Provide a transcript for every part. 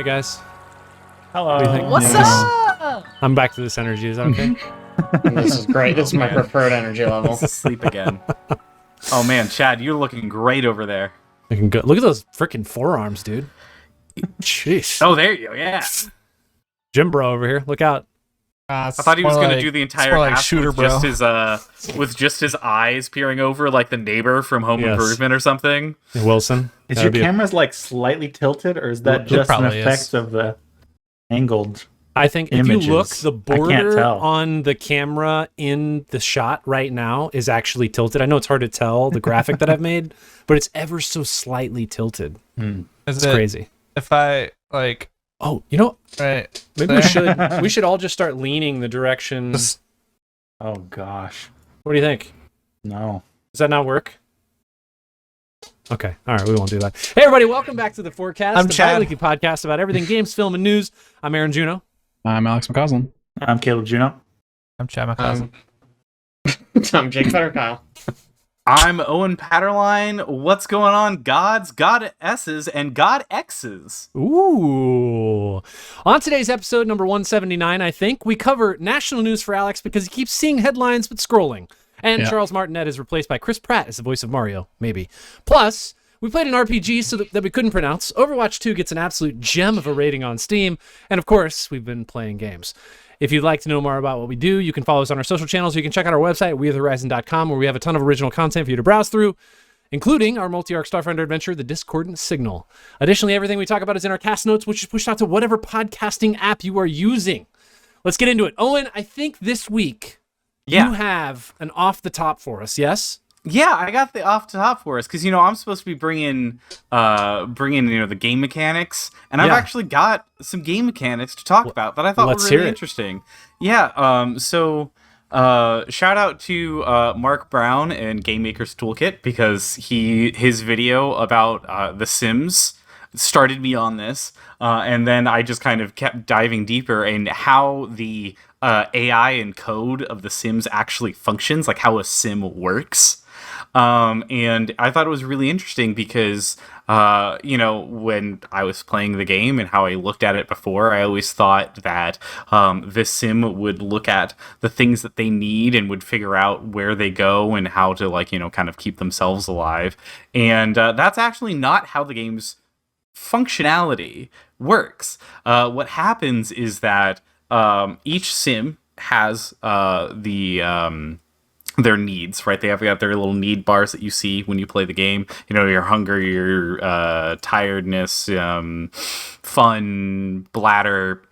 guys? Hello. What do you think? What's up? I'm back to this energy. Is that okay? This is great. This is my preferred energy level. Sleep again. Oh man, Chad, you're looking great over there. Looking good. Look at those freaking forearms, dude. Jeez. Oh, there you go. Yeah. Jim bro over here. Look out. I thought he was going to do the entire more like cast Shooter with Bro. just his eyes peering over like the neighbor from Home Improvement or something. Wilson. Is That'd your be camera's like slightly tilted, or is that It just an probably effect is. of the angled? I think if images? you look, the I can't border tell. on the camera in the shot right now is actually tilted. I know it's hard to tell the graphic that I've made, but it's ever so slightly tilted. Is It's it, crazy. If I like, Oh, you know, right? maybe we should all just start leaning the direction. Just- Oh gosh, What do you think? no. Does that not work? Okay. All right. We won't do that. Hey, everybody. Welcome back to The Forecast, I'm the Chad. bi-weekly podcast about everything games, film, and news. I'm Aaron Juno. I'm Alex McCausland. I'm Caleb Juno. I'm Chad McCausland. I'm Jake Butterkyle. I'm Owen Patterline. What's going on, gods, goddesses, and god X's? Ooh. On today's episode, number 179, I think, we cover national news for Alex because he keeps seeing headlines but scrolling. And Yeah. Charles Martinet is replaced by Chris Pratt as the voice of Mario, maybe. Plus, we played an RPG that we couldn't pronounce. Overwatch 2 gets an absolute gem of a rating on Steam. And of course, we've been playing games. If you'd like to know more about what we do, you can follow us on our social channels. You can check out our website, wearethehorizon.com, where we have a ton of original content for you to browse through, including our multi-arc Starfinder adventure, The Discordant Signal. Additionally, everything we talk about is in our cast notes, which is pushed out to whatever podcasting app you are using. Let's get into it. Owen, I think this week you have an off the top for us, yes? Yeah, I got the off the top for us because I'm supposed to be bringing the game mechanics, and I've actually got some game mechanics to talk about that I thought let's were hear really it. interesting. Yeah. So shout out to Mark Brown and Game Maker's Toolkit because his video about The Sims started me on this, and then I just kind of kept diving deeper in how the AI and code of The Sims actually functions, like how a sim works. And I thought it was really interesting because, when I was playing the game and how I looked at it before, I always thought that the sim would look at the things that they need and would figure out where they go and how to, kind of keep themselves alive. And that's actually not how the game's functionality works. What happens is that each sim has their needs, right? They have got their little need bars that you see when you play the game. Your hunger, your tiredness, fun, bladder,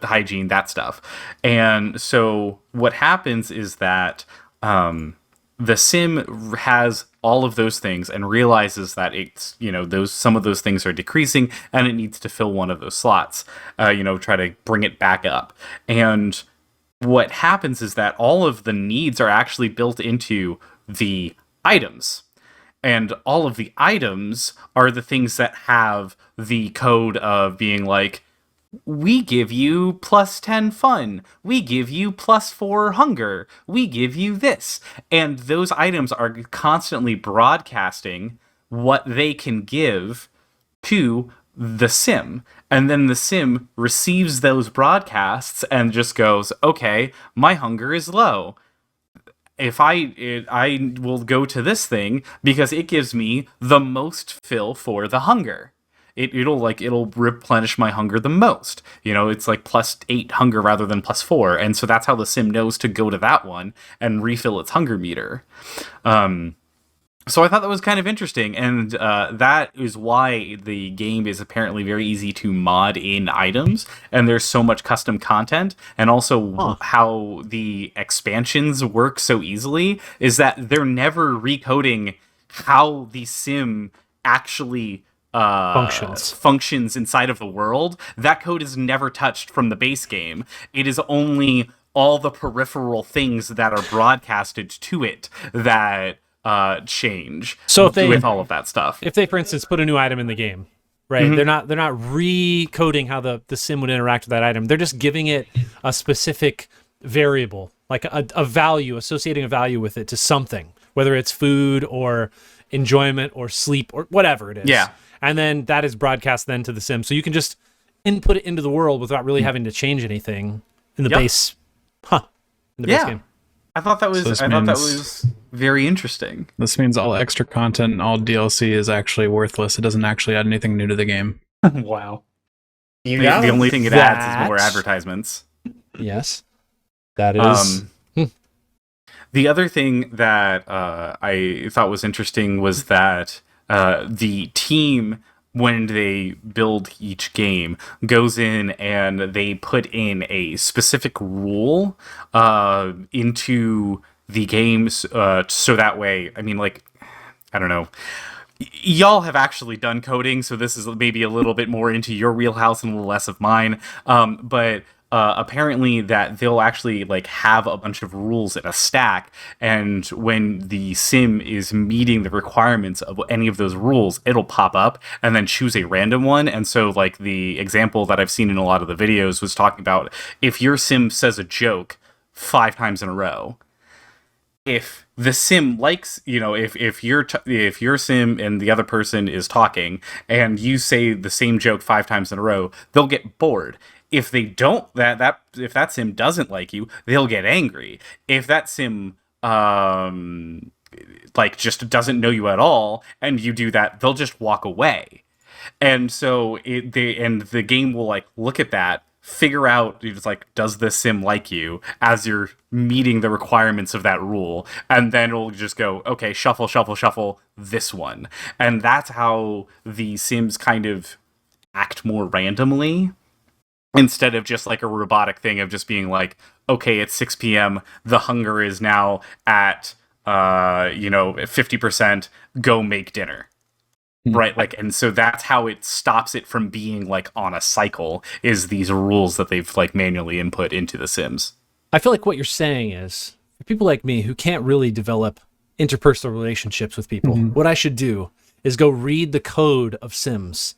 hygiene, that stuff. And so what happens is that the sim has all of those things and realizes that it's some of those things are decreasing and it needs to fill one of those slots. Try to bring it back up. And what happens is that all of the needs are actually built into the items. And all of the items are the things that have the code of being like, we give you plus 10 fun. We give you plus 4 hunger. We give you this. And those items are constantly broadcasting what they can give to the sim, and then the sim receives those broadcasts and just goes, okay, my hunger is low. If I will go to this thing because it gives me the most fill for the hunger. It'll replenish my hunger the most. It's like plus 8 hunger rather than plus 4, and so that's how the sim knows to go to that one and refill its hunger meter. So I thought that was kind of interesting, and that is why the game is apparently very easy to mod in items, and there's so much custom content, and also how the expansions work so easily is that they're never recoding how the sim actually functions inside of the world. That code is never touched from the base game. It is only all the peripheral things that are broadcasted to it that change. So if they, with all of that stuff. If they, for instance, put a new item in the game, right? Mm-hmm. They're not recoding how the sim would interact with that item. They're just giving it a specific variable, like a value, associating a value with it to something, whether it's food or enjoyment or sleep or whatever it is. Yeah. And then that is broadcast then to the sim. So you can just, input it into the world without really having to change anything in the base. In the base game. I thought that was very interesting. This means all extra content and all DLC is actually worthless. It doesn't actually add anything new to the game. Wow. The only thing it adds is more advertisements. Yes. That is... The other thing that I thought was interesting was that the team, when they build each game, goes in and they put in a specific rule into the games so that way, I mean, like, I don't know. Y'all have actually done coding, so this is maybe a little bit more into your wheelhouse and a little less of mine. But apparently that they'll actually like have a bunch of rules in a stack, and when the sim is meeting the requirements of any of those rules, it'll pop up and then choose a random one. And so like the example that I've seen in a lot of the videos was talking about if your sim says a joke 5 times in a row, if the sim likes, if your sim and the other person is talking and you say the same joke 5 times in a row, they'll get bored. If they don't, if that sim doesn't like you, they'll get angry. If that sim like just doesn't know you at all and you do that, they'll just walk away. And so the game will like look at that, figure out, it's like, does this sim like you as you're meeting the requirements of that rule, and then it'll just go, okay, shuffle, shuffle, shuffle this one. And that's how the sims kind of act more randomly, instead of just like a robotic thing of just being like, okay, it's 6 p.m. The hunger is now at 50%. Go make dinner. Right, like, and so that's how it stops it from being like on a cycle, is these rules that they've like manually input into the Sims. I feel like what you're saying is, for people like me who can't really develop interpersonal relationships with people, what I should do is go read the code of Sims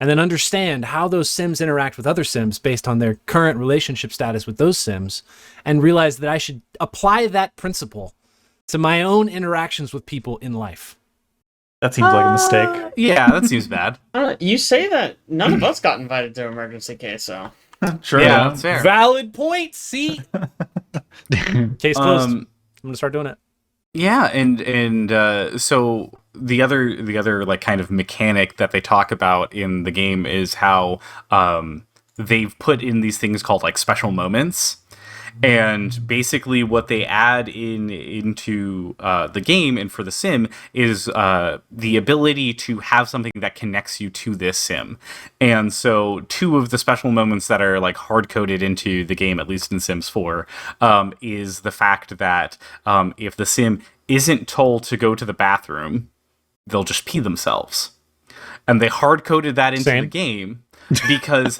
and then understand how those Sims interact with other Sims based on their current relationship status with those Sims, and realize that I should apply that principle to my own interactions with people in life. That seems like a mistake. Yeah, that seems bad. You say that none of us got invited to emergency case, so. True. Yeah, that's fair. Valid point. See, case closed. I'm gonna start doing it. Yeah, and so the other like kind of mechanic that they talk about in the game is how they've put in these things called like special moments. And basically what they add into the game and for the sim is the ability to have something that connects you to this sim. And so 2 of the special moments that are like hard-coded into the game, at least in Sims 4, is the fact that if the sim isn't told to go to the bathroom, they'll just pee themselves. And they hard-coded that into the game because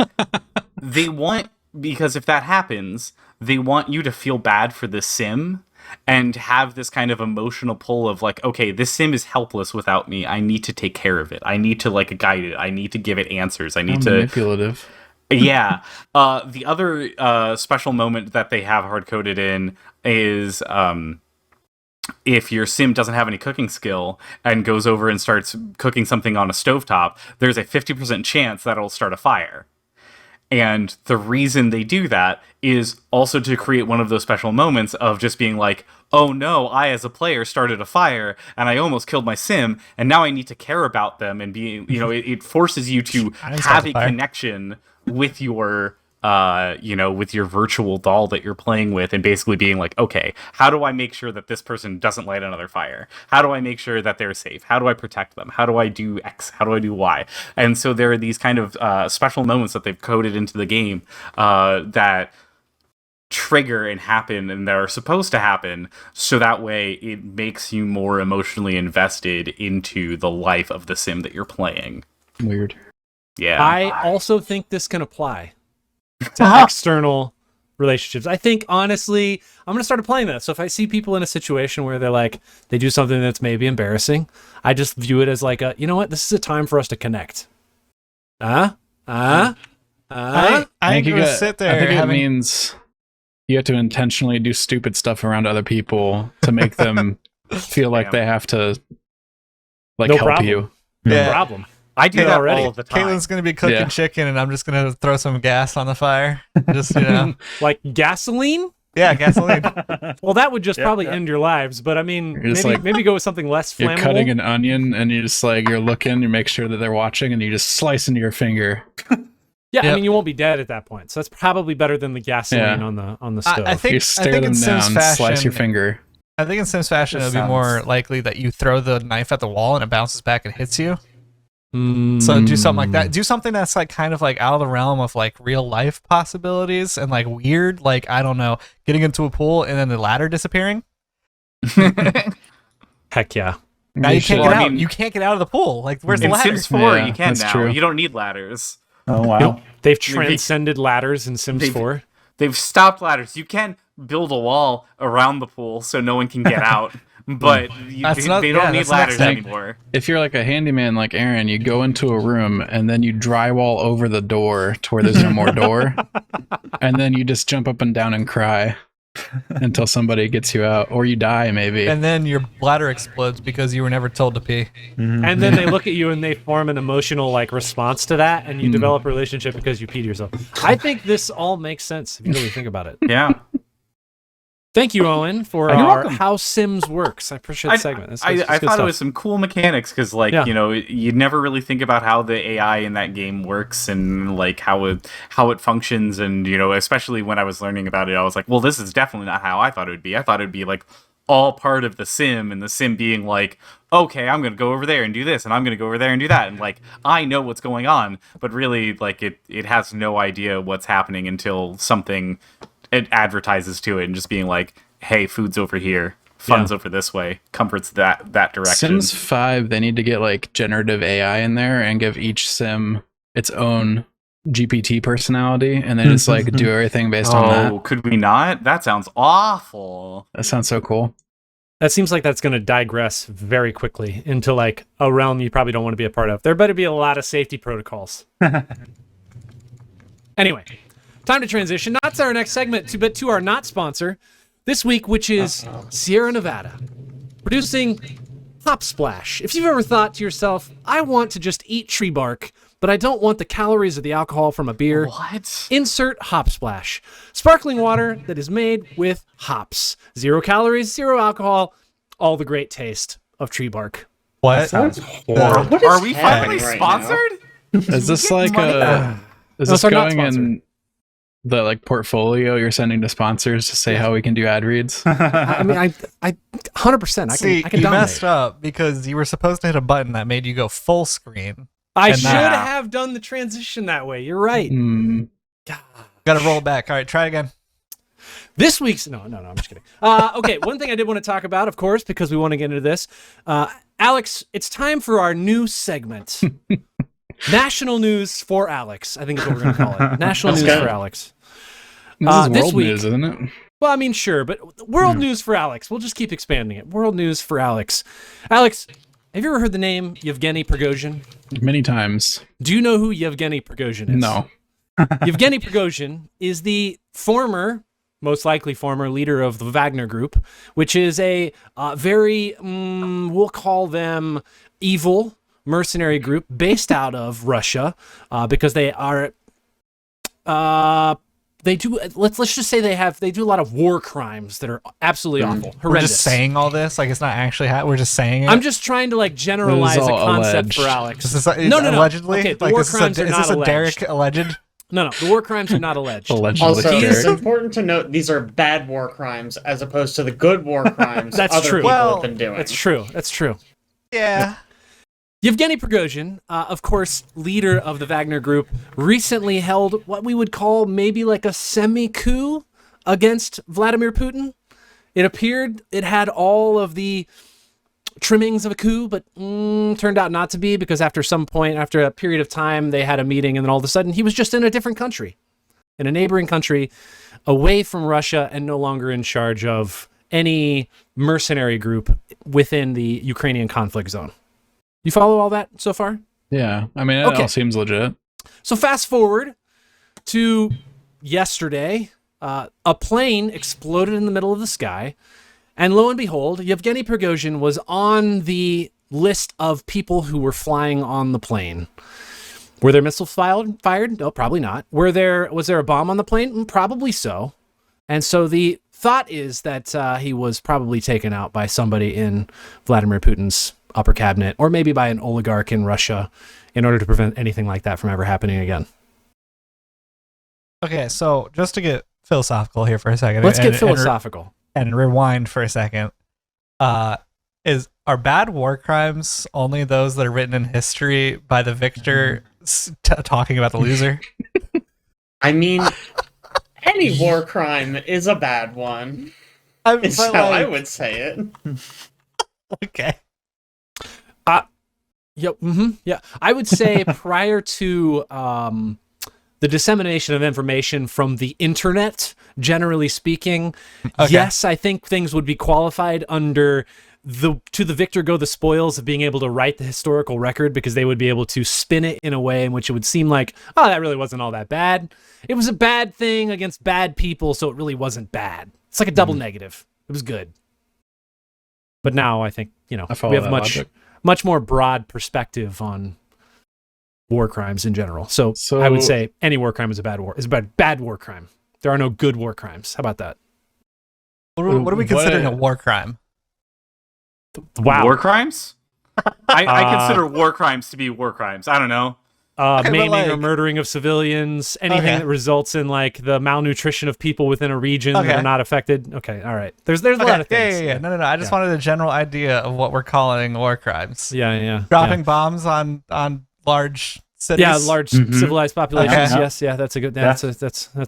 because if that happens, they want you to feel bad for the sim and have this kind of emotional pull of like, okay, this sim is helpless without me. I need to take care of it. I need to like guide it. I need to give it answers. I need to manipulative. Yeah. The other special moment that they have hard-coded in is if your sim doesn't have any cooking skill and goes over and starts cooking something on a stovetop, there's a 50% chance that it'll start a fire. And the reason they do that is also to create one of those special moments of just being like, oh no, I as a player started a fire and I almost killed my sim, and now I need to care about them and be, it forces you to have a connection with your, with your virtual doll that you're playing with, and basically being like, okay, how do I make sure that this person doesn't light another fire? How do I make sure that they're safe? How do I protect them? How do I do X? How do I do Y? And so there are these kind of special moments that they've coded into the game that trigger and happen and that are supposed to happen, so that way it makes you more emotionally invested into the life of the sim that you're playing. Weird. Yeah. I also think this can apply to external relationships. I think, honestly, I'm going to start applying that. So if I see people in a situation where they're like, they do something that's maybe embarrassing, I just view it as like you know what? This is a time for us to connect. I think you gotta sit there. I think it means you have to intentionally do stupid stuff around other people to make them feel like they have to like help you. No problem. I do that already. all the time. Caitlin's gonna be cooking Yeah. chicken, and I'm just gonna throw some gas on the fire. Just Like gasoline? yeah, gasoline. Well, that would just probably yeah. end your lives. But I mean, You're just maybe go with something less You're flammable. cutting an onion and you just like, you're looking, you make sure that they're watching and you just slice into your finger. Yeah, I Yep. mean, you won't be dead at that point. So that's probably better than the gasoline Yeah. on the stove. I think You stare in them Sims down, fashion, slice your finger. I think in Sims fashion, it This would be more sounds- likely that you throw the knife at the wall and it bounces back and hits you. Mm. So do something like that. Do something that's like kind of like out of the realm of like real life possibilities and like weird, like I don't know, getting into a pool and then the ladder disappearing. Heck yeah. Now you can't should- get Well, I out. mean- You can't get out of the pool. Like where's the In ladder? Sims 4, Yeah, you can that's now. true. You don't need ladders. Oh wow. They've transcended ladders in Sims they've- 4. They've stopped ladders. You can build a wall around the pool so no one can get out, but That's not- they yeah, don't need that's the next ladders thing. anymore. If you're like a handyman like Aaron, you go into a room and then you drywall over the door to where there's no more door. And then you just jump up and down and cry until somebody gets you out. Or you die, maybe. And then your bladder explodes because you were never told to pee. And then they look at you and they form an emotional like response to that, and you develop a relationship because you peed yourself. I think this all makes sense if you really think about it. Yeah. Thank you, Owen, for You're our welcome. How Sims Works. I appreciate the segment. That's I good thought stuff. it was some cool mechanics because, like, Yeah. you know, you'd never really think about how the AI in that game works and like how it functions, and you know, especially when I was learning about it, I was like, well, this is definitely not how I thought it would be. I thought it'd be like all part of the sim, and the sim being like, okay, I'm gonna go over there and do this, and I'm gonna go over there and do that, and like I know what's going on, but really, like it has no idea what's happening until something it advertises to it, and just being like, hey, food's over here, fun's over this way, comfort's that direction. Sims 5, they need to get like generative AI in there and give each sim its own GPT personality and then just like do everything based on Oh, that. could we not? That sounds awful. That sounds so cool. That seems like that's going to digress very quickly into like a realm you probably don't want to be a part of. There better be a lot of safety protocols. Anyway, time to transition not to our next segment, but to our not sponsor this week, which is Sierra Nevada, producing Hop Splash. If you've ever thought to yourself, I want to just eat tree bark, but I don't want the calories of the alcohol from a beer, What? insert Hop Splash. Sparkling water that is made with hops. 0 calories, 0 alcohol, all the great taste of tree bark. What? Sounds horrible. What is Are we finally happening right now? sponsored? Is this get like money? is No, this so not going in the like portfolio you're sending to sponsors to say how we can do ad reads? I mean, I 100%. See, I can you dominate. messed up because you were supposed to hit a button that made you go full screen. I And should that- have done the transition that way. You're right. Hmm. Got to roll it back. All right, try again. This week's no, I'm just kidding. Okay, one thing I did want to talk about, of course, because we want to get into this. Alex, it's time for our new segment. National News for Alex, I think is what we're going to call it. National Let's News go. for Alex. This is this world week- news, isn't it? Well, I mean, sure, but world news for Alex. We'll just keep expanding it. World news for Alex. Alex, have you ever heard the name Yevgeny Prigozhin? Many times. Do you know who Yevgeny Prigozhin is? No. Yevgeny Prigozhin is the most likely former leader of the Wagner Group, which is a very, we'll call them evil mercenary group based out of Russia, because they are, they do, let's just say they do a lot of war crimes that are absolutely awful, We're horrendous. just saying all this like it's not actually. We're just saying it. I'm just trying to like generalize a all concept for alleged. Alex. Is this No. allegedly? Okay, the like, war is this crimes a, are is not this a Derek alleged. alleged? No, the war crimes are not alleged. Allegedly. Also, He it's is- important to note these are bad war crimes as opposed to the good war crimes That's other true. people Well, have been doing. That's true. That's true. Yeah. Yevgeny Prigozhin, of course, leader of the Wagner Group, recently held what we would call maybe like a semi-coup against Vladimir Putin. It appeared it had all of the trimmings of a coup, but turned out not to be, because after a period of time, they had a meeting, and then all of a sudden he was just in a different country, in a neighboring country, away from Russia, and no longer in charge of any mercenary group within the Ukrainian conflict zone. You follow all that so far? Yeah. I mean, it Okay. all seems legit. So fast forward to yesterday, a plane exploded in the middle of the sky, and lo and behold, Yevgeny Prigozhin was on the list of people who were flying on the plane. Were there missiles fired? No, probably not. Was there a bomb on the plane? Probably so. And so the thought is that he was probably taken out by somebody in Vladimir Putin's upper cabinet, or maybe by an oligarch in Russia, in order to prevent anything like that from ever happening again. Okay, so just to get philosophical here for a second. Let's get philosophical. And rewind for a second. Are bad war crimes only those that are written in history by the victor talking about the loser? I mean, any war crime is a bad one. Is But, how I like, would say it. okay. Yeah. I would say prior to the dissemination of information from the internet, generally speaking, yes, I think things would be qualified under to the victor go the spoils of being able to write the historical record, because they would be able to spin it in a way in which it would seem like, oh, that really wasn't all that bad. It was a bad thing against bad people, so it really wasn't bad. It's like a double negative. It was good. But now I think, we have much more broad perspective on war crimes in general. So I would say any war crime is a bad war crime. There are no good war crimes. How about that? What are we considering a war crime? Wow. War crimes? I consider war crimes to be war crimes. I don't know. Maiming or murdering of civilians, anything that results in like the malnutrition of people within a region that are not affected. Okay, all right. There's a lot of things. Yeah. No. I just wanted a general idea of what we're calling war crimes. Yeah. Dropping bombs on large cities. Yeah, large civilized populations. Okay. Yes, that's a good. That's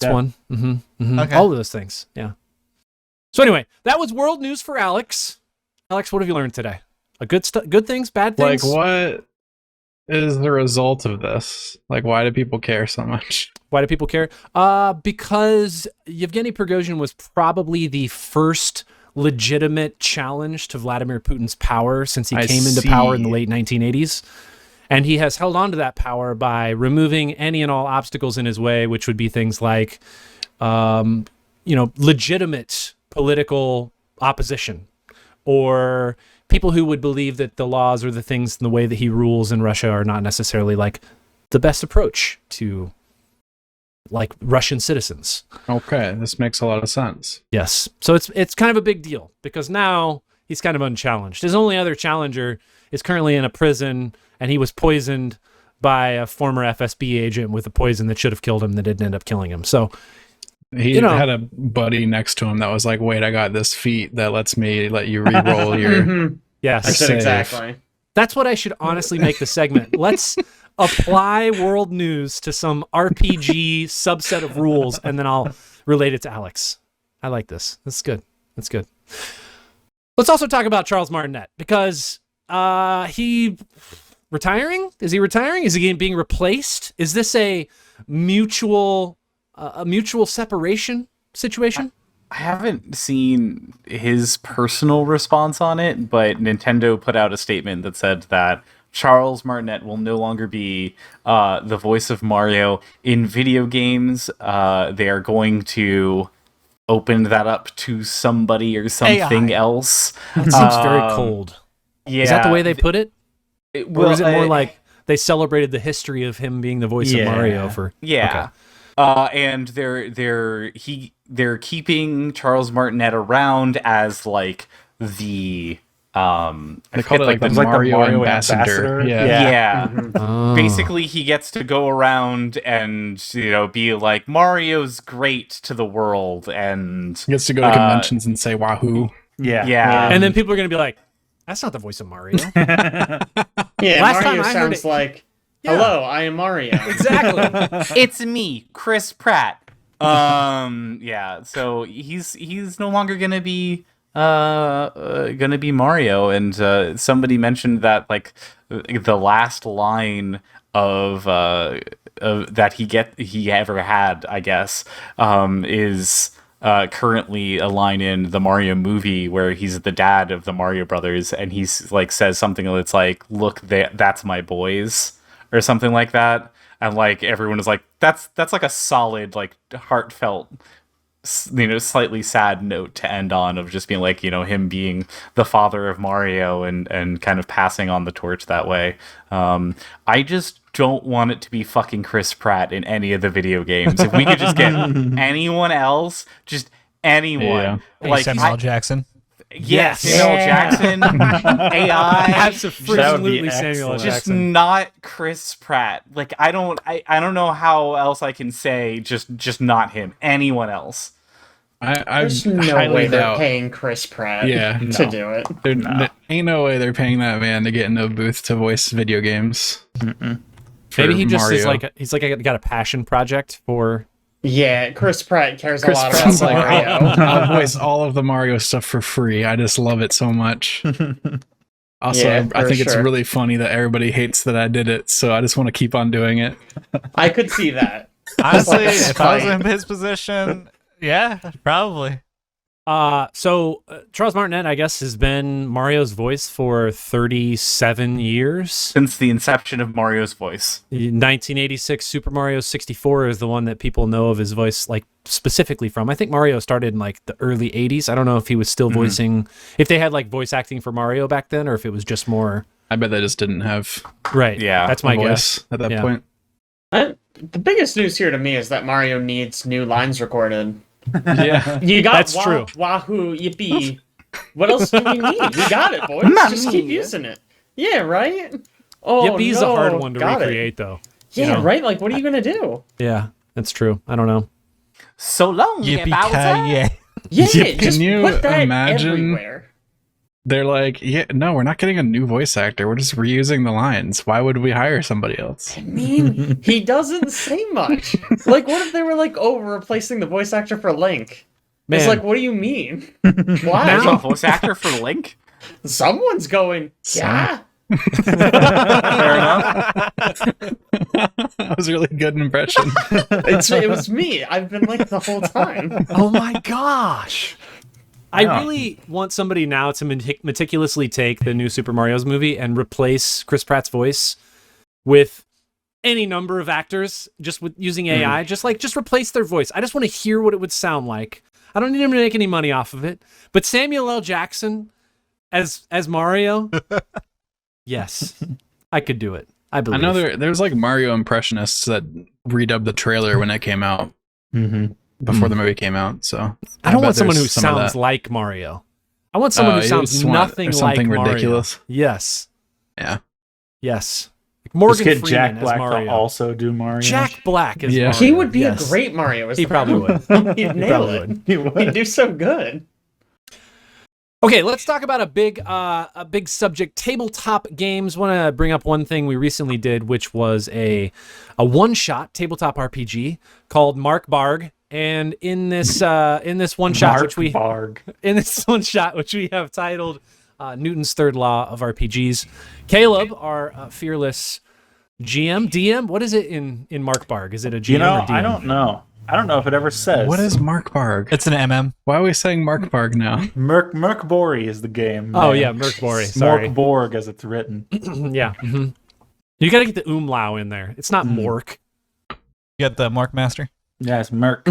one. Okay. All of those things. Yeah. So anyway, that was world news for Alex. Alex, what have you learned today? Good things, bad things. Like, what is the result of this? Like, why do people care so much? Why do people care? Because Yevgeny Prigozhin was probably the first legitimate challenge to Vladimir Putin's power since he came into power in the late 1980s. And he has held on to that power by removing any and all obstacles in his way, which would be things like, legitimate political opposition, or people who would believe that the laws or the things in the way that he rules in Russia are not necessarily like the best approach to like Russian citizens. Okay, this makes a lot of sense. Yes. So it's kind of a big deal because now he's kind of unchallenged. His only other challenger is currently in a prison, and he was poisoned by a former FSB agent with a poison that should have killed him that didn't end up killing him. So he had a buddy next to him that was like, wait, I got this feat that lets me let you re-roll your yes. I said exactly. That's what I should honestly make the segment. Let's apply world news to some RPG subset of rules, and then I'll relate it to Alex. I like this. That's good. Let's also talk about Charles Martinet, because he retiring? Is he retiring? Is he being replaced? Is this a mutual separation situation? I haven't seen his personal response on it, but Nintendo put out a statement that said that Charles Martinet will no longer be the voice of Mario in video games. They are going to open that up to somebody or something else. That seems very cold. Yeah. Is that the way they put it? Or is it more like they celebrated the history of him being the voice of Mario for? Yeah. Okay. And they're keeping Charles Martinet around as like the they call it like the Mario ambassador. Yeah. Oh. Basically, he gets to go around and be like, Mario's great to the world, and he gets to go to conventions and say wahoo. Yeah. And then people are gonna be like, that's not the voice of Mario. Mario sounds like, hello, I am Mario. Exactly. It's me, Chris Pratt. So he's no longer gonna be Mario, and somebody mentioned that like the last line of that he ever had, I guess, is currently a line in the Mario movie where he's the dad of the Mario brothers, and he's like says something that's like, look, that's my boys, or something like that. And like everyone is like, that's like a solid, like heartfelt slightly sad note to end on, of just being like, him being the father of Mario and kind of passing on the torch that way. I just don't want it to be fucking Chris Pratt in any of the video games. If we could just get anyone else, just anyone. Yeah. Like Samuel L. Jackson. Yes, Yes. Samuel L. Jackson, AI, Absolutely Samuel L. just Jackson. not Chris Pratt. Like I don't know how else I can say just not him. Anyone else. I There's no highly way they're doubt. paying Chris Pratt Yeah, to do it. There ain't no way they're paying that man to get in a booth to voice video games. Maybe he just is Mario. he's like got a passion project for. Yeah, Chris Pratt cares Chris a lot Pratt's about like, Mario. I'll voice all of the Mario stuff for free. I just love it so much. Also, Yeah, I for think it's sure. really funny that everybody hates that I did it, so I just want to keep on doing it. I could see that. Honestly, Like a if I was spite. in his position, yeah, probably. Charles Martinet, I guess, has been Mario's voice for 37 years. Since the inception of Mario's voice. 1986 Super Mario 64 is the one that people know of his voice, like, specifically from. I think Mario started in like the early 80s. I don't know if he was still voicing, if they had like voice acting for Mario back then, or if it was just more. I bet they just didn't have Right. Yeah, That's a my guess. voice at that Yeah. point. The biggest news here to me is that Mario needs new lines recorded. Yeah. You got That's true. Wahoo, yippee. What else do we need? We got it, boys. Just keep using it. Yeah, right? Oh, Yippee is no, a hard one to got it. recreate, though. Yeah, know. right? Like, what are you going to do? Yeah, that's true. I don't know. So long, Yippee-ki-yay. Yeah, Can just you put that imagine- everywhere. They're like, yeah, no, we're not getting a new voice actor. We're just reusing the lines. Why would we hire somebody else? I mean, he doesn't say much. Like, what if they were like, oh, we're replacing the voice actor for Link? It's Man. like, what do you mean? There's a Why? voice actor for Link. Someone's going, yeah. Fair enough. That was a really good impression. It was me. I've been like the whole time. Oh my gosh. I really want somebody now to meticulously take the new Super Mario's movie and replace Chris Pratt's voice with any number of actors, just with using AI. Just replace their voice. I just want to hear what it would sound like. I don't need him to make any money off of it. But Samuel L. Jackson as Mario, yes, I could do it. I I believe. know there's like Mario impressionists that redubbed the trailer when it came out, before the movie came out. So I don't bet want someone who there's some of sounds that. like Mario. I want someone who you sounds just want nothing something like Mario. ridiculous. Yes. Yeah. Yes. Like Morgan Just get Freeman Jack as Black Mario. to also do Mario. Jack Black as Yeah. Mario. He would be yes. a great Mario. is He the probably problem. would. He'd nail probably it. would. He would. He'd do so good. Okay, let's talk about a big subject: tabletop games. Want to bring up one thing we recently did, which was a one-shot tabletop RPG called Mark Barg. And in this one shot, which we have titled Newton's Third Law of RPGs, Caleb, our fearless DM. What is it in Mark Barg? Is it a GM or DM? I don't know. I don't know if it ever says. What is Mark Barg? It's an MM. Why are we saying Mark Barg now? Merc Bori is the game. Oh man. yeah, Merc Bori. Sorry. Mork Borg as it's written. Yeah. Mm-hmm. You got to get the umlau in there. It's not Mork. You got the Mark Master. Yeah, it's Merc.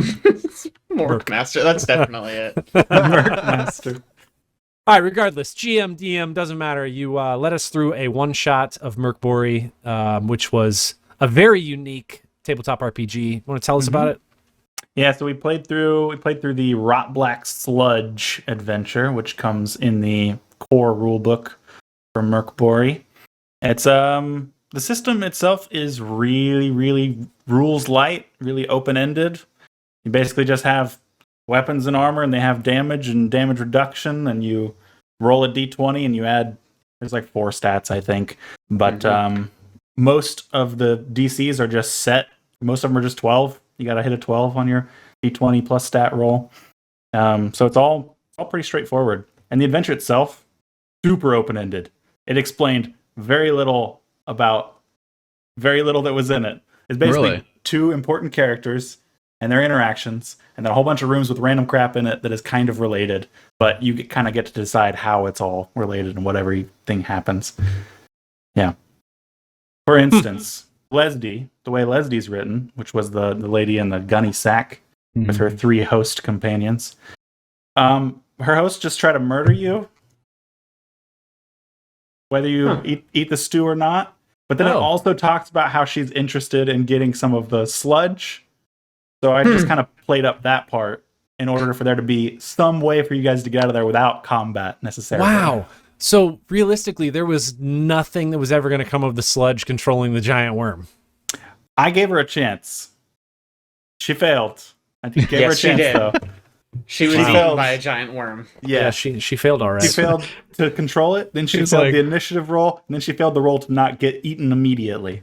Mork Master. That's definitely it. Merc Master. All right, regardless, GM, DM, doesn't matter. You led us through a one-shot of Merc Bori, which was a very unique tabletop RPG. Want to tell us about it? Yeah, so we played through the Rot Black Sludge adventure, which comes in the core rulebook for Merc Bori. It's the system itself is really, really rules light, really open-ended. You basically just have weapons and armor, and they have damage and damage reduction, and you roll a d20 and you add, there's like 4 stats, I think. But most of the DCs are just set. Most of them are just 12. You got to hit a 12 on your d20 plus stat roll. So it's all pretty straightforward. And the adventure itself, super open-ended. It explained very little that was in it. It's basically Really? 2 important characters and their interactions, and then a whole bunch of rooms with random crap in it that is kind of related, but you kind of get to decide how it's all related and what everything happens. Yeah. For instance, Leslie, the way Leslie's written, which was the lady in the gunny sack with her 3 host companions. Her hosts just try to murder you, whether you eat the stew or not. But then it also talks about how she's interested in getting some of the sludge. So I just kind of played up that part in order for there to be some way for you guys to get out of there without combat necessarily. Wow. So realistically, there was nothing that was ever going to come of the sludge controlling the giant worm. I gave her a chance. She failed. I think gave her a chance though. She was eaten by a giant worm. Yeah, she failed all right. She failed to control it, then she failed the initiative roll, and then she failed the roll to not get eaten immediately.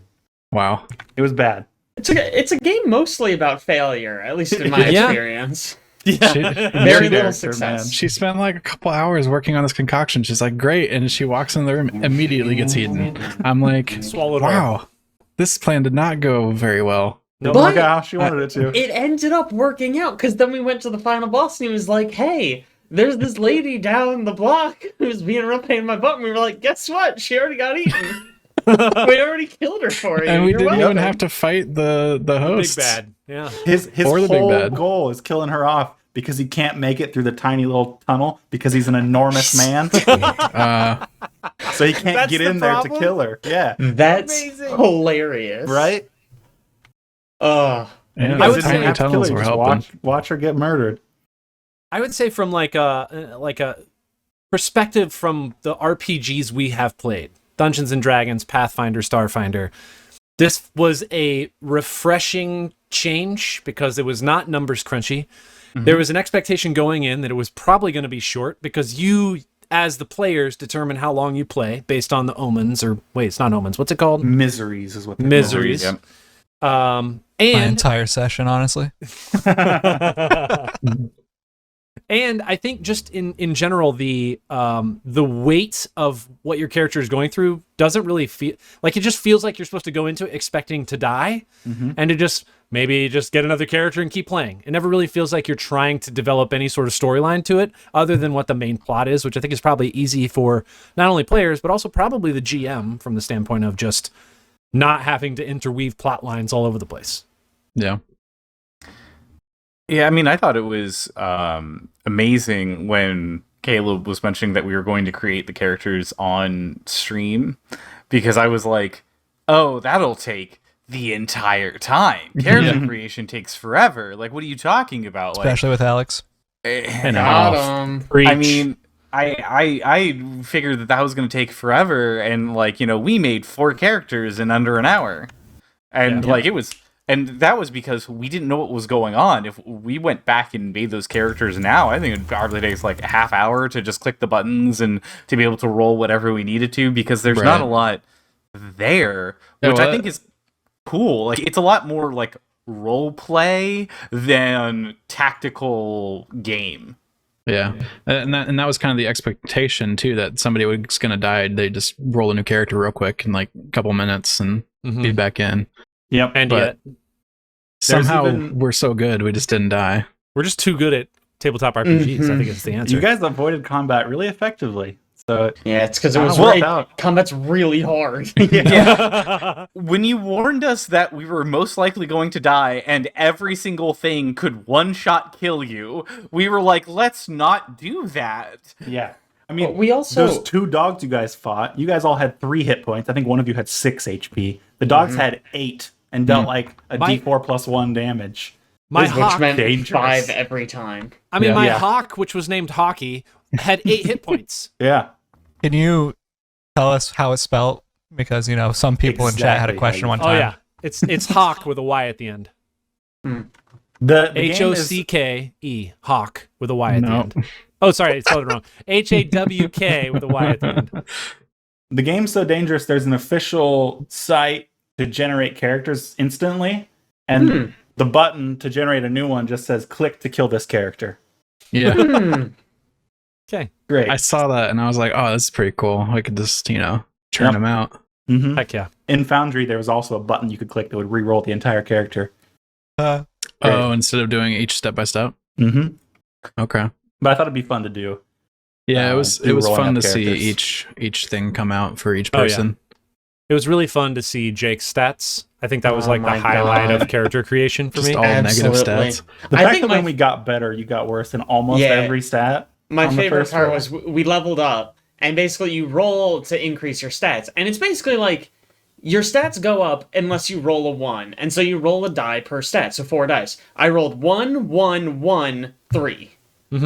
Wow. It was bad. It's a game mostly about failure, at least in my experience. Yeah. Very little success. Man. She spent like a couple hours working on this concoction. She's like, great. And she walks in the room, immediately gets eaten. I'm like, swallowed. Wow, this plan did not go very well. Didn't work out how she wanted it to. It ended up working out, because then we went to the final boss and he was like, hey, there's this lady down the block who's being a real pain in my butt. And we were like, guess what? She already got eaten. We already killed her for you. And we You're didn't welcome. even have to fight the host. Big bad. Yeah. His Or the big whole bad. goal is killing her off because he can't make it through the tiny little tunnel because he's an enormous man. So he can't That's get the in there to problem? kill her. Yeah. That's Amazing. hilarious. Right? Ugh. And I You would guys say didn't have to kill tunnels her, were just helping. watch her get murdered. I would say from like a perspective from the RPGs we have played, Dungeons and Dragons, Pathfinder, Starfinder, this was a refreshing change because it was not numbers crunchy. There was an expectation going in that it was probably going to be short because you, as the players, determine how long you play based on the omens, or wait, it's not omens. What's it called? Miseries is what they're Miseries. Yep. My And entire session, honestly. and I think just in general, the weight of what your character is going through doesn't really feel like it. Just feels like you're supposed to go into it expecting to die, and to just maybe just get another character and keep playing. It never really feels like you're trying to develop any sort of storyline to it other than what the main plot is, which I think is probably easy for not only players, but also probably the GM from the standpoint of just not having to interweave plot lines all over the place. Yeah. Yeah, I mean, I thought it was amazing when Caleb was mentioning that we were going to create the characters on stream, because I was like, oh, that'll take the entire time. Character creation takes forever. Like, what are you talking about? Especially with Alex. And Got off. 'em. I mean, I figured that was going to take forever, and like, you know, we made 4 characters in under an hour, and like it was, and that was because we didn't know what was going on. If we went back and made those characters now, I think it probably takes like a half hour to just click the buttons and to be able to roll whatever we needed to, because there's not a lot there, Yeah, which well, I think is cool. Like, it's a lot more like role play than tactical game. Yeah, and that was kind of the expectation too, that somebody was going to die. They just roll a new character real quick in like a couple minutes and be back in. Yep. And But- yet, Somehow even- we're so good, we just didn't die. we're just too good at tabletop RPGs. I think it's the answer. You guys avoided combat really effectively. So Yeah, it's because it I was worked out. combat's really hard. When you warned us that we were most likely going to die and every single thing could one-shot kill you, we were like, let's not do that. yeah. I mean, But we also those 2 dogs you guys fought, you guys all had 3 hit points. I think one of you had 6 HP. The dogs had 8 and dealt like a D4 plus 1 damage. My which hawk, meant dangerous. 5 every time. I mean, Yeah. my Yeah. hawk, which was named Hockey, had 8 hit points. Yeah. Can you tell us how it's spelled? Because, you know, some people in chat had a Exactly question how one you- time. Oh yeah, it's Hawk with a Y at the end. The game is- HOCKE, Hawk with a Y at the No. end. Oh, sorry, I spelled it wrong. HAWK with a Y at the end. The game's so dangerous, there's an official site to generate characters instantly, and the button to generate a new one just says click to kill this character. Yeah, Okay, Great. I saw that and I was like, oh, this is pretty cool. I could just, you know, churn Yep. them out. Mhm. heck yeah. In Foundry, there was also a button you could click that would re-roll the entire character. Uh, Oh, instead of doing each step by step. Mm-hmm. Okay. But I thought it'd be fun to do. Yeah, it was do rolling fun up to see characters. each thing come out for each Oh, yeah. person. It was really fun to see Jake's stats I think that was Oh like the my highlight God. of character creation for Just me. all negative Absolutely. stats. The I fact think that my- when we got better, you got worse in almost Yeah. every stat. My on the favorite first part roll. was we leveled up, and basically you roll to increase your stats, and it's basically like your stats go up unless you roll a 1, and so you roll a die per stat, so 4 dice. I rolled 1, 1, 1, 3.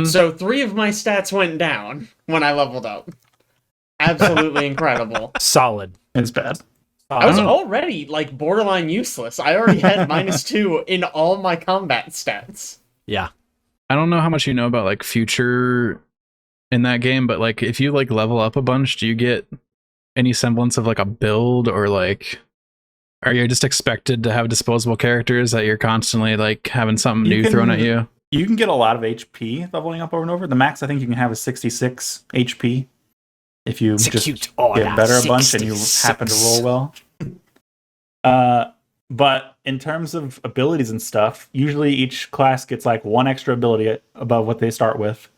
So 3 of my stats went down when I leveled up. Absolutely incredible. Solid. It's bad. I was already like borderline useless. I already had -2 in all my combat stats. Yeah. I don't know how much you know about like future in that game, but like if you like level up a bunch, do you get any semblance of like a build, or like are you just expected to have disposable characters that you're constantly like having something You new thrown at can- you? You can get a lot of HP leveling up over and over. The max I think you can have is 66 HP if you just get better a bunch and you happen to roll well. But in terms of abilities and stuff, usually each class gets like one extra ability above what they start with.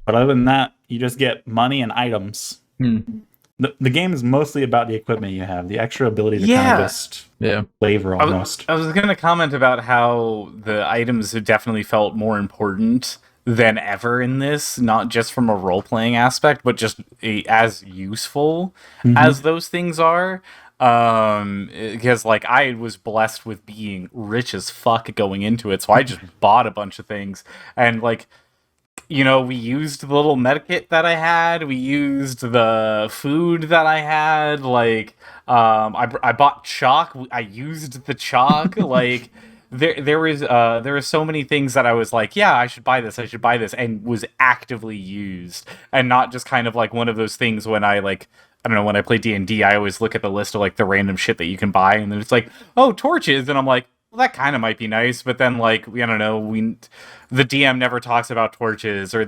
But other than that, you just get money and items. The game is mostly about the equipment you have. The extra abilities are kind Yeah. of just Yeah. flavor almost. I was going to comment about how the items have definitely felt more important than ever in this, not just from a role-playing aspect, but just as useful as those things are. Because like I was blessed with being rich as fuck going into it, so I just bought a bunch of things, and like, you know, we used the little medikit that I had, we used the food that I had, like I bought chalk, I used the chalk. Like there was so many things that I was like, yeah, I should buy this, and was actively used, and not just kind of like one of those things when I like, I don't know, when I play D&D, I always look at the list of like the random shit that you can buy, and then it's like, oh, torches, and I'm like, well, that kind of might be nice, but then like, I don't know, the DM never talks about torches, or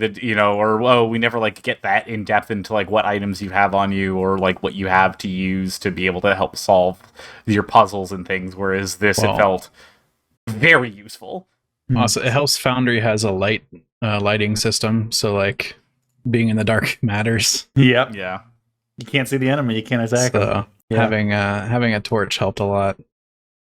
we never like get that in depth into like what items you have on you, or like what you have to use to be able to help solve your puzzles and things. Whereas this, it felt very useful. Also, it helps Foundry has a lighting system, so like being in the dark matters. Yep. Yeah. You can't see the enemy. You can't attack them. So Yeah. having a torch helped a lot.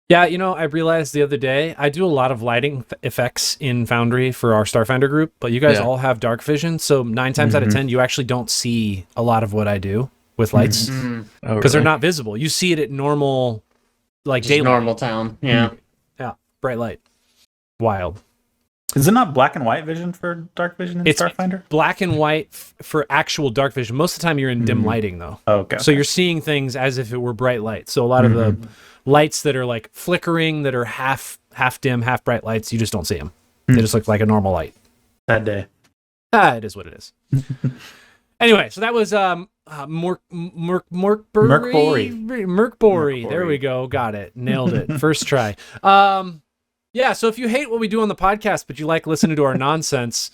Yeah, you know, I realized the other day, I do a lot of lighting effects in Foundry for our Starfinder group, but you guys Yeah. all have dark vision, so 9 times out of 10, you actually don't see a lot of what I do with lights, Mm, Oh, because they're really? not visible. You see it at normal, like just daylight, normal town. Yeah. bright light. Wild. Is it not black and white vision for dark vision in It's Starfinder? black and white for actual dark vision. Most of the time you're in dim lighting, though. Oh, okay. So you're seeing things as if it were bright light. So a lot of the lights that are like flickering, that are half dim, half bright lights, you just don't see them. They just look like a normal light. that day. It is what it is. Anyway, so that was Merkbury. There we go. Got it. Nailed it. First try. Yeah, so if you hate what we do on the podcast, but you like listening to our nonsense,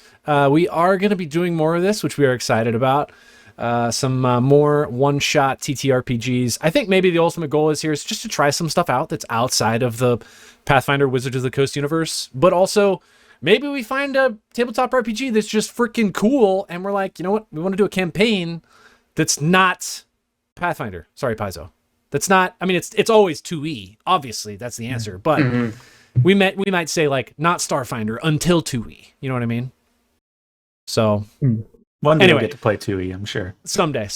we are going to be doing more of this, which we are excited about. Some more one-shot TTRPGs. I think maybe the ultimate goal is just to try some stuff out that's outside of the Pathfinder Wizards of the Coast universe, but also maybe we find a tabletop RPG that's just freaking cool, and we're like, you know what? We want to do a campaign that's not Pathfinder. Sorry, Paizo. That's not. I mean, it's always 2E. Obviously, that's the answer. But we might say like not Starfinder until 2E. You know what I mean? So One day Anyway. we'll get to play 2E, I'm sure. someday.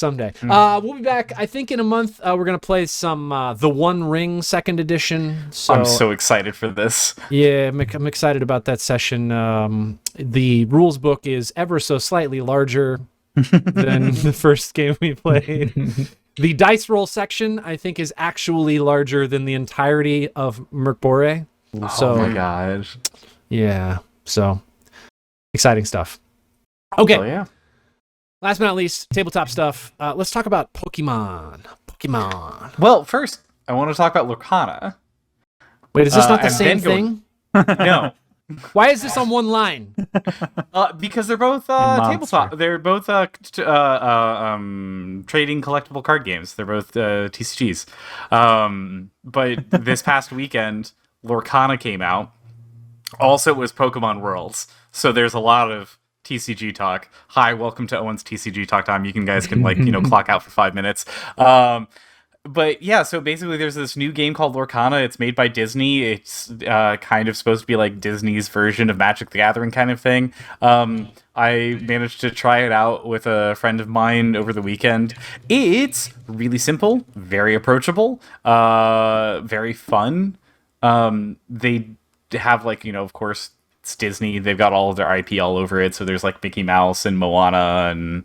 We'll be back. I think in a month. We're gonna play some The One Ring Second Edition. So I'm so excited for this. yeah, I'm excited about that session. The rules book is ever so slightly larger than the first game we played. The dice roll section, I think, is actually larger than the entirety of Merkbore. So, Oh my god. yeah. So, exciting stuff. Okay. Oh yeah. Last but not least, tabletop stuff. Let's talk about Pokemon. Well, first I want to talk about Lorcana. Wait, is this not the and same then thing? No. Why is this on one line? Because they're both Monster. tabletop. They're both trading collectible card games. They're both TCGs. But this past weekend, Lorcana came out. Also, it was Pokemon Worlds. So there's a lot of TCG talk. Hi, welcome to Owen's TCG talk time. You guys can clock out for 5 minutes. But yeah, so basically there's this new game called Lorcana. It's made by Disney. It's kind of supposed to be like Disney's version of Magic the Gathering kind of thing. I managed to try it out with a friend of mine over the weekend. It's really simple, very approachable, very fun. They have like, of course, it's Disney. They've got all of their IP all over it. So there's like Mickey Mouse and Moana and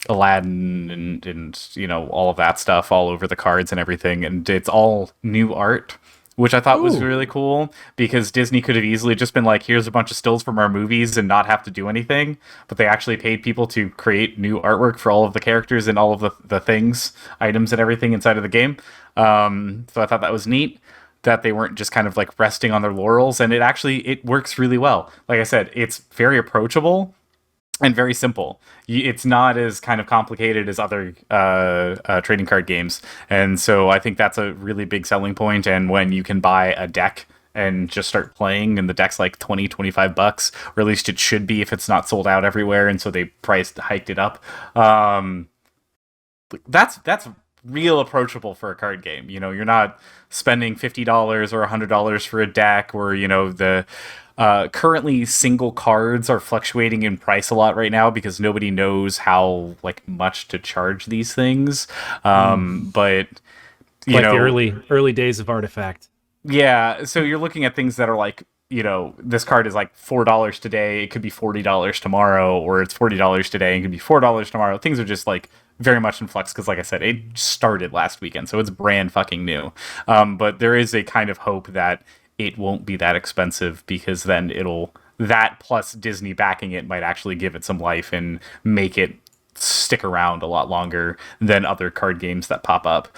Aladdin and all of that stuff all over the cards and everything. And it's all new art, which I thought was really cool, because Disney could have easily just been like, here's a bunch of stills from our movies and not have to do anything. But they actually paid people to create new artwork for all of the characters and all of the things, items and everything inside of the game. So I thought that was neat, that they weren't just kind of like resting on their laurels. And it works really well. Like I said, it's very approachable and very simple. It's not as kind of complicated as other trading card games. And so I think that's a really big selling point. And when you can buy a deck and just start playing, and the deck's like $20-$25, or at least it should be if it's not sold out everywhere, and so they hiked it up. That's real approachable for a card game. You're not spending $50 or $100 for a deck, or the currently single cards are fluctuating in price a lot right now because nobody knows how much to charge these things. But the early days of Artifact. Yeah, so you're looking at things that are like, this card is like $4 today, it could be $40 tomorrow, or it's $40 today and it could be $4 tomorrow. Things are just like very much in flux because, like I said, it started last weekend, so it's brand fucking new. But there is a kind of hope that it won't be that expensive, because then that plus Disney backing it might actually give it some life and make it stick around a lot longer than other card games that pop up.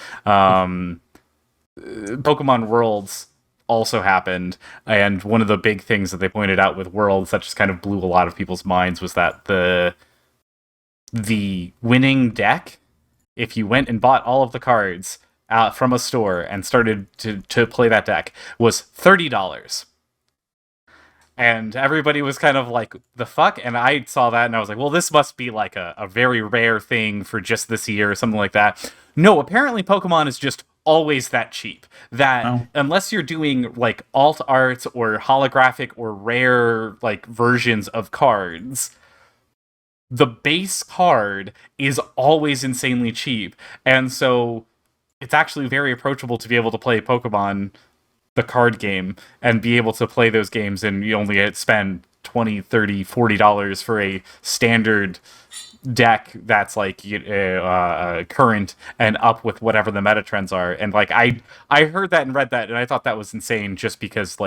Pokemon Worlds also happened, and one of the big things that they pointed out with Worlds that just kind of blew a lot of people's minds was that the winning deck, if you went and bought all of the cards from a store and started to play that deck, was $30. And everybody was kind of like, the fuck? And I saw that and I was like, well, this must be like a very rare thing for just this year or something like that. No, apparently Pokemon is just always that cheap. That unless you're doing like alt arts or holographic or rare versions of cards, the base card is always insanely cheap. And so it's actually very approachable to be able to play Pokemon, the card game, and be able to play those games, and you only spend $20, $30, $40 for a standard deck that's current and up with whatever the meta trends are. And I heard that and read that, and I thought that was insane, just because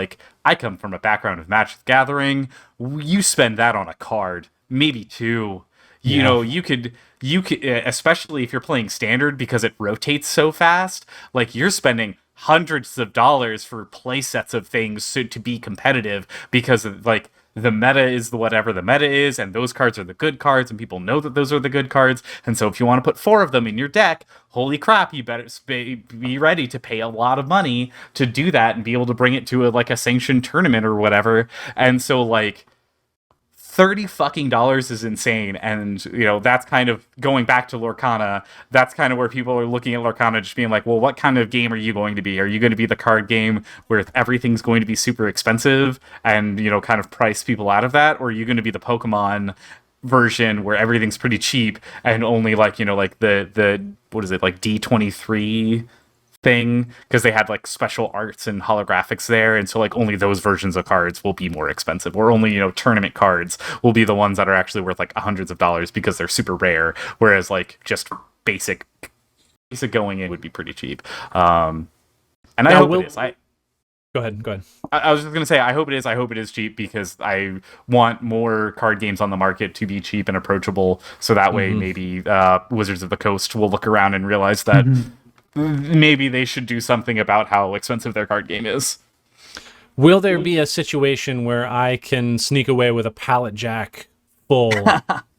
I come from a background of Magic the Gathering. You spend that on a card, maybe two. You could, especially if you're playing standard, because it rotates so fast, you're spending hundreds of dollars for play sets of things to be competitive, because the meta is whatever the meta is, and those cards are the good cards, and people know that those are the good cards. And so if you want to put 4 of them in your deck, holy crap, you better be ready to pay a lot of money to do that and be able to bring it to a sanctioned tournament or whatever. And so $30 fucking dollars is insane. And that's kind of going back to Lorcana. That's kind of where people are looking at Lorcana, just being like, well, what kind of game are you going to be? Are you going to be the card game where everything's going to be super expensive and kind of price people out of that? Or are you going to be the Pokemon version where everything's pretty cheap and only the what is it, D23 thing, because they had special arts and holographics there, and so only those versions of cards will be more expensive, or only tournament cards will be the ones that are actually worth hundreds of dollars because they're super rare, whereas just basic going in would be pretty cheap. And I hope it is. Go ahead. I was just gonna say, I hope it is cheap, because I want more card games on the market to be cheap and approachable, so that way maybe Wizards of the Coast will look around and realize that maybe they should do something about how expensive their card game is. Will there be a situation where I can sneak away with a pallet jack full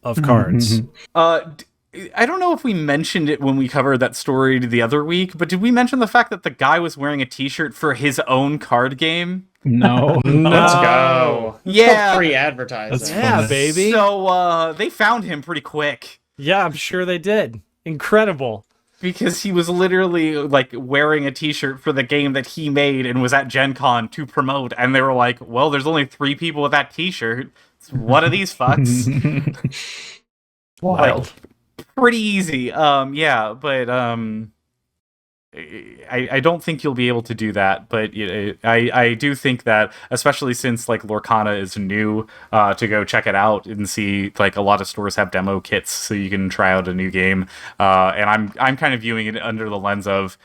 of cards? I don't know if we mentioned it when we covered that story the other week, but did we mention the fact that the guy was wearing a t-shirt for his own card game? No. Let's go. Yeah. Free advertising. That's Yeah, funny. baby. So they found him pretty quick. Yeah, I'm sure they did. Incredible. because he was literally like wearing a t-shirt for the game that he made and was at Gen Con to promote, and they were like, well, there's only 3 people with that t-shirt. It's one of these fucks. Wild. Like, pretty easy. I don't think you'll be able to do that, but I do think that, especially since like Lorcana is new, to go check it out and see, like, a lot of stores have demo kits so you can try out a new game. And I'm kind of viewing it under the lens of,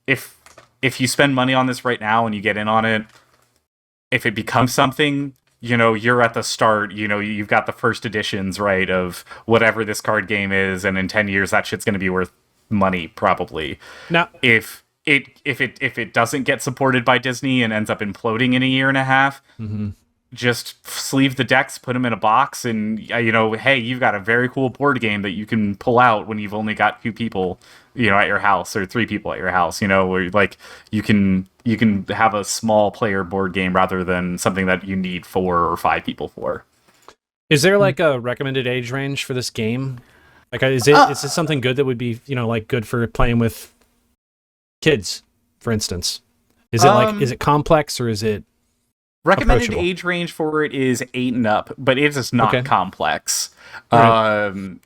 if you spend money on this right now and you get in on it, if it becomes something, you're at the start, you've got the first editions, right, of whatever this card game is, and in 10 years that shit's going to be worth money, probably. Now, if it doesn't get supported by Disney and ends up imploding in a year and a half, just sleeve the decks, put them in a box, and hey, you've got a very cool board game that you can pull out when you've only got 2 people, at your house, or 3 people at your house, where like you can have a small player board game rather than something that you need 4 or 5 people for. is there like a recommended age range for this game? Like, is it something good that would be, like, good for playing with kids, for instance? Is it is it complex, or is it recommended approachable? age range for it is 8 and up, but it is not complex. Right.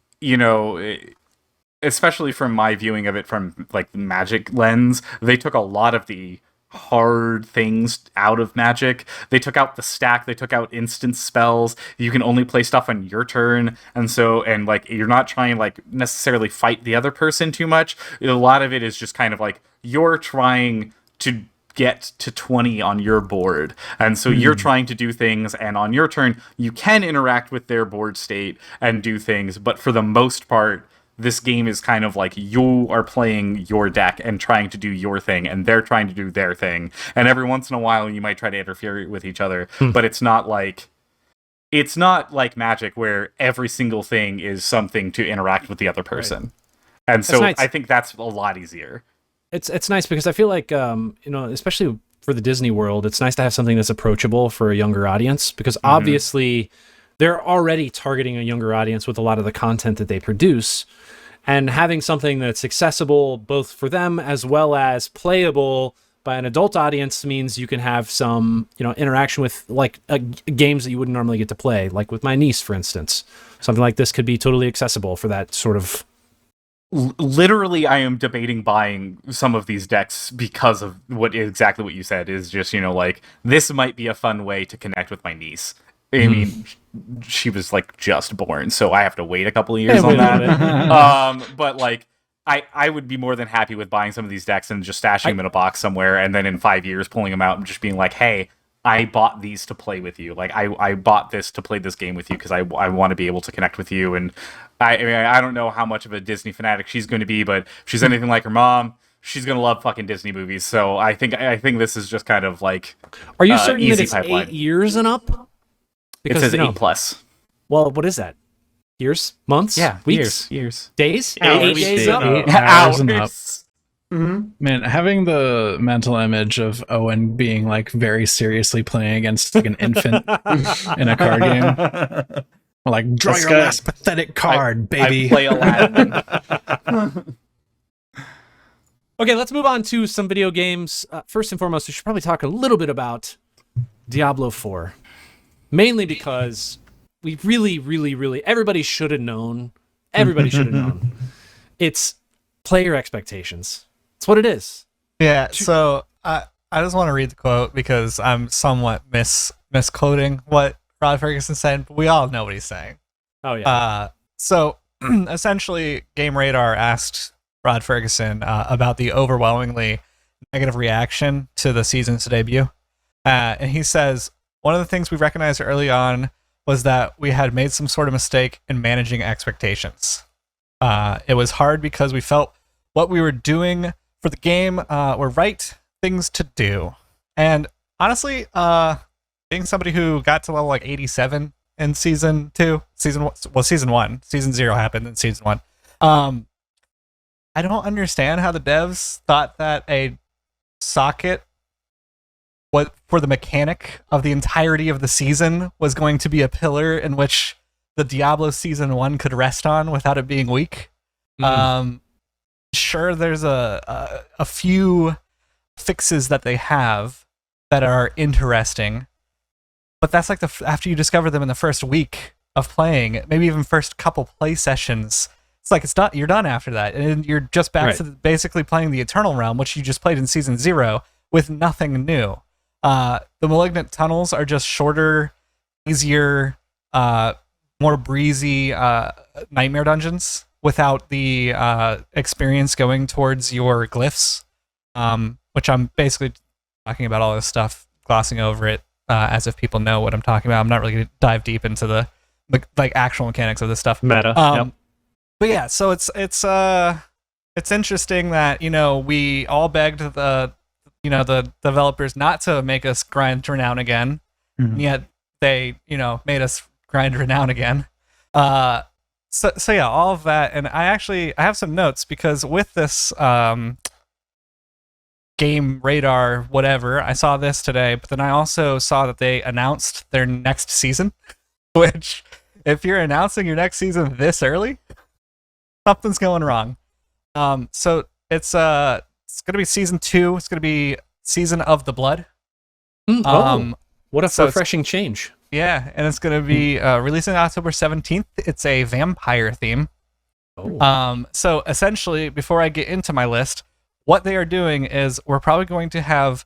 Especially from my viewing of it from like the Magic lens, they took a lot of the hard things out of Magic. They took out the stack, they took out instance spells. You can only play stuff on your turn, and like you're not trying like necessarily fight the other person too much. A lot of it is just kind of like you're trying to get to 20 on your board, and so you're trying to do things, and on your turn you can interact with their board state and do things, but for the most part this game is kind of like you are playing your deck and trying to do your thing, and they're trying to do their thing. And every once in a while, you might try to interfere with each other, but it's not like Magic, where every single thing is something to interact with the other person. Right. And so nice. I think that's a lot easier. It's nice because I feel like especially for the Disney world, it's nice to have something that's approachable for a younger audience, because obviously they're already targeting a younger audience with a lot of the content that they produce, and having something that's accessible both for them as well as playable by an adult audience means you can have some, interaction with like games that you wouldn't normally get to play, like with my niece, for instance. Something like this could be totally accessible for that sort of. Literally, I am debating buying some of these decks because of exactly what you said, is just, like, this might be a fun way to connect with my niece. I mean, she was like just born, so I have to wait a couple of years on that. But like, I would be more than happy with buying some of these decks and just stashing them in a box somewhere, and then in 5 years pulling them out and just being like, hey, I bought these to play with you. Like, I bought this to play this game with you because I want to be able to connect with you. And I don't know how much of a Disney fanatic she's going to be, but if she's anything like her mom, she's gonna love fucking Disney movies. So I think this is just kind of like. Are you certain that it's pipeline. 8 years and up? Because it says 8+. Well, what is that? Years? Months? Yeah, weeks? Years. Days? Hours. 8 days up? Hours and up. Mm-hmm. Man, having the mental image of Owen being like very seriously playing against like an infant in a card game. Like, draw your last pathetic card, baby. I play Aladdin. Okay, let's move on to some video games. First and foremost, we should probably talk a little bit about Diablo 4. Mainly because we really, everybody should have known. Everybody should have known. It's player expectations. That's what it is. Yeah, so I just want to read the quote because I'm somewhat misquoting what Rod Ferguson said, but we all know what he's saying. Oh, yeah. So essentially, Game Radar asked Rod Ferguson about the overwhelmingly negative reaction to the season's debut. And he says, one of the things we recognized early on was that we had made some sort of mistake in managing expectations. It was hard because we felt what we were doing for the game were right things to do. And honestly, being somebody who got to level like 87 in season 2, season 1, season 0 happened in season 1. I don't understand how the devs thought that a socket for the mechanic of the entirety of the season was going to be a pillar in which the Diablo season 1 could rest on without it being weak. sure, there's a few fixes that they have that are interesting, but that's like after you discover them in the first week of playing, maybe even first couple play sessions. It's like you're done after that, and you're just back to basically playing the Eternal Realm, which you just played in Season 0 with nothing new. The Malignant Tunnels are just shorter, easier, more breezy nightmare dungeons without the experience going towards your glyphs, which I'm basically talking about all this stuff, glossing over it as if people know what I'm talking about. I'm not really going to dive deep into the like actual mechanics of this stuff. Meta. Yep. But yeah, so it's interesting that, we all begged the developers not to make us grind Renown again, and yet they, made us grind Renown again. So yeah, all of that, and I have some notes because with this game radar whatever, I saw this today, but then I also saw that they announced their next season, which if you're announcing your next season this early, something's going wrong. So it's gonna be season 2. It's gonna be Season of the Blood. What a refreshing change. Yeah, and it's gonna be releasing October 17th. It's a vampire theme. So essentially, before I get into my list, what they are doing is we're probably going to have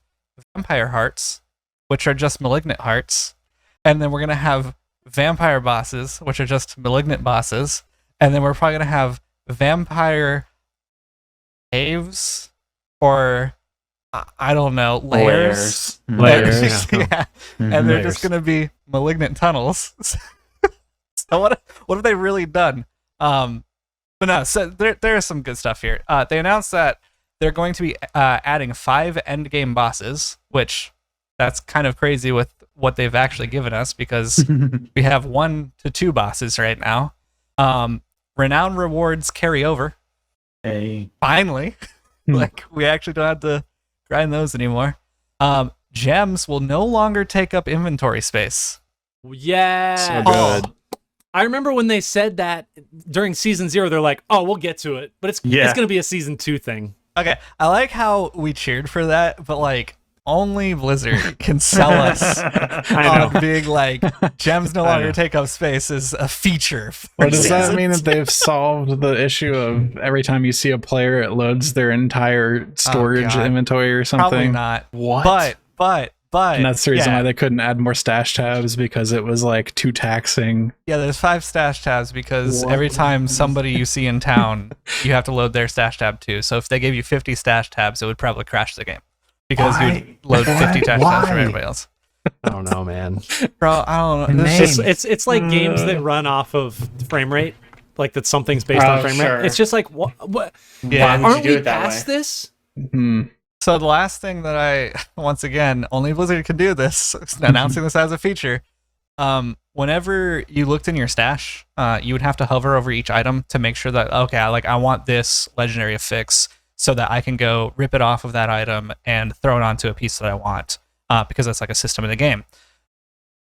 vampire hearts, which are just malignant hearts, and then we're gonna have vampire bosses, which are just malignant bosses, and then we're probably gonna have vampire caves, or I don't know, layers. Yeah. And they're just gonna be malignant tunnels. So what have they really done? But no, so there is some good stuff here. They announced that they're going to be adding 5 endgame bosses, which that's kind of crazy with what they've actually given us, because we have 1 to 2 bosses right now. Renown rewards carry over. Hey. Finally. Like, we actually don't have to grind those anymore. Gems will no longer take up inventory space. Yeah. So good. I remember when they said that during Season 0, they're like, oh, we'll get to it. But it's going to be a Season 2 thing. Okay, I like how we cheered for that, but like, only Blizzard can sell us on being like, gems no longer take up space is a feature. Or does that mean that they've solved the issue of every time you see a player, it loads their entire storage inventory or something? Probably not. What? But and that's the reason why they couldn't add more stash tabs, because it was like too taxing. Yeah, there's 5 stash tabs because every time somebody you see in town, you have to load their stash tab too. So if they gave you 50 stash tabs, it would probably crash the game. Because you'd load 50 touchdowns from everybody else. I don't know, man. Bro, I don't know. It's like games that run off of frame rate, like that something's based on frame rate. It's just like, what? Yeah, aren't we past this? So the last thing that once again, only Blizzard can do this, announcing this as a feature. Whenever you looked in your stash, you would have to hover over each item to make sure that, okay, I want this legendary affix, so that I can go rip it off of that item and throw it onto a piece that I want, because that's like a system in the game.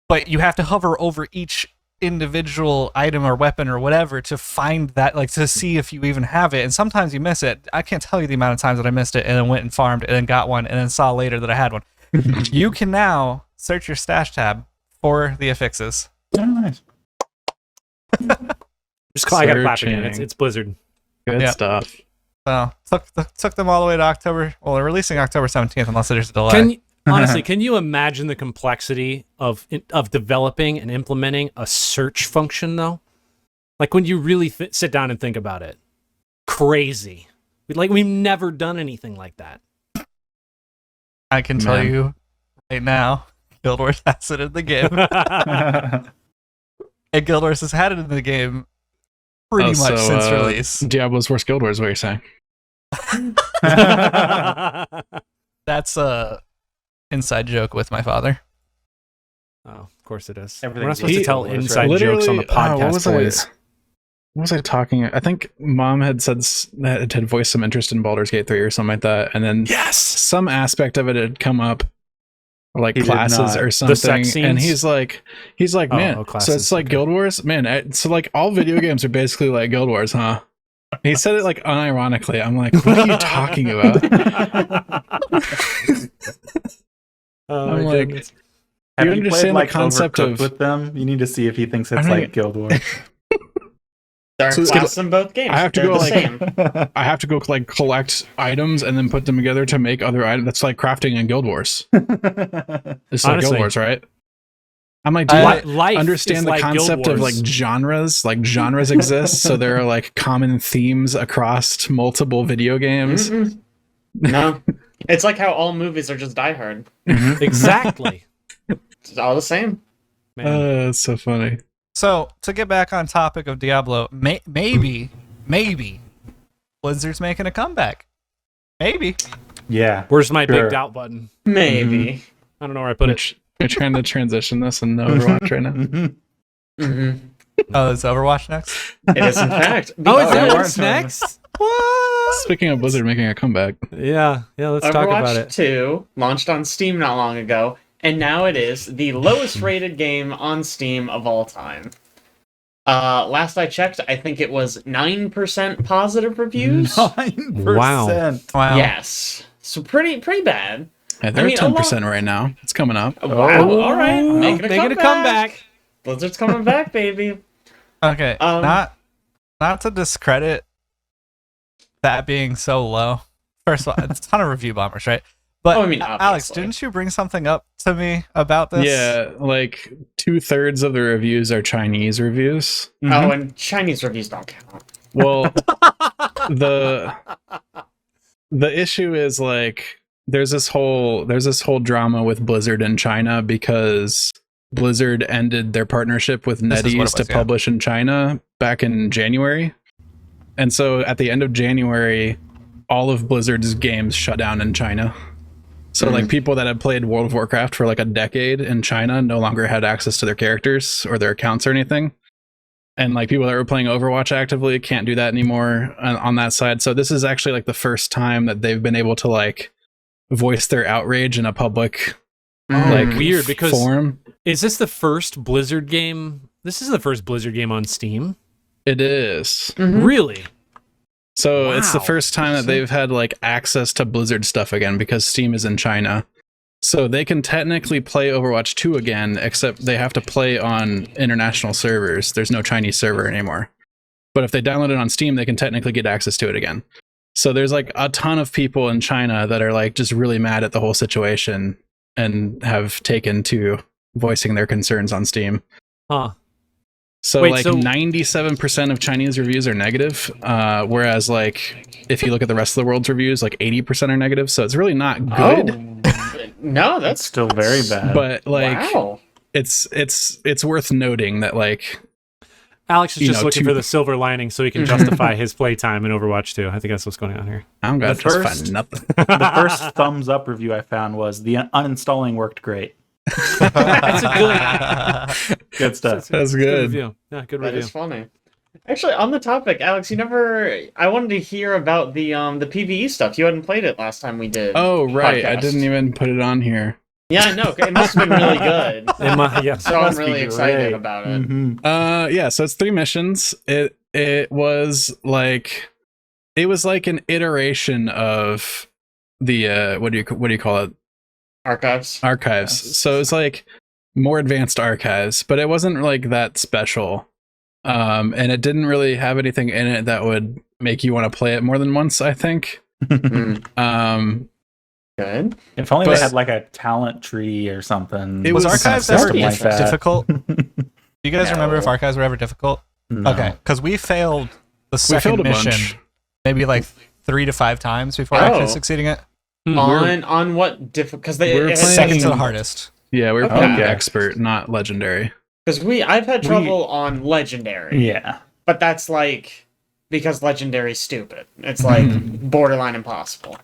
But you have to hover over each individual item or weapon or whatever to find that, like, to see if you even have it. And sometimes you miss it. I can't tell you the amount of times that I missed it and then went and farmed and then got one and then saw later that I had one. You can now search your stash tab for the affixes. Oh, nice. I gotta clap again. It's Blizzard. Good stuff. So took them all the way to October. Well, they're releasing October 17th, unless there's a delay. Honestly, can you imagine the complexity of developing and implementing a search function, though? Like, when you really sit down and think about it, crazy. We've never done anything like that. I can tell you right now, Guild Wars has it in the game, and Guild Wars has had it in the game pretty much since release. Diablo's worse Guild Wars, what you're saying? That's a inside joke with my father. Oh, of course it is. We're not supposed to tell inside jokes on the podcast, boys. What was I talking? I think Mom had said that had voiced some interest in Baldur's Gate 3 or something like that, and then some aspect of it had come up, like classes or something. The sex scenes? And he's like, man, so it's like Guild Wars, man. So like all video games are basically like Guild Wars, huh? He said it like unironically. I'm like, what are you talking about? Oh, I'm my like, goodness. Have you you understand played the concept Overcooked of- with them? You need to see if he thinks it's I don't like Guild Wars. There are So it's class in both games. I have to They're go, the like- same. I have to go like collect items and then put them together to make other items. That's like crafting in Guild Wars. It's like Honestly. Guild Wars, right? I'm like, do you Life understand is the like Guild concept of like Wars. genres? Like genres exist, so there are like common themes across multiple video games. Mm-mm. No. It's like how all movies are just Die Hard. Exactly. It's all the same. Man. It's so funny. So to get back on topic of Diablo, maybe Blizzard's making a comeback. Maybe. Yeah. Where's my Sure. big doubt button? Maybe. I don't know where I put it. You're trying to transition this in Overwatch right now. Mhm. Mm-hmm. Oh, is Overwatch next? It is, in fact. Oh, is Oh, that yeah, what's we're- next? What? Speaking of Blizzard making a comeback, Yeah, let's Overwatch talk about it. 2 launched on Steam not long ago, and now it is the lowest rated game on Steam of all time. Last I checked, I think it was 9% positive reviews. 9%. Wow. Yes. So pretty bad. yeah, they're I mean, at 10% right now. It's coming up. Wow, all right. Making a comeback. comeback. Blizzard's coming back, baby. Okay. Um, Not to discredit that being so low. First of all, it's a ton of review bombers, right? But Oh, I mean, Alex, obviously. didn't you bring something up to me about this? Yeah, like 2/3 of the reviews are Chinese reviews. Oh, and Chinese reviews don't count. Well, the issue is like there's this whole drama with Blizzard in China because Blizzard ended their partnership with This is what it NetEase to was, yeah. publish in China back in January. And so at the end of January, all of Blizzard's games shut down in China. So like people that had played World of Warcraft for like a decade in China no longer had access to their characters or their accounts or anything. And like people that were playing Overwatch actively can't do that anymore on that side. So this is actually like the first time that they've been able to like voice their outrage in a public like Weird, because forum. is this the first Blizzard game? This is the first Blizzard game on Steam. It is. Really? So it's the Wow. first time that they've had like access to Blizzard stuff again because Steam is in China. So they can technically play Overwatch 2 again, except they have to play on international servers. There's no Chinese server anymore. But if they download it on Steam, they can technically get access to it again. So there's like a ton of people in China that are like just really mad at the whole situation and have taken to voicing their concerns on Steam. Huh. So Wait, like so- 97% of Chinese reviews are negative, whereas like if you look at the rest of the world's reviews, like 80% are negative. So it's really not good. No, That's that's still very bad. But like wow. it's worth noting that like Alex is You just know, looking to- for the silver lining so he can justify his playtime in Overwatch 2. I think that's what's going on here. I don't got The to first- find nothing. the first thumbs up review I found was the uninstalling worked great. That's a Good stuff. That's good good. review. Yeah, good That review. is funny. Actually, on the topic, Alex, I wanted to hear about the PvE stuff. You hadn't played it last time we did. Oh right, I podcast. didn't even put it on here. Yeah, I know. It must have been really good. Yeah. So I'm Must be really excited great. about it. Mhm. Yeah, so it's 3 missions. It was like an iteration of the what do you call it? Archives. Archives. Yes. So it's like more advanced archives, but it wasn't like that special. And it didn't really have anything in it that would make you want to play it more than once, I think. Good. If only But- they had like a talent tree or something. It Was was Archives kinda ever system like that. difficult? Do you guys remember if No. Archives were ever difficult? No. Okay, because we failed the We second failed a mission bunch. maybe like 3 to 5 times before Oh. actually succeeding it. On what difficult? Because they we're it playing- Second to the hardest. Yeah, we were Okay. playing expert, not legendary. Because I've had trouble on legendary. Yeah. But that's like because legendary's stupid. It's like borderline impossible.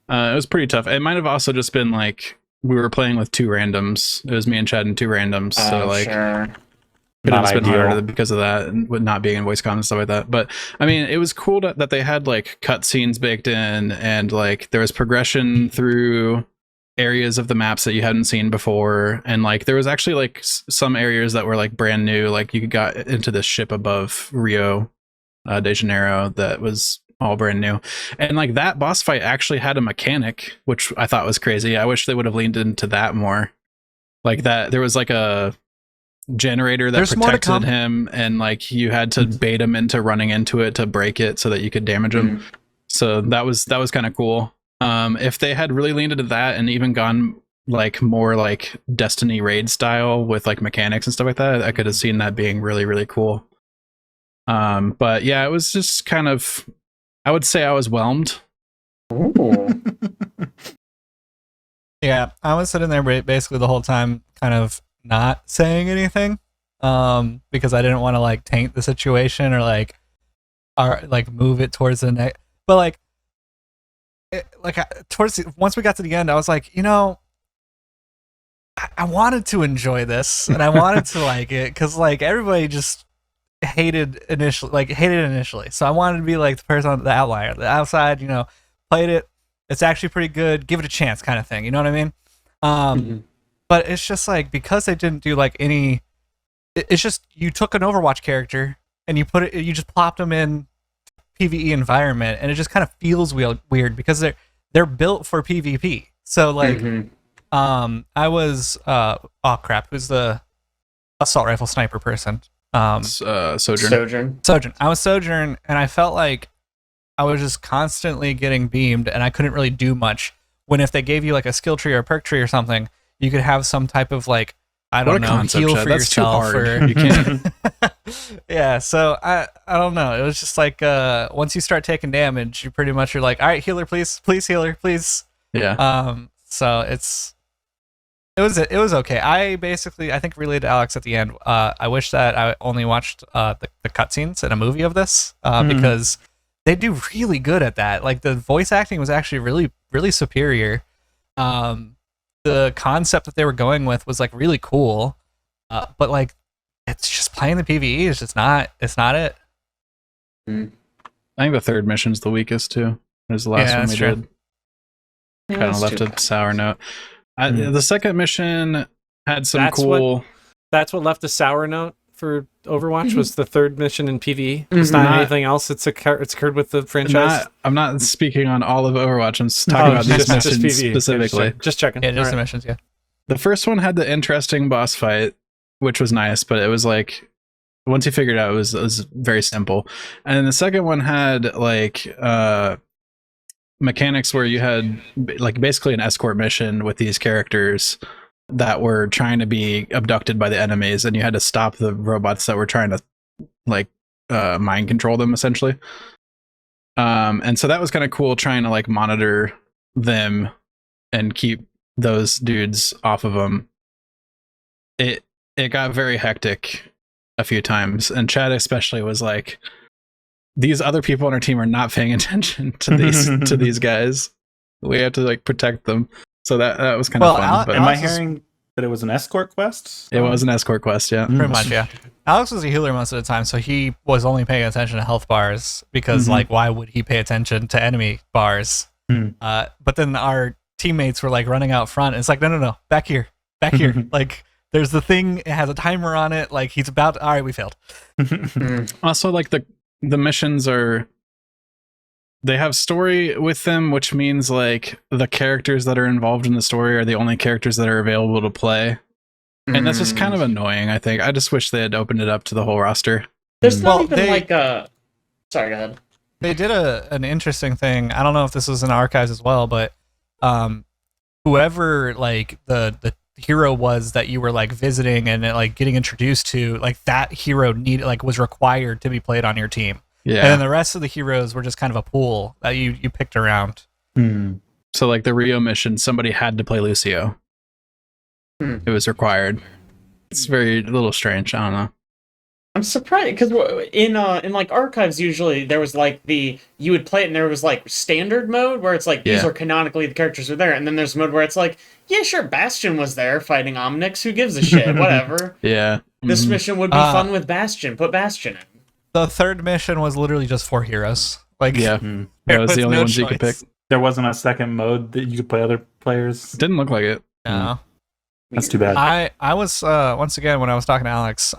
It was pretty tough. It might have also just been like we were playing with 2 randoms. It was me and Chad and 2 randoms. So like Sure. could have Not just been ideal. harder because of that and with not being in voice comm and stuff like that. But I mean, it was cool that they had like cutscenes baked in and like there was progression through areas of the maps that you hadn't seen before, and like there was actually like some areas that were like brand new. Like you got into this ship above Rio De Janeiro that was all brand new. And like that boss fight actually had a mechanic, which I thought was crazy. I wish they would have leaned into that more. Like that there was like a generator that There's more to protected come. him, and like you had to bait him into running into it to break it so that you could damage him. So that was kind of cool. If they had really leaned into that and even gone like more like Destiny raid style with like mechanics and stuff like that, I could have seen that being really, really cool. But yeah, it was just kind of, I would say I was whelmed. Ooh. Yeah, I was sitting there basically the whole time, kind of not saying anything, because I didn't want to like taint the situation or like move it towards the next. But like, once we got to the end, I was like, you know, I wanted to enjoy this and I wanted to like it because like everybody just hated it initially. So I wanted to be like the person on the outlier, the outside, you know, played it. It's actually pretty good. Give it a chance, kind of thing. You know what I mean? But it's just like because they didn't do like any. It's just you took an Overwatch character and you you just plopped them in PvE environment, and it just kind of feels weird because they're built for PvP. So like, I was oh crap, who's the assault rifle sniper person? Sojourn. Sojourn. I was Sojourn, and I felt like I was just constantly getting beamed, and I couldn't really do much. When if they gave you like a skill tree or a perk tree or something, you could have some type of like, I don't know, concept, heal Chad. for That's too yourself. hard. Or You can't. yeah. So I don't know. It was just like once you start taking damage, you pretty much are like, all right, healer, please, healer, please. Yeah. So it was okay. I think relayed to Alex at the end. I wish that I only watched the cutscenes in a movie of this because they do really good at that. Like the voice acting was actually really, really superior. The concept that they were going with was like really cool, but like it's just playing the PvE is just not. It's not it. I think the third mission's the weakest too. It was the last one we did. Kind of left a sour note. The second mission had some cool. That's what left a sour note for Overwatch was the third mission in PvE. It's not anything else. It's occurred with the franchise. I'm not speaking on all of Overwatch. I'm talking about these missions PvE. specifically. Just checking. Yeah, just All the right. missions. Yeah. The first one had the interesting boss fight, which was nice, but it was like once you figured it out, it was very simple. And then the second one had like mechanics where you had like basically an escort mission with these characters that were trying to be abducted by the enemies, and you had to stop the robots that were trying to like mind control them essentially. And so that was kind of cool, trying to like monitor them and keep those dudes off of them. It got very hectic a few times, and Chad especially was like, these other people on our team are not paying attention to these guys. We have to like protect them. So that was kind of fun. But Am I hearing that it was an escort quest? it was an escort quest, yeah. Pretty much, yeah. Alex was a healer most of the time, so he was only paying attention to health bars because, like, why would he pay attention to enemy bars? But then our teammates were like running out front. And it's like, no, back here. Like, there's the thing. It has a timer on it. Like, he's about. All right, we failed. Also, like the missions they have story with them, which means like the characters that are involved in the story are the only characters that are available to play. And that's just kind of annoying, I think. I just wish they had opened it up to the whole roster. There's not even like a... Sorry, go ahead. They did an interesting thing. I don't know if this was in archives as well, but whoever like the hero was that you were like visiting and like getting introduced to, like that hero was required to be played on your team. Yeah. And then the rest of the heroes were just kind of a pool that you picked around. So like the Rio mission, somebody had to play Lucio. It was required. It's a little strange. I don't know. I'm surprised because in like archives usually there was like you would play it and there was like standard mode where it's like these are canonically the characters are there, and then there's mode where it's like, yeah, sure, Bastion was there fighting Omnix, who gives a shit, whatever. Yeah. This mission would be fun with Bastion. Put Bastion in. The third mission was literally just 4 heroes. Like, Yeah. That was the only ones you could pick. There wasn't a second mode that you could play other players. Didn't look like it. No. That's too bad. I was once again when I was talking to Alex,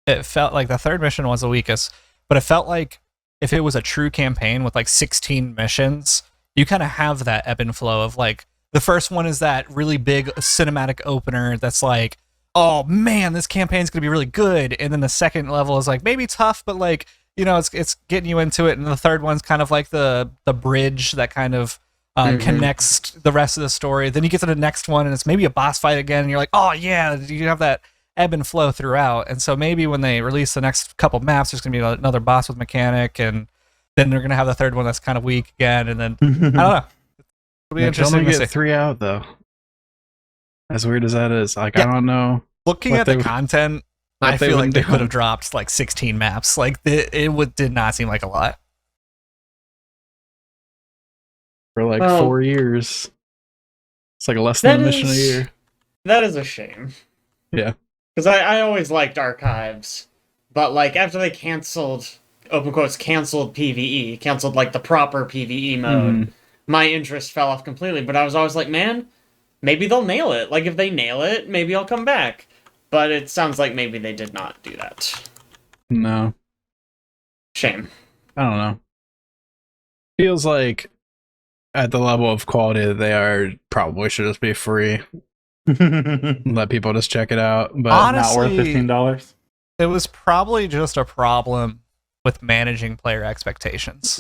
it felt like the third mission was the weakest, but it felt like if it was a true campaign with like 16 missions, you kind of have that ebb and flow of like the first one is that really big cinematic opener that's like, oh man, this campaign's gonna be really good, and then the second level is like maybe tough, but like, you know, it's getting you into it, and the third one's kind of like the bridge that kind of connects the rest of the story. Then you get to the next one, and it's maybe a boss fight again, and you're like, oh yeah, you have that ebb and flow throughout. And so maybe when they release the next couple maps, there's gonna be another boss with mechanic, and then they're gonna have the third one that's kind of weak again, and then I don't know. It'll be interesting to see. 3 out though. As weird as that is, like I don't know. Looking at the content, I feel like they could have dropped like 16 maps. Like it did not seem like a lot for like 4 years. It's like less than a mission a year. That is a shame. Yeah, because I always liked Archives, but like after they canceled, open quotes, canceled PvE, canceled like the proper PvE mode, my interest fell off completely. But I was always like, man, maybe they'll nail it. Like if they nail it, maybe I'll come back. But it sounds like maybe they did not do that. No. Shame. I don't know. Feels like at the level of quality that they are, probably should just be free. Let people just check it out. But honestly, not worth $15. It was probably just a problem with managing player expectations.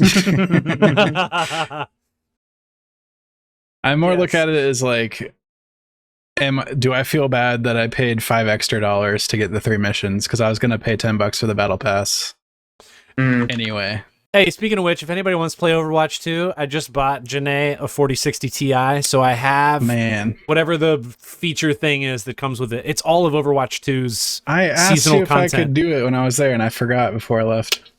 I more look at it as like, do I feel bad that I paid $5 extra to get the 3 missions? Because I was going to pay $10 for the battle pass. Anyway. Hey, speaking of which, if anybody wants to play Overwatch 2, I just bought Janae a 4060 Ti, so I have whatever the feature thing is that comes with it. It's all of Overwatch 2's I asked seasonal you if content. I could do it when I was there, and I forgot before I left.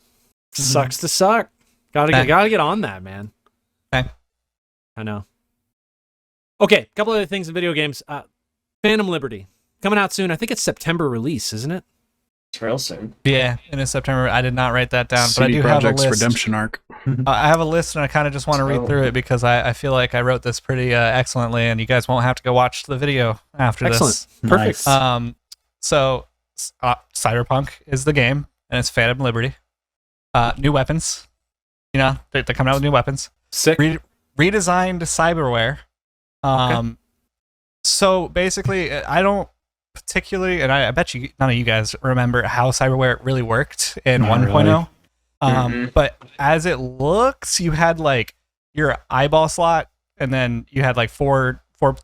Sucks to suck. Gotta get on that, man. Okay. I know. Okay, a couple other things in video games. Phantom Liberty coming out soon. I think it's September release, isn't it? It's real soon. Yeah, in September. I did not write that down, but I do Project's have a list. Redemption arc. I have a list, and I kind of just want to read through it because I feel like I wrote this pretty excellently, and you guys won't have to go watch the video after this. Perfect. Nice. So Cyberpunk is the game, and it's Phantom Liberty. New weapons. You know, they're coming out with new weapons. Sick. Redesigned cyberware. So basically, I don't particularly, and I bet you none of you guys remember how cyberware really worked in 1.0. But as it looks, you had like your eyeball slot, and then you had like four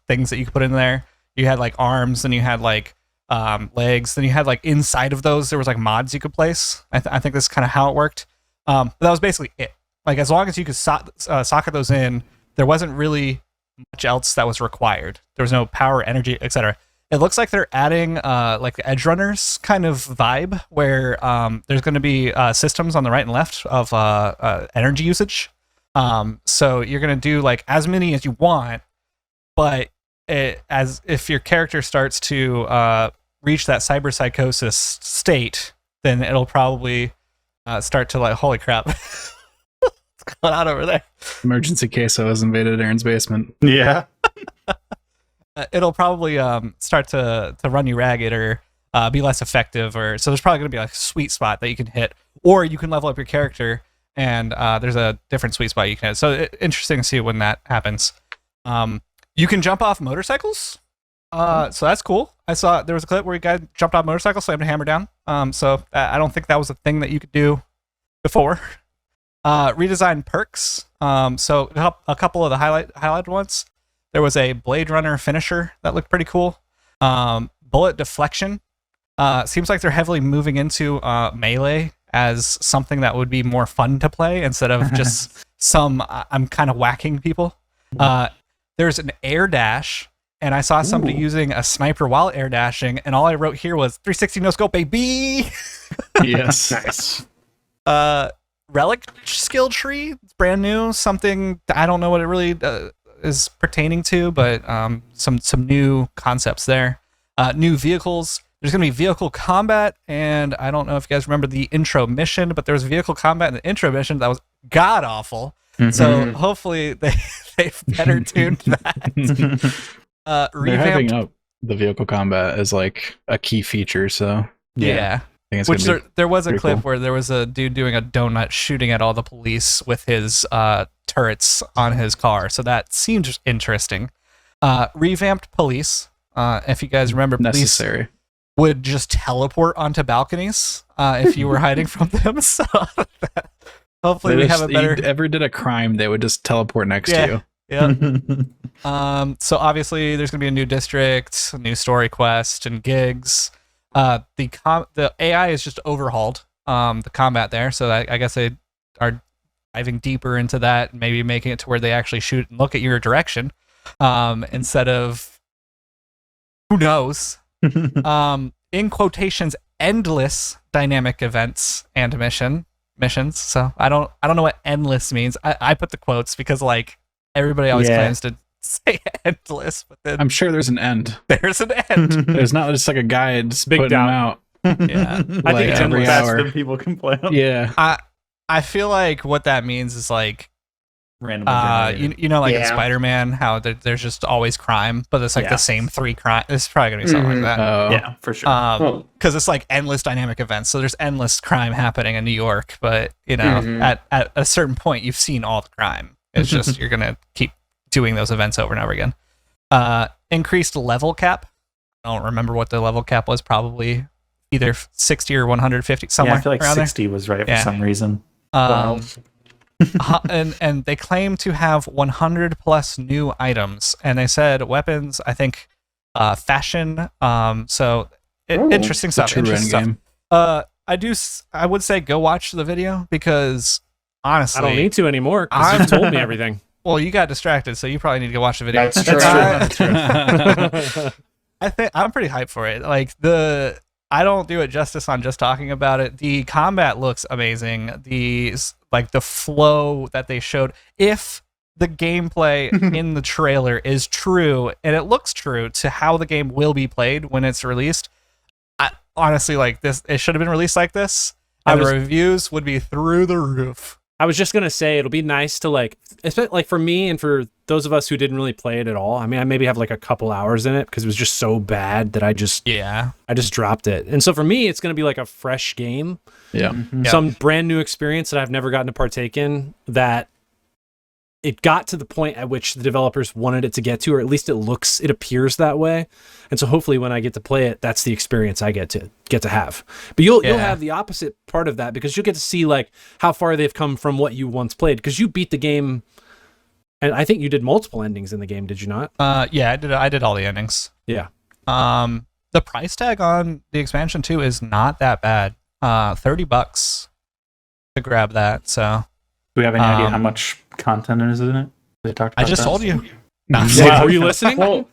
things that you could put in there. You had like arms, and you had like legs. Then you had like inside of those, there was like mods you could place. I think this is kind of how it worked. But that was basically it. Like as long as you could socket those in, there wasn't really much else that was required. There was no power, energy, etc. It looks like they're adding like the Edge Runners kind of vibe, where there's going to be systems on the right and left of energy usage. So you're going to do like as many as you want, but as if your character starts to reach that cyberpsychosis state, then it'll probably start to like, holy crap. What's going on over there? Emergency queso has invaded Aaron's basement. Yeah. It'll probably start to run you ragged or be less effective, or so there's probably going to be like a sweet spot that you can hit, or you can level up your character and there's a different sweet spot you can hit. So interesting to see when that happens. You can jump off motorcycles, so that's cool. I saw there was a clip where a guy jumped off a motorcycle, slammed a hammer down. So I don't think that was a thing that you could do before. Redesigned perks. So a couple of the highlighted ones. There was a Blade Runner finisher that looked pretty cool. Bullet deflection. Seems like they're heavily moving into melee as something that would be more fun to play instead of just I'm kind of whacking people. There's an air dash, and I saw somebody using a sniper while air dashing, and all I wrote here was 360 no scope, baby. Yes. Nice. Relic skill tree. It's brand new. Something I don't know what it really is pertaining to, but some new concepts there. New vehicles. There's going to be vehicle combat, and I don't know if you guys remember the intro mission, but there was vehicle combat in the intro mission that was god awful. So hopefully they've better tuned that. They're having up the vehicle combat as like a key feature, so yeah. think it's Which gonna be there was a pretty clip cool. where there was a dude doing a donut shooting at all the police with his turrets on his car. So that seemed interesting. Revamped police. If you guys remember, police necessary. would just teleport onto balconies if you were hiding from them. So hopefully we have a better. If you ever did a crime, they would just teleport next to you. Yeah. So obviously there's gonna be a new district, a new story quest, and gigs. The AI is just overhauled. The combat there, so I guess they are diving deeper into that, and maybe making it to where they actually shoot and look at your direction, instead of who knows. In quotations, endless dynamic events and missions. So I don't know what endless means. I put the quotes because like everybody always claims to say endless, but then I'm sure there's an end. there's an end. There's not just like a guide just Big putting doubt. them out. Yeah. I Like think it's every faster hour. than people can play them. Yeah. I feel like what that means is like Randomly generated. you know, like in Yeah. Spider-Man, how there's just always crime, but it's like Yeah. the same 3 crime. It's probably gonna be something like that. Oh. Yeah, for sure. Well, Because it's like endless dynamic events, so there's endless crime happening in New York. But you know, Mhm. at a certain point, you've seen all the crime. It's just you're gonna keep doing those events over and over again. Increased level cap. I don't remember what the level cap was. Probably either 60 or 150, somewhere yeah, I feel like around 60 was right Yeah. for some reason. there. And they claim to have 100 plus new items, and they said weapons. I think fashion. So Ooh, interesting The stuff. true Interesting end stuff. game. I would say go watch the video because honestly, I don't need to anymore because you've told me everything. well, you got distracted, so you probably need to go watch the video. That's true. I think I'm pretty hyped for it. Like I don't do it justice on just talking about it. The combat looks amazing. The flow that they showed. If the gameplay in the trailer is true, and it looks true to how the game will be played when it's released, I honestly like this. It should have been released like this, and the reviews would be through the roof. I was just gonna say it'll be nice to like, especially like for me and for those of us who didn't really play it at all. I mean, I maybe have like a couple hours in it because it was just so bad that I just dropped it. And so for me, it's gonna be like a fresh game, Yeah. some brand new experience that I've never gotten to partake in. That it got to the point at which the developers wanted it to get to, or at least it appears that way. And so hopefully when I get to play it, that's the experience I get to have. But you'll have the opposite part of that because you'll get to see like how far they've come from what you once played, because you beat the game, and I think you did multiple endings in the game, did you not? Yeah, I did all the endings. Yeah. The price tag on the expansion too is not that bad. $30 to grab that. So Do we have any idea how much content is in it? They talked about I just that? told you. No, Were you listening? well,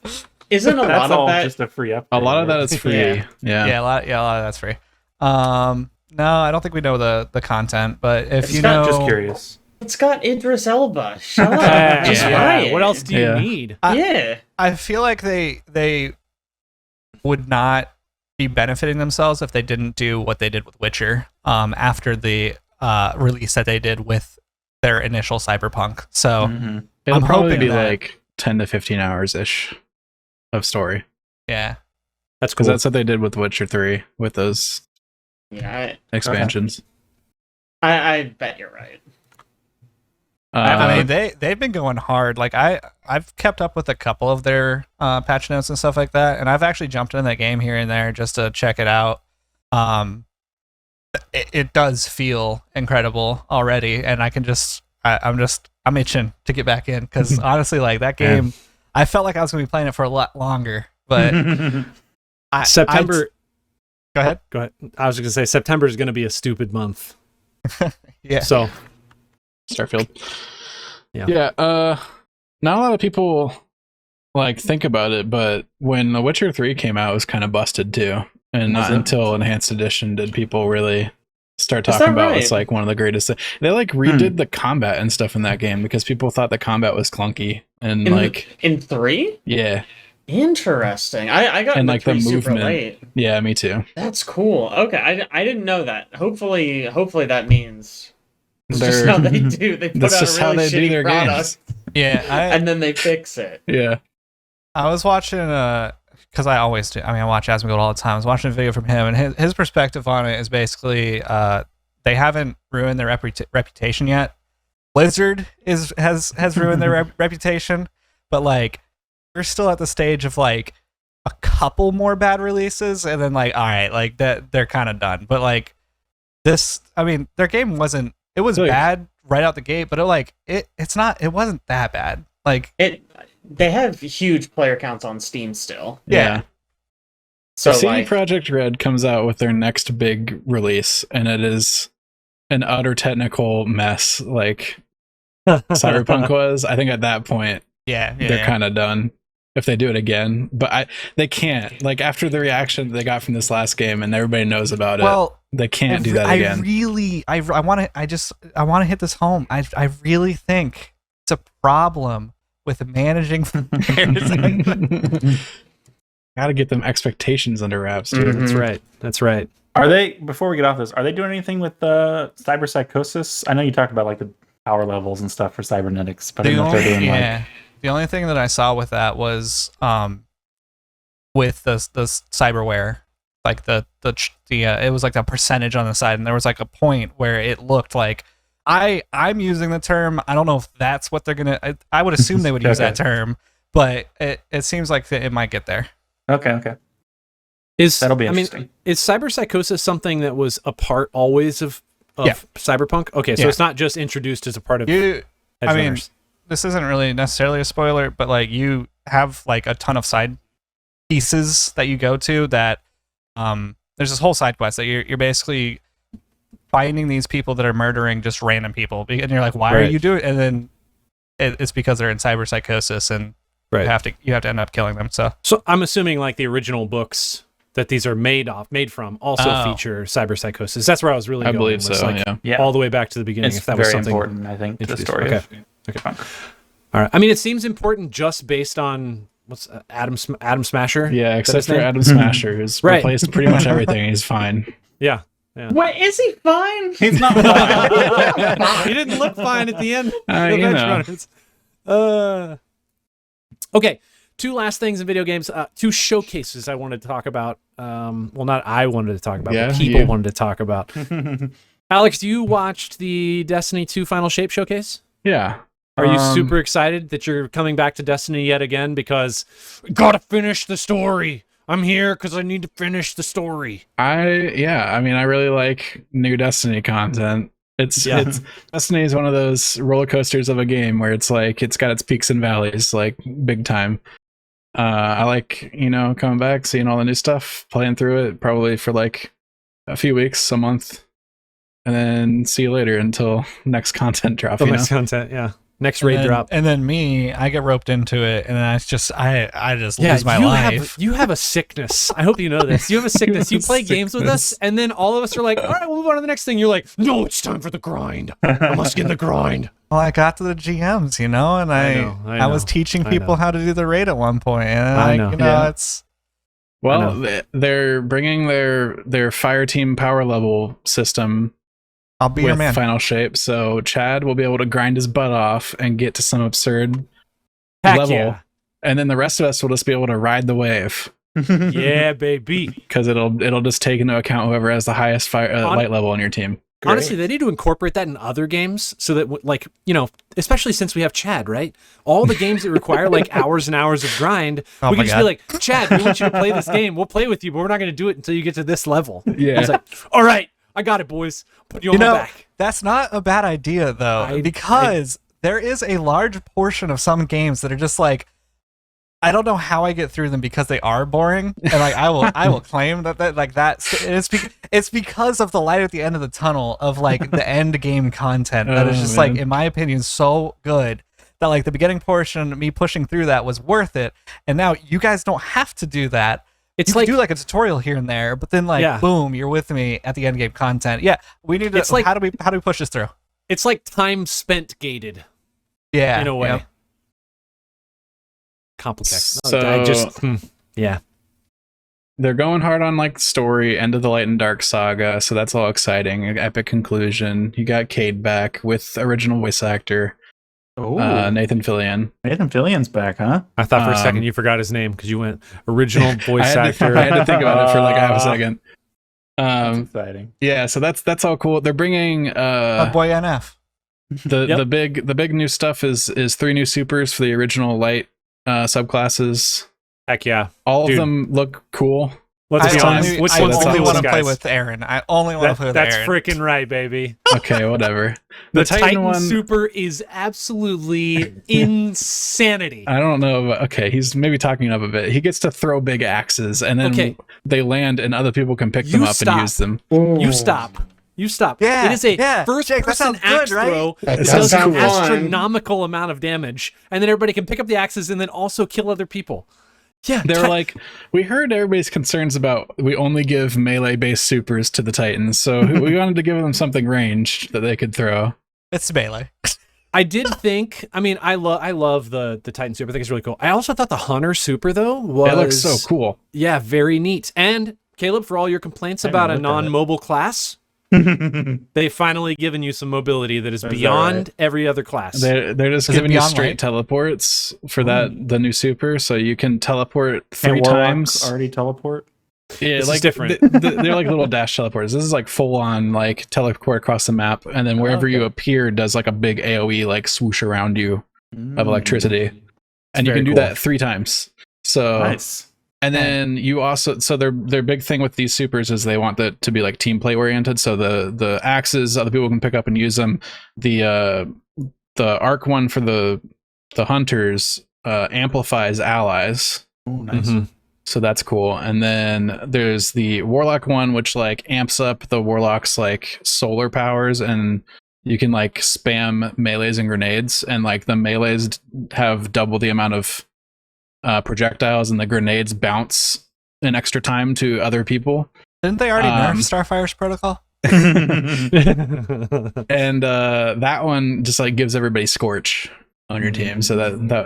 isn't a That's lot all of that? just a free update. A lot of right? that is free. Yeah. Yeah. a lot of that's free. No, I don't think we know the content, but if It's you not know, Just curious. It's got Idris Elba. Shut up. Yeah, Just yeah. buy it. What else do you Yeah. need? Yeah. I feel like they would not be benefiting themselves if they didn't do what they did with Witcher after the release that they did with their initial Cyberpunk. So Mhm. It'll I'm probably hoping be that- like 10 to 15 hours ish of story. yeah, That's Because cool. that's what they did with Witcher 3 with those Yeah. expansions. I bet you're right. I mean they've been going hard. Like I've kept up with a couple of their patch notes and stuff like that, and I've actually jumped in that game here and there just to check it out. It does feel incredible already, and I can I'm itching to get back in because honestly, like that game, I felt like I was gonna be playing it for a lot longer. But September. Go ahead. Go ahead. I was going to say September is going to be a stupid month. Yeah. So Starfield. Yeah. Yeah. Not a lot of people like think about it, but when The Witcher 3 came out, it was kind of busted too. And Was not it? until Enhanced Edition did people really start Is talking that about right? it's like one of the greatest. They like redid the combat and stuff in that game because people thought the combat was clunky and In 3? yeah, Interesting. I got And, into like, the 3 super movement. late. yeah, me too. That's cool. Okay, I didn't know that. Hopefully that means it's just They're- how they do. They put That's out just a how really they do shitty their product, games. Yeah. and then they fix it. Yeah, I was watching because I always do. I mean, I watch Asmongold all the time. I was watching a video from him, and his perspective on it is basically they haven't ruined their reputation yet. Blizzard has ruined their reputation, but like we're still at the stage of like a couple more bad releases, and then like all right, like that they're kind of done. But like this, I mean, their game wasn't. It was bad right out the gate, but it wasn't that bad. Like they have huge player counts on Steam still. Yeah. So CD Projekt Red comes out with their next big release, and it is an utter technical mess, like Cyberpunk was. I think at that point, they're kind of done if they do it again. But they can't. Like after the reaction they got from this last game, and everybody knows about it. They can't do that again. I want to hit this home. I really think it's a problem with managing players. Gotta get them expectations under wraps, dude. That's right. Are they, before we get off this, are they doing anything with cyber psychosis? I know you talked about like the power levels and stuff for cybernetics, but I don't know if they're doing the only thing that I saw with that was with the cyberware, like the it was like a percentage on the side, and there was like a point where it looked like I'm using the term. I don't know if that's what they're gonna. I would assume they would use that term, but it seems like it might get there. Okay. That'll be interesting. Is cyber psychosis something that was a part always of Cyberpunk? Okay, so it's not just introduced as a part of I mean, this isn't really necessarily a spoiler, but like you have like a ton of side pieces that you go to that there's this whole side quest that you're basically finding these people that are murdering just random people, and you're like, why are you doing it? And then it's because they're in cyber psychosis, and you have to end up killing them. So I'm assuming like the original books that these are made from also feature cyber psychosis. That's where I was really going. I believe so. Like all the way back to the beginning. It's if that very was something important, I think, to the story. Okay. All right. I mean, it seems important just based on what's Adam Smasher. Yeah, except for Adam Smasher, who's replaced pretty much everything. He's fine. Yeah. Wait, is he fine? He's not fine. He didn't look fine at the end. Okay. Two last things in video games. Two showcases I wanted to talk about. Well, not I wanted to talk about, but people wanted to talk about. Alex, you watched the Destiny 2 Final Shape showcase? Yeah. Are you super excited that you're coming back to Destiny yet again? Because gotta finish the story. I'm here because I need to finish the story. I mean, I really like new Destiny content. It's Destiny is one of those roller coasters of a game where it's like it's got its peaks and valleys, like big time. I like, coming back, seeing all the new stuff, playing through it probably for like a few weeks, a month, and then see you later until next content drop. Next content, yeah. Next raid drop. And then I get roped into it, and I just lose my life. You have a sickness. I hope you know this. You have a sickness. You play games with us, and then all of us are like, all right, we'll move on to the next thing. You're like, no, it's time for the grind. I must get in the grind. Well, I got to the GMs, and I was teaching people how to do the raid at one point, and it's... Well, they're bringing their fire team power level system. I'll be your man. Final Shape, so Chad will be able to grind his butt off and get to some absurd level, and then the rest of us will just be able to ride the wave. Yeah, baby. Because it'll just take into account whoever has the highest light level on your team. Great. Honestly, they need to incorporate that in other games so that, like, especially since we have Chad, right? All the games that require like hours and hours of grind, we can just be like, Chad, we want you to play this game. We'll play with you, but we're not going to do it until you get to this level. Yeah. It's like, all right. I got it, boys. Put you on my back. That's not a bad idea, though, because there is a large portion of some games that are just like, I don't know how I get through them because they are boring, and like I will claim that like that. It's because of the light at the end of the tunnel of like the end game content that is just like, in my opinion, so good that like the beginning portion, me pushing through that was worth it, and now you guys don't have to do that. You can do like a tutorial here and there, but then boom, you're with me at the end game content. Yeah, we need to. It's like, how do we push this through? It's like time spent gated. Yeah, in a way. Yep. Complicated. So they're going hard on like story, End of the Light and Dark saga, so that's all exciting. Epic conclusion. You got Cade back with original voice actor. Nathan Fillion. Nathan Fillion's back, huh? I thought for a second you forgot his name because you went original voice actor. I had to think about it for like half a second. That's exciting. Yeah, so that's all cool. They're bringing Boy NF. the big new stuff is 3 new supers for the original light subclasses. Heck yeah. All Dude. of them look cool. Let's be honest. Which I one's the only want coolest, to play guys? with Aaron. I only want to play with That's Aaron. freaking right, baby. Okay, whatever. The Titan Super is absolutely insanity. I don't know. Okay, he's maybe talking up a bit. He gets to throw big axes, and then they land, and other people can pick them up and use them. You stop. You stop. Yeah, it is a yeah. first-person Jake, that sounds axe good, right? throw. That It does does an sound fun. astronomical amount of damage, and then everybody can pick up the axes and then also kill other people. Yeah, They're like, we heard everybody's concerns about we only give melee-based supers to the Titans, so we wanted to give them something ranged that they could throw. It's melee. I did think. I mean, I love the Titan Super. I think it's really cool. I also thought the Hunter Super though was It looks so cool. Yeah, very neat. And Caleb, for all your complaints about a non-mobile class, they've finally given you some mobility that is beyond every other class. They're just Is it giving you beyond straight light? teleports for the new super, so you can teleport Can't 3 warlocks times. already teleport? Yeah, This is like different. They're like little dash teleporters. This is like full on like teleport across the map, and then wherever you appear does like a big AOE like swoosh around you of electricity, and you very can do cool. that 3 times. So Nice. and then you also their big thing with these supers is they want that to be like team play oriented. So the axes other people can pick up and use them. The arc one for the hunters amplifies allies. Oh, nice. Mhm. So that's cool. And then there's the warlock one, which like amps up the warlock's like solar powers, and you can like spam melees and grenades, and like the melees have double the amount of projectiles, and the grenades bounce an extra time to other people. Didn't they already nerf Starfire's protocol? And that one just like gives everybody scorch on your team, so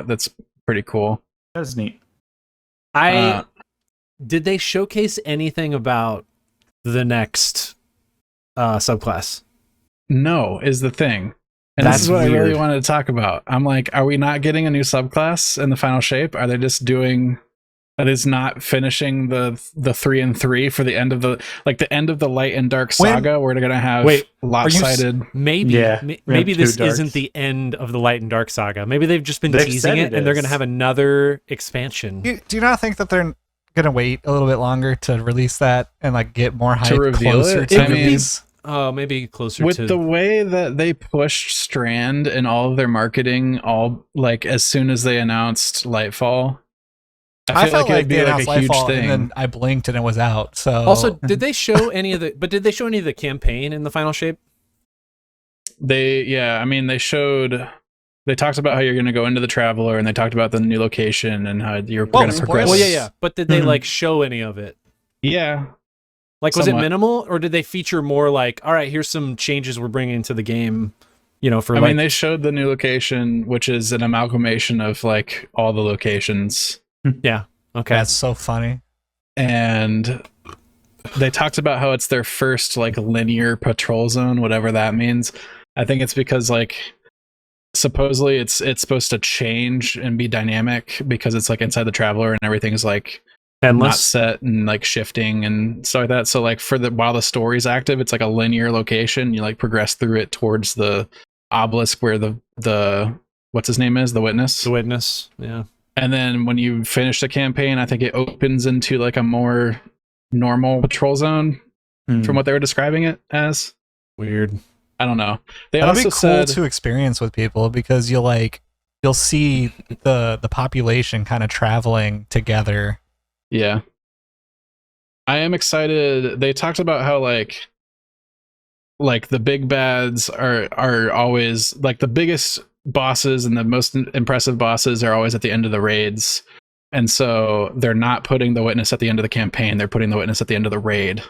that's pretty cool. That's neat. Did they showcase anything about the next subclass? No, is the thing. And That's this is what I weird. really wanted to talk about. I'm like, are we not getting a new subclass in the final shape? Are they just doing that is not finishing the 3 and 3 for the end of the end of the light and dark saga where they're gonna have lopsided. Maybe Yeah, maybe we have this 2 darks. isn't the end of the Light and Dark saga. Maybe they've just been They've teasing said it, it and they're is. going to have another expansion. Do you not think that they're gonna wait a little bit longer to release that and like get more hype reveal closer it? to I mean, release? Oh, maybe closer With to the way that they pushed Strand and all of their marketing, all like as soon as they announced Lightfall, I feel felt like it'd they be like announced a huge Lightfall, thing. and then I blinked and it was out. So Also, did they show any of the? But did they show any of the campaign in the final shape? They talked about how you're going to go into the Traveler, and they talked about the new location and how you're going to progress. Well, yeah. But did they like show any of it? Yeah. Like, was Somewhat. it minimal, or did they feature more? Like, all right, here's some changes we're bringing to the game. You know, for I like, mean, they showed the new location, which is an amalgamation of like all the locations, yeah, okay, that's so funny. and they talked about how it's their first like linear patrol zone, whatever that means. I think it's because like supposedly it's supposed to change and be dynamic because it's like inside the Traveler and everything's like not endless. set and like shifting and stuff like that. So like while the story's active, it's like a linear location. You like progress through it towards the obelisk where the what's his name is, the witness. The witness, yeah. And then when you finish the campaign, I think it opens into like a more normal patrol zone from what they were describing it as. Weird. I don't know. They That'll also be cool said to experience with people because you'll see the population kind of traveling together. yeah. I am excited. They talked about how like the big bads are always like the biggest bosses and the most impressive bosses are always at the end of the raids. And so they're not putting the witness at the end of the campaign. They're putting the witness at the end of the raid.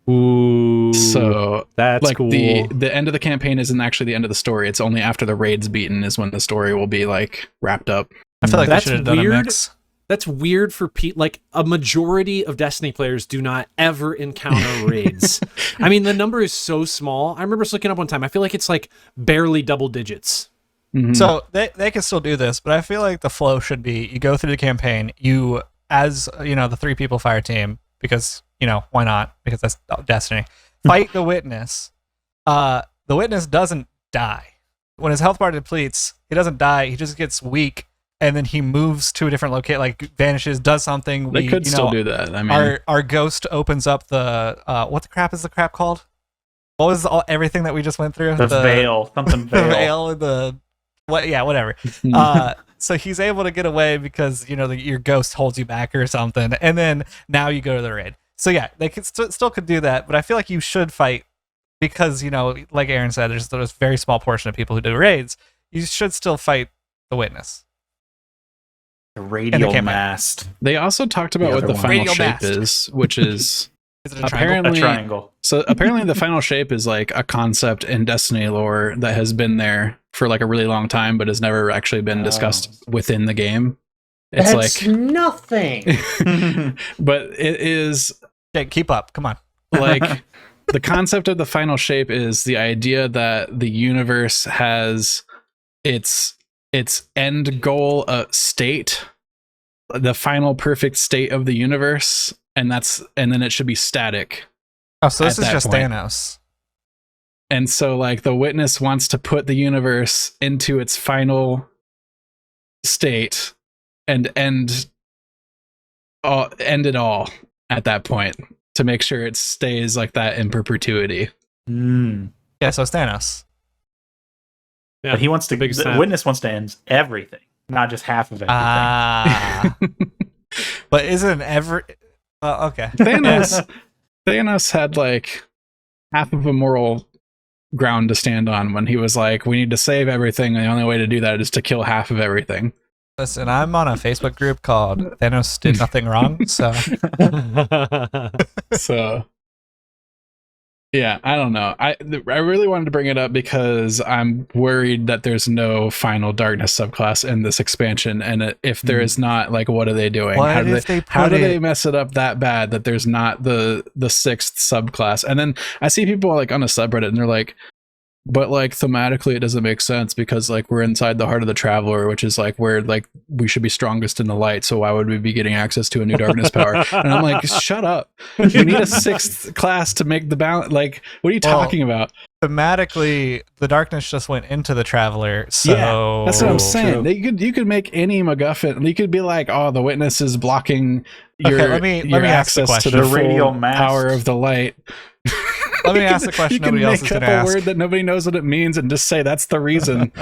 Ooh, So that's like cool. the end of the campaign isn't actually the end of the story. It's only after the raid's beaten is when the story will be like wrapped up. I feel like they That's should have done a weird. mix. That's weird for like a majority of Destiny players do not ever encounter raids. I mean, the number is so small. I remember just looking up one time. I feel like it's like barely double digits. Mhm. So they can still do this, but I feel like the flow should be you go through the campaign, you as the 3 people fire team, because why not? Because that's Destiny. Fight the witness. The witness doesn't die. When his health bar depletes, he doesn't die, he just gets weak, and then he moves to a different location, like vanishes, does something. They could still do that. I mean, our ghost opens up the what the crap is the crap called? What was everything that we just went through? The veil, something The veil. veil, whatever. So he's able to get away because your ghost holds you back or something, and then now you go to the raid. So yeah, they could still could do that, but I feel like you should fight because like Aaron said, there's a very small portion of people who do raids. You should still fight the witness. The radial mast. they also talked about The what other the one. final Radial shape mast. is, which is Is it a triangle? apparently A triangle. So apparently the final shape is like a concept in Destiny lore that has been there for like a really long time, but has never actually been discussed within the game. It's That's nothing. but it is Jake, keep up. Come on. like the concept of the final shape is the idea that the universe has its end goal state, the final perfect state of the universe, and then it should be static. Oh, so this At is that just point. Thanos. And so like the witness wants to put the universe into its final state and end it all at that point to make sure it stays like that in perpetuity. Yeah, so it's Thanos. Yeah, But he wants to. big The snap. witness wants to end everything, not just half of everything. Ah. But isn't okay. Thanos had like half of a moral ground to stand on when he was like, we need to save everything, and the only way to do that is to kill half of everything. Listen, I'm on a Facebook group called Thanos Did Nothing Wrong, so So yeah, I don't know. I really wanted to bring it up because I'm worried that there's no final darkness subclass in this expansion, and if there is not, like, what are they doing? What how do if they how put do it- they mess it up that bad that there's not the 6th subclass? And then I see people like on a subreddit and they're like, but like thematically it doesn't make sense because like we're inside the heart of the traveler, which is like where like we should be strongest in the light, so why would we be getting access to a new darkness power? And I'm like, shut up, you need a 6th class to make the balance. Like, what are you talking about? thematically, the darkness just went into the Traveler. So Yeah, that's what I'm saying. true. You could make any MacGuffin. You could be like, oh, the witness is blocking your, Okay, let me your ask the access to question. the The radial full mast. power of the light. Let me ask the question You can nobody else make is up gonna a ask. word that nobody knows what it means and just say that's the reason,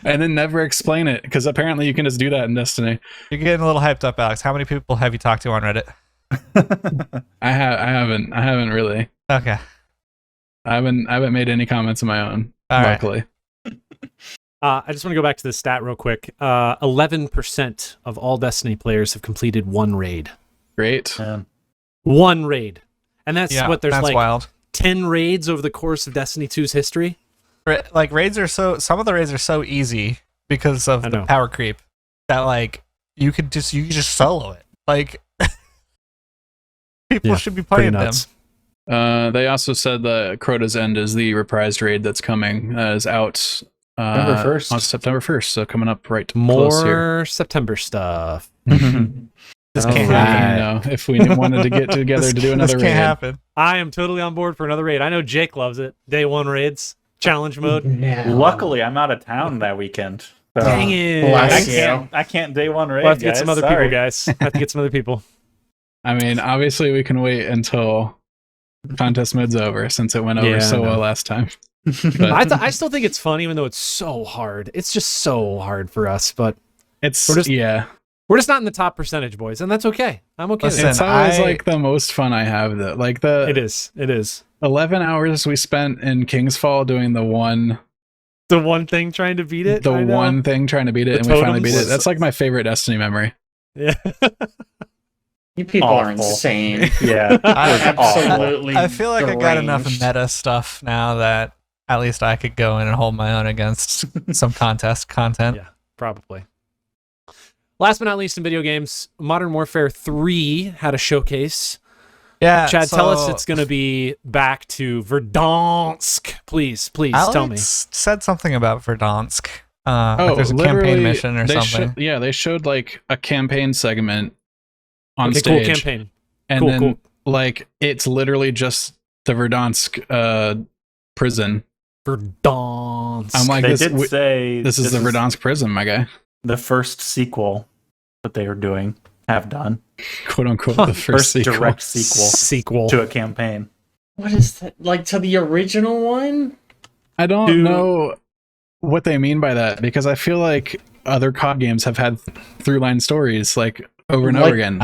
and then never explain it, because apparently you can just do that in Destiny. You're getting a little hyped up, Alex. How many people have you talked to on Reddit? I haven't really. Okay. I haven't made any comments of my own. All right. luckily. I just want to go back to the stat real quick. 11% of all Destiny players have completed one raid. Great. Yeah. One raid. And that's Yeah, what there's that's like wild. 10 raids over the course of Destiny 2's history. Like raids are some of the raids are so easy because of I the know. power creep that like you could just solo it. Like people Yeah, should be Pretty playing them. nuts. They also said that Crota's End is the reprised raid that's coming. Is out September 1st. on September 1st, so coming up right close here. More September stuff. This All can't right. happen. If we wanted to get together to do another This raid. can't happen. I am totally on board for another raid. I know Jake loves it. Day one raids, challenge mode. Luckily, I'm out of town that weekend. So Dang it. Bless I can't day one raid. We'll have to get guys. some other Sorry. people, guys. Have to get some other people. I mean, obviously we can wait until contest mode's over, since it went over Yeah, so I know. well last time. But I still think it's fun, even though it's so hard. It's just so hard for us, but it's We're just- yeah. we're just not in the top percentage, boys, and that's okay. I'm okay with Listen, It's always I- like the most fun I have. Though, like it. It is. It is. 11 hours we spent in Kingsfall doing the one Thing trying to beat it. I know. one thing trying to beat it, The and we finally beat totems. it. That's like my favorite Destiny memory. Yeah. You people are Awful. insane. Yeah. Absolutely. I feel like I got enough deranged. meta stuff now that at least I could go in and hold my own against some contest content. Yeah. Probably. Last but not least in video games, Modern Warfare 3 had a showcase. Yeah, Chad, tell us so it's going to be back to Verdansk. Please Alex tell me. said something about Verdansk. Like there's a campaign literally, mission or something. They showed like a campaign segment on Okay, stage. cool campaign. And Cool, then cool. like it's literally just the Verdansk prison. Verdansk. I'm like, They this, did say this is the Verdansk prison, my guy. the first sequel that they were doing, have done. Quote unquote, the first First sequel. direct sequel Sequel. to a campaign. What is that? Like to the original one? I don't to- know what they mean by that because I feel like other COD games have had through-line stories like over and over again.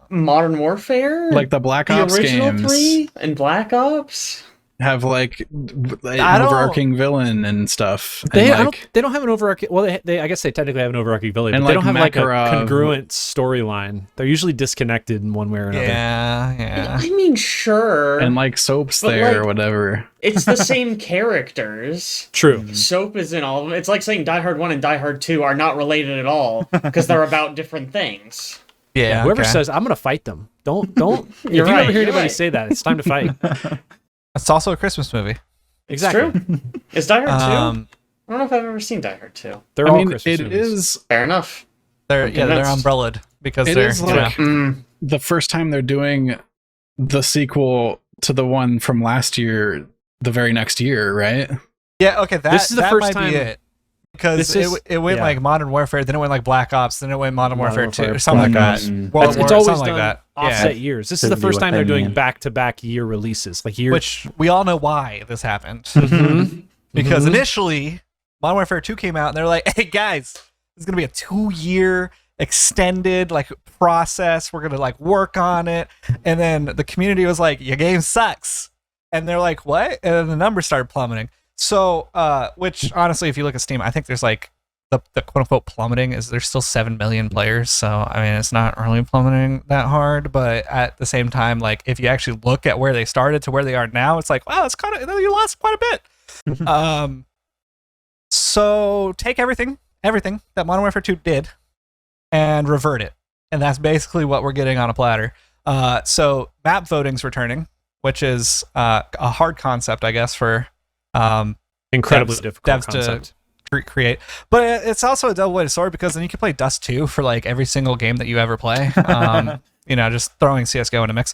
Modern Warfare? Like the Black the Ops original games 3 and Black Ops? have like an I don't- overarching villain and stuff. They, and they don't have an overarching. Well, they I guess they technically have an overarching villain, but And they like don't have like a Makarov. congruent storyline. They're usually disconnected in one way or another. Yeah. I mean, sure. and like Soap's But, there or like- whatever. It's the same characters. True. Soap is in all of them. It's like saying Die Hard 1 and Die Hard 2 are not related at all because they're about different things. Yeah. Whoever okay. says I'm gonna fight them, don't. if You're you right, ever hear you're anybody right. say that, it's time to fight. It's also a Christmas movie. Exactly. True. Is Die Hard 2? Um, I don't know if I've ever seen Die Hard 2. They're I all mean, Christmas it movies. is Fair enough. they're convinced. umbrellaed because It they're is like Mm. the first time they're doing the sequel to the one from last year, the very next year, right? yeah. Okay, This is the that first might time- be it because This is- it went yeah. like Modern Warfare, then it went like Black Ops, then it went Modern Modern Warfare 2 Warfare, or something Black like that. Ops. World It's War, always something done like that. offset years. This is the Could be first what time they they're doing mean. back-to-back year releases. Like year. Which we all know why this happened. Mhm. Because Mhm. initially, Modern Warfare 2 came out and they're like, hey guys, this is gonna be a 2-year extended like process. We're gonna like work on it. And then the community was like, your game sucks. And they're like, what? And then the numbers started plummeting. So which honestly, if you look at Steam, I think there's like the quote unquote plummeting is there's still 7 million players. So I mean it's not really plummeting that hard, but at the same time, like if you actually look at where they started to where they are now, it's like, wow, it's kind of you lost quite a bit. So take everything that Modern Warfare 2 did and revert it. And that's basically what we're getting on a platter. So map voting's returning, which is a hard concept, I guess, for Incredibly devs difficult to concept. create. But it's also a double-edged sword because then you can play Dust 2 for like every single game that you ever play. Just throwing CSGO in a mix.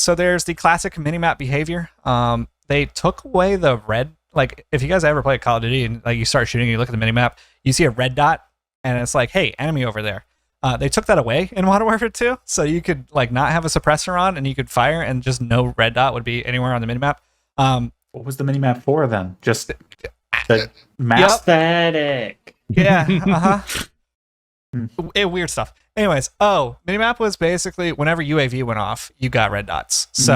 So there's the classic minimap behavior. They took away the red. Like if you guys ever play Call of Duty and like you start shooting, you look at the minimap, you see a red dot, and it's like, hey, enemy over there. They took that away in Modern Warfare 2, so you could like not have a suppressor on and you could fire, and just no red dot would be anywhere on the minimap. What was the minimap for then? Just the map? Yep. Aesthetic. Yeah, weird stuff. Anyways, minimap was basically whenever UAV went off, you got red dots. So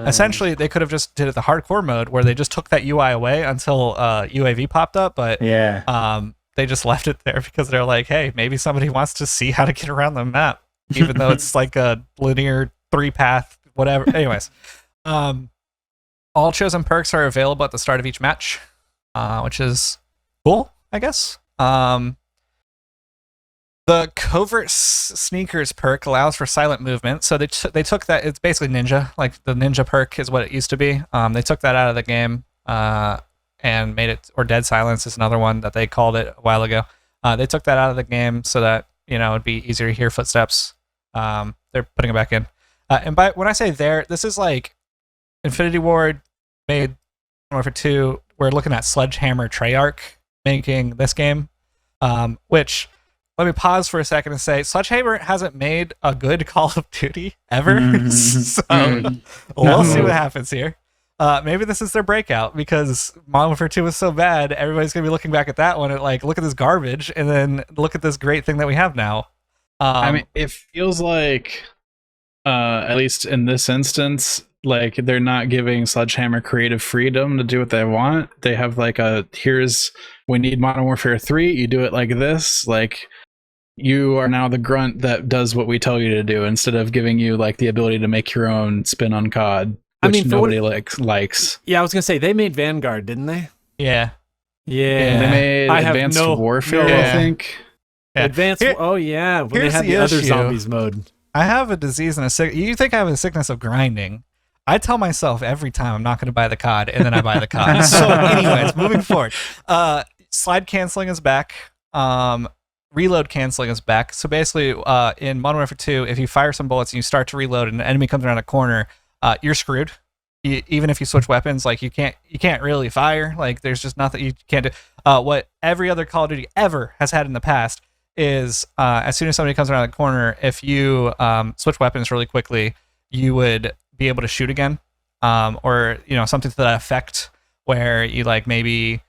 essentially, they could have just did it the hardcore mode where they just took that UI away until UAV popped up, but Yeah. they just left it there because they're like, hey, maybe somebody wants to see how to get around the map, even though it's like a linear 3-path, whatever. Anyways, all chosen perks are available at the start of each match, which is cool, I guess. The covert sneakers perk allows for silent movement. So they took that. It's basically ninja. Like the ninja perk is what it used to be. They took that out of the game and made it, or dead silence is another one that they called it a while ago. They took that out of the game so that it'd be easier to hear footsteps. They're putting it back in. And when I say this is like Infinity Ward made Warfare 2. We're looking at Sledgehammer Treyarch making this game, which. Let me pause for a second and say Sledgehammer hasn't made a good Call of Duty ever. So we'll see what happens here. Maybe this is their breakout because Modern Warfare 2 was so bad. Everybody's going to be looking back at that one and like, look at this garbage and then look at this great thing that we have now. I mean, it feels like, at least in this instance, like they're not giving Sledgehammer creative freedom to do what they want. They have like we need Modern Warfare 3. You do it like this. Like, you are now the grunt that does what we tell you to do instead of giving you like the ability to make your own spin on COD, which nobody likes. Yeah, I was gonna say they made Vanguard, didn't they? Yeah. Yeah. They made I have Advanced no- Warfare, no- I think. Yeah. Advanced. Oh yeah, when they here's had the the other issue. zombies mode. I have a disease and a sick. You think I have a sickness of grinding? I tell myself every time I'm not going to buy the COD, and then I buy the COD. So, anyways, moving forward, slide canceling is back. Reload canceling is back. So basically, in Modern Warfare 2, if you fire some bullets and you start to reload and an enemy comes around a corner, you're screwed. Even if you switch weapons, like you can't really fire. Like there's just nothing you can't do. What every other Call of Duty ever has had in the past is as soon as somebody comes around the corner, if you switch weapons really quickly, you would be able to shoot again, or something to that effect, where you like maybe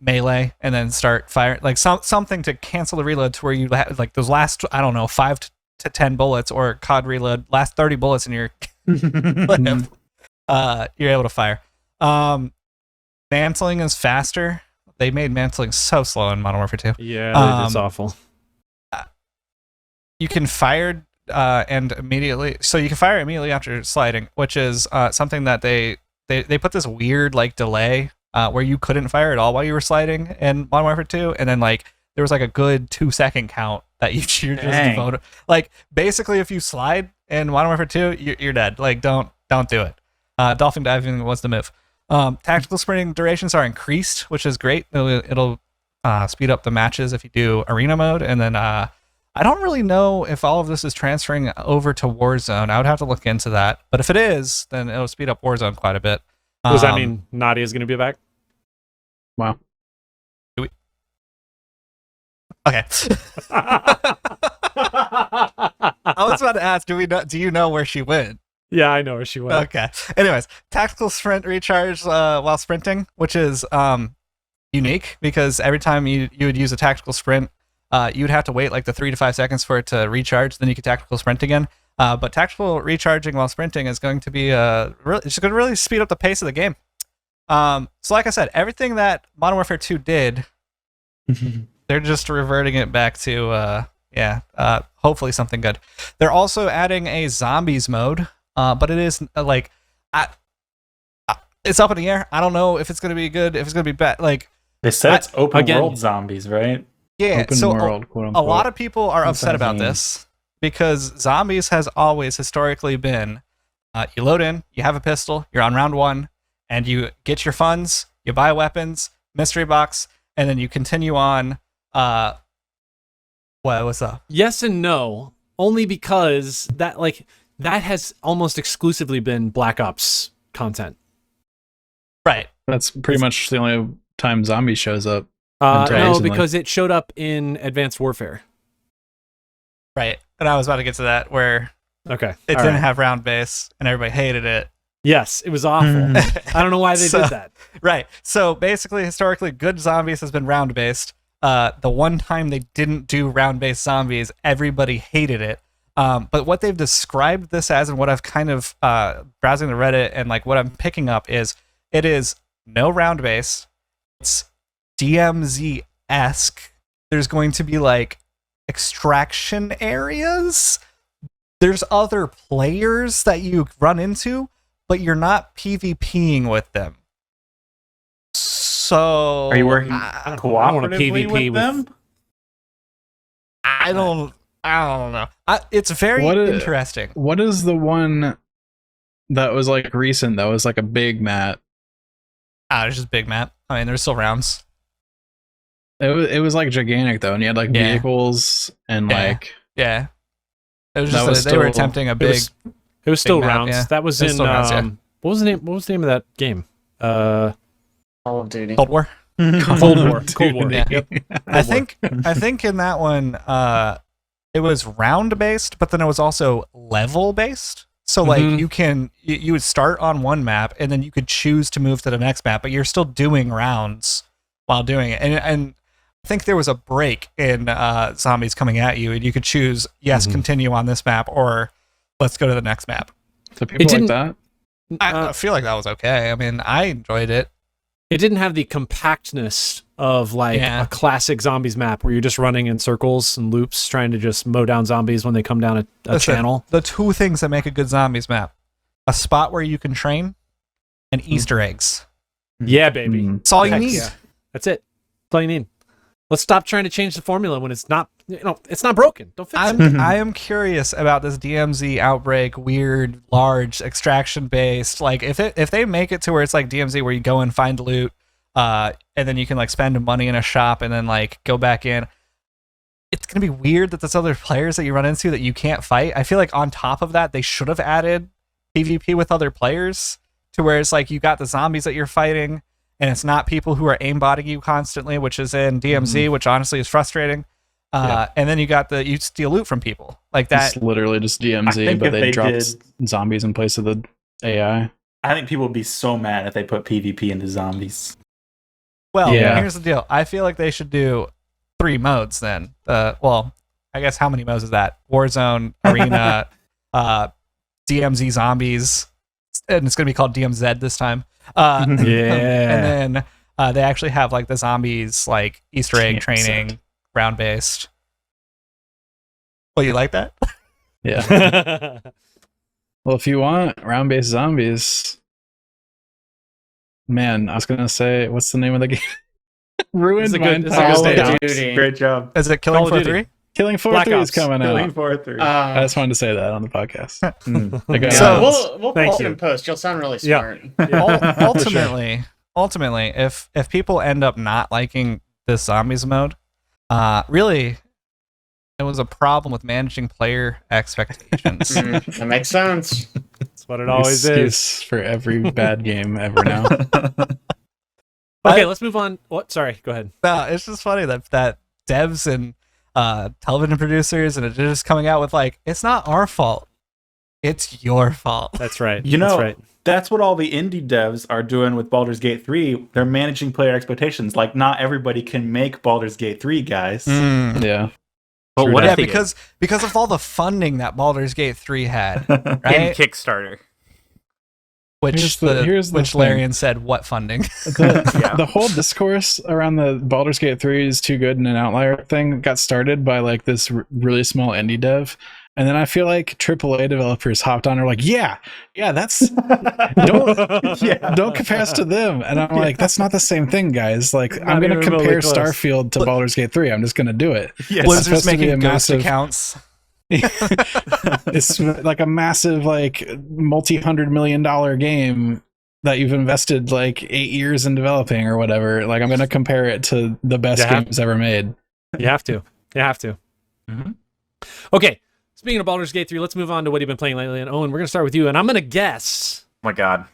melee and then start fire, like something to cancel the reload to where you have like those last 5 to 10 bullets, or COD reload last 30 bullets in your clip. You're able to fire. Mantling is faster. They made mantling so slow in Modern Warfare 2. Yeah, it's awful. You can fire and immediately, so you can fire immediately after sliding, which is something that they put this weird like delay where you couldn't fire at all while you were sliding in Modern Warfare 2, and then like there was like a good 2-second count that you're just devoted. Like basically, if you slide in Modern Warfare 2, you're dead. Like don't do it. Dolphin diving was the move. Tactical sprinting durations are increased, which is great. It'll speed up the matches if you do arena mode, and then I don't really know if all of this is transferring over to Warzone. I would have to look into that. But if it is, then it'll speed up Warzone quite a bit. Does that mean Nadia is going to be back? Wow. Okay. I was about to ask, do you know where she went? Yeah, I know where she went. Okay. Anyways, tactical sprint recharge while sprinting, which is unique because every time you would use a tactical sprint, you'd have to wait like the 3 to 5 seconds for it to recharge. Then you could tactical sprint again. But tactical recharging while sprinting is going to be it's going to really speed up the pace of the game. So like I said, everything that Modern Warfare 2 did, they're just reverting it back to hopefully something good. They're also adding a zombies mode. But it is it's up in the air. I don't know if it's going to be good, if it's going to be bad. Like they said it's open world zombies, right? Yeah. Open so world, quote unquote. A lot of people are upset about this because zombies has always historically been you load in, you have a pistol, you're on round 1, and you get your funds, you buy weapons, mystery box, and then you continue on. What's up? Yes and no, only because that has almost exclusively been Black Ops content. Right. That's pretty much the only time zombie shows up. No, because it showed up in Advanced Warfare. Right. And I was about to get to that where it didn't have round base and everybody hated it. Yes, it was awful. I don't know why they did that. Right. So basically, historically, good zombies has been round based. The one time they didn't do round based zombies, everybody hated it. But what they've described this as, and what I've kind of browsing the Reddit and like what I'm picking up is, it is no round base. It's DMZ-esque. There's going to be like extraction areas. There's other players that you run into, but you're not PvPing with them. So are you working cooperatively with them? I don't know. It's very interesting. What is the one that was like recent that was like a big map? It's just big map. I mean, there's still rounds. It was like gigantic though, and you had like vehicles and like it was just they were attempting a big. It was still big map, rounds. yeah. That was in rounds, what was the name of that game? Call of Duty. Cold War. Cold War. Yeah. Yep. I think in that one it was round based, but then it was also level based. So like you would start on one map and then you could choose to move to the next map, but you're still doing rounds while doing it. And I think there was a break in zombies coming at you, and you could choose continue on this map or let's go to the next map. So people like that. I feel like that was okay. I mean, I enjoyed it. It didn't have the compactness of like a classic zombies map where you're just running in circles and loops trying to just mow down zombies when they come down a channel. The two things that make a good zombies map: a spot where you can train, and Easter eggs. Yeah, baby. That's all you need. Yeah. That's it. That's all you need. Let's stop trying to change the formula when it's not, it's not broken. Don't fix it. I am curious about this DMZ outbreak, weird, large, extraction based. Like if they make it to where it's like DMZ where you go and find loot, and then you can like spend money in a shop and then like go back in. It's gonna be weird that there's other players that you run into that you can't fight. I feel like on top of that, they should have added PvP with other players to where it's like you got the zombies that you're fighting, and it's not people who are aimbotting you constantly, which is in DMZ, which honestly is frustrating. And then you steal loot from people like that. It's literally just DMZ, but they dropped zombies in place of the AI. I think people would be so mad if they put PvP into zombies. Well, Yeah. here's the deal. I feel like they should do 3 modes then. Well, I guess how many modes is that? Warzone, Arena, DMZ Zombies, and it's going to be called DMZ this time. And then they actually have like the zombies like Easter egg training, round based. Well, you like that? Yeah. Well, if you want round-based zombies, man, I was gonna say, what's the name of the game? Ruined my entire Call of state. Duty. Great job. Is it Killing Call of Floor Duty. 3? Killing Floor Black 3 is Ops. coming Killing out. 4-3. I just wanted to say that on the podcast. I got So- we'll Thank post it you. in post. You'll sound really Yeah. smart. Ultimately, if people end up not liking this zombies mode, really, it was a problem with managing player expectations. That makes sense. That's what it always is. excuse for every bad game ever now. Okay, let's move on. What? Sorry, go ahead. No, it's just funny that devs and television producers and they're just coming out with like, it's not our fault, it's your fault. That's right. You know, That's right. that's what all the indie devs are doing with Baldur's Gate 3. They're managing player expectations. Like, not everybody can make Baldur's Gate 3, guys. Yeah. But True what that. if Yeah, they because of all the funding that Baldur's Gate 3 had, in right? Kickstarter? Which here's the thing. Larian said, what funding? The whole discourse around the Baldur's Gate 3 is too good and an outlier thing got started by like this really small indie dev. And then I feel like AAA developers hopped on and were like, yeah, that's don't compare us to them. And I'm like, that's not the same thing, guys. Like, Not I'm going to even remotely compare close. Starfield to Baldur's Gate 3. I'm just going to do it. Yes. Blizzard's supposed to be making a ghost massive- accounts. It's like a massive, like, multi-$100 million game that you've invested like 8 years in developing or whatever. Like, I'm going to compare it to the best You have- games ever made. You have to. You have to. Mhm. Okay. Speaking of Baldur's Gate 3, let's move on to what you've been playing lately. And Owen, we're going to start with you. And I'm going to guess Oh my god.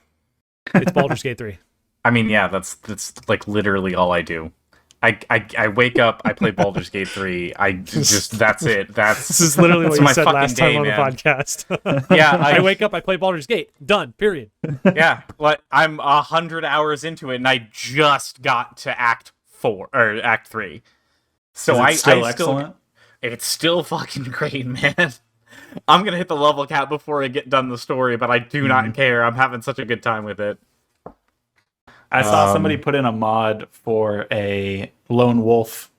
it's Baldur's Gate 3. I mean, yeah, that's like literally all I do. I wake up, I play Baldur's Gate 3. I just that's it. This is literally what that's you my said fucking last time day, on the man. podcast. Yeah, I wake up, I play Baldur's Gate. Done. Period. Yeah, like I'm 100 hours into it, and I just got to Act 4 or Act 3. So Is it I still I excellent? it's still fucking great, man. I'm gonna hit the level cap before I get done the story, but I do not care. I'm having such a good time with it. I saw somebody put in a mod for a lone wolf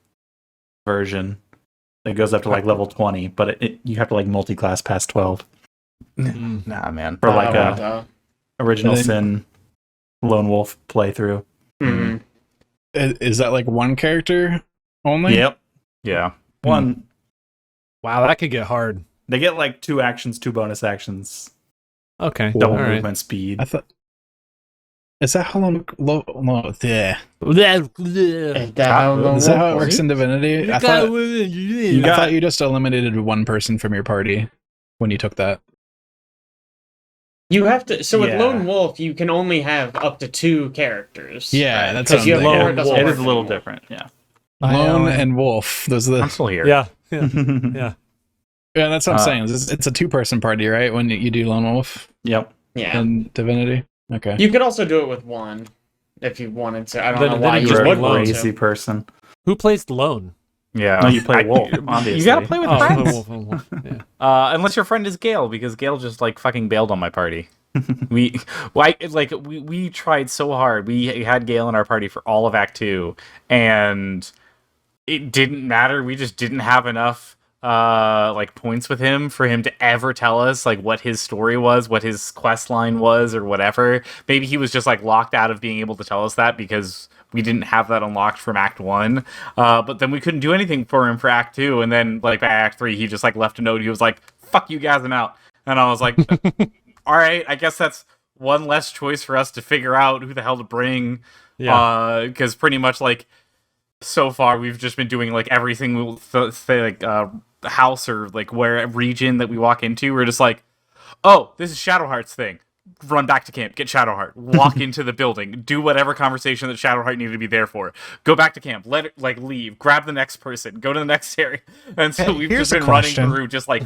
version that goes up to like level 20, but you have to like multi-class past 12 Nah, man. for like a original And sin lone wolf playthrough. Mhm. Is that like one character only? Yep. Yeah. One. Wow, that could get hard. They get like 2 actions, 2 bonus actions, Okay. double All right. movement speed. I thought. Is that how long? Yeah. Is that how Is that how it works in Divinity? I thought you just eliminated one person from your party when you took that. You have to. So with Yeah. Lone Wolf, you can only have up to 2 characters. Yeah, that's because what you I'm have thinking. four, it doesn't It work is a little anymore. different. Yeah. Lone and Wolf. Those are the. I'm still here. Yeah. Yeah. Yeah. Yeah, that's what I'm saying. It's a 2-person party, right? When you do Lone Wolf Yep. Yeah. in Divinity. Okay. You could also do it with 1 if you wanted to. I don't Then- know then why you you just would make want Crazy to. person. Who plays lone? Yeah. No, you play wolf, obviously. You gotta play with friends. Yeah. Unless your friend is Gale, because Gale just like fucking bailed on my party. we tried so hard. We had Gale in our party for all of Act 2, and it didn't matter. We just didn't have enough like points with him for him to ever tell us like what his story was, what his quest line was, or whatever. Maybe he was just like locked out of being able to tell us that because we didn't have that unlocked from Act 1. But then we couldn't do anything for him for Act 2, and then like by Act 3 he just like left a note. He was like, "Fuck you guys, I'm out." And I was like, all right, I guess that's one less choice for us to figure out who the hell to bring. Yeah. Because pretty much like so far we've just been doing like every single house or like where region that we walk into. We're just like, oh, this is Shadowheart's thing. Run back to camp, get Shadowheart, walk into the building, do whatever conversation that Shadowheart needed to be there for, go back to camp, let it like leave, grab the next person, go to the next area, and so we've here's just a been running question. through, just like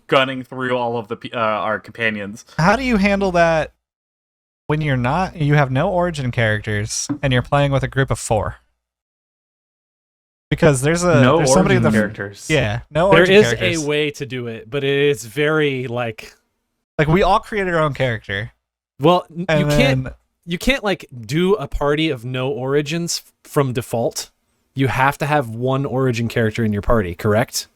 gunning through all of the our companions. How do you handle that when you have no origin characters and you're playing with a group of 4? Because there's somebody origin in the characters. Yeah, no There origin is characters. a way to do it, but it's very like we all created our own character. well, And you can't like do a party of no origins from default. You have to have one origin character in your party, correct?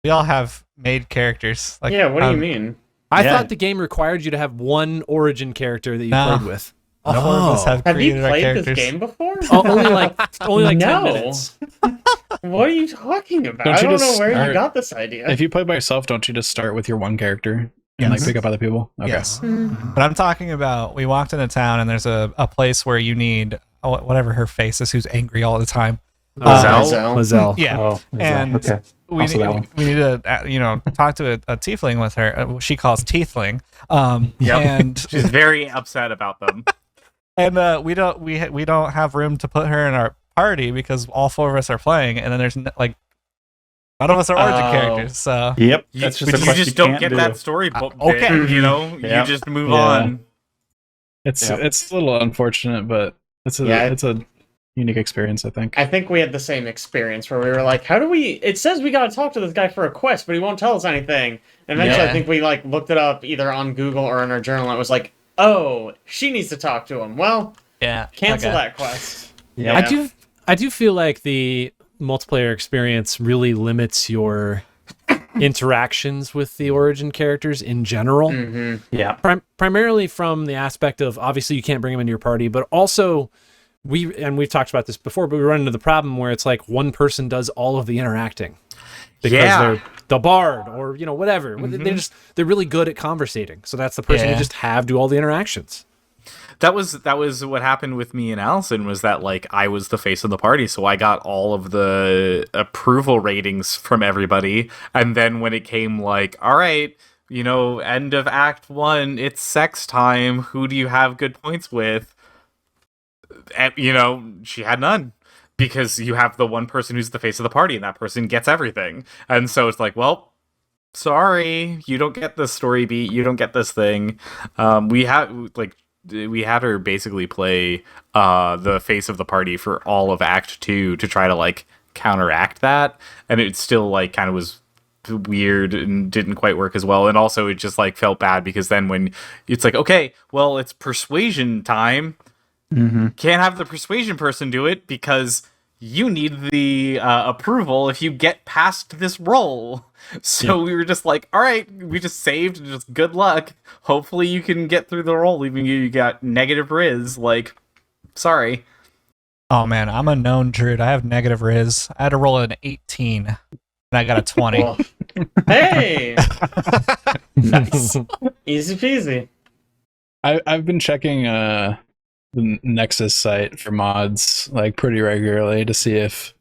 we all have made characters. Like, Yeah, what do you mean? I Yeah. thought the game required you to have one origin character that you No. played with. All 4 of us have Have you created our played characters. this game before? Oh, only like 10 No. minutes. What are you talking about? Don't I you don't know just where you start- got this idea. If you play by yourself, don't you just start with your one character and like Yes. pick up other people? Okay. Yes. But I'm talking about, we walked into town and there's a place where you need whatever her face is, who's angry all the time. Lizelle. Yeah. Oh, And okay. we Also that one. need to talk to a tiefling with her. She calls tiefling. Yep. And She's very upset about them. and we don't have room to put her in our party because all 4 of us are playing, and then there's none of us are origin Oh. charactest. So Yep. You, That's you just a quest just you don't can't get do. that story book. okay. You know, Yeah. you just move Yeah. on. It's Yep. it's a little unfortunate, but it's a unique experience, I think. I think we had the same experience where we were like, how do we... It says we gotta talk to this guy for a quest, but he won't tell us anything. And eventually Yeah. I think we like looked it up either on Google or in our journal, and it was like, oh, she needs to talk to him. Well, yeah, cancel okay. that quest. Yeah. I do feel like the multiplayer experience really limits your interactions with the origin characters in general. Mm-hmm. Yeah. Primarily from the aspect of obviously you can't bring them into your party, but also we've talked about this before, but we run into the problem where it's like one person does all of the interacting because they're the bard or whatever. They're really good at conversating, so that's the person you Yeah. just have do all the interactions. That was what happened with me and Allison, was that like I was the face of the party, so I got all of the approval ratings from everybody, and then when it came like, all right, end of Act 1, it's sex time, who do you have good points with? And, she had none, because you have the one person who's the face of the party, and that person gets everything, and so it's like, well, sorry, you don't get this story beat, you don't get this thing. We had her basically play the face of the party for all of Act 2 to try to like counteract that, and it still like kind of was weird and didn't quite work as well. And also it just like felt bad because then when it's like, okay, well, it's persuasion time, can't have the persuasion person do it because you need the approval if you get past this roll. So we were just like, all right, we just saved, just good luck. Hopefully you can get through the roll, even if you got negative Riz. Like, sorry. Oh man, I'm a known druid. I have negative Riz. I had to roll an 18, and I got a 20. Well, hey, Nice. easy peasy. I've been checking the Nexus site for mods like pretty regularly to see if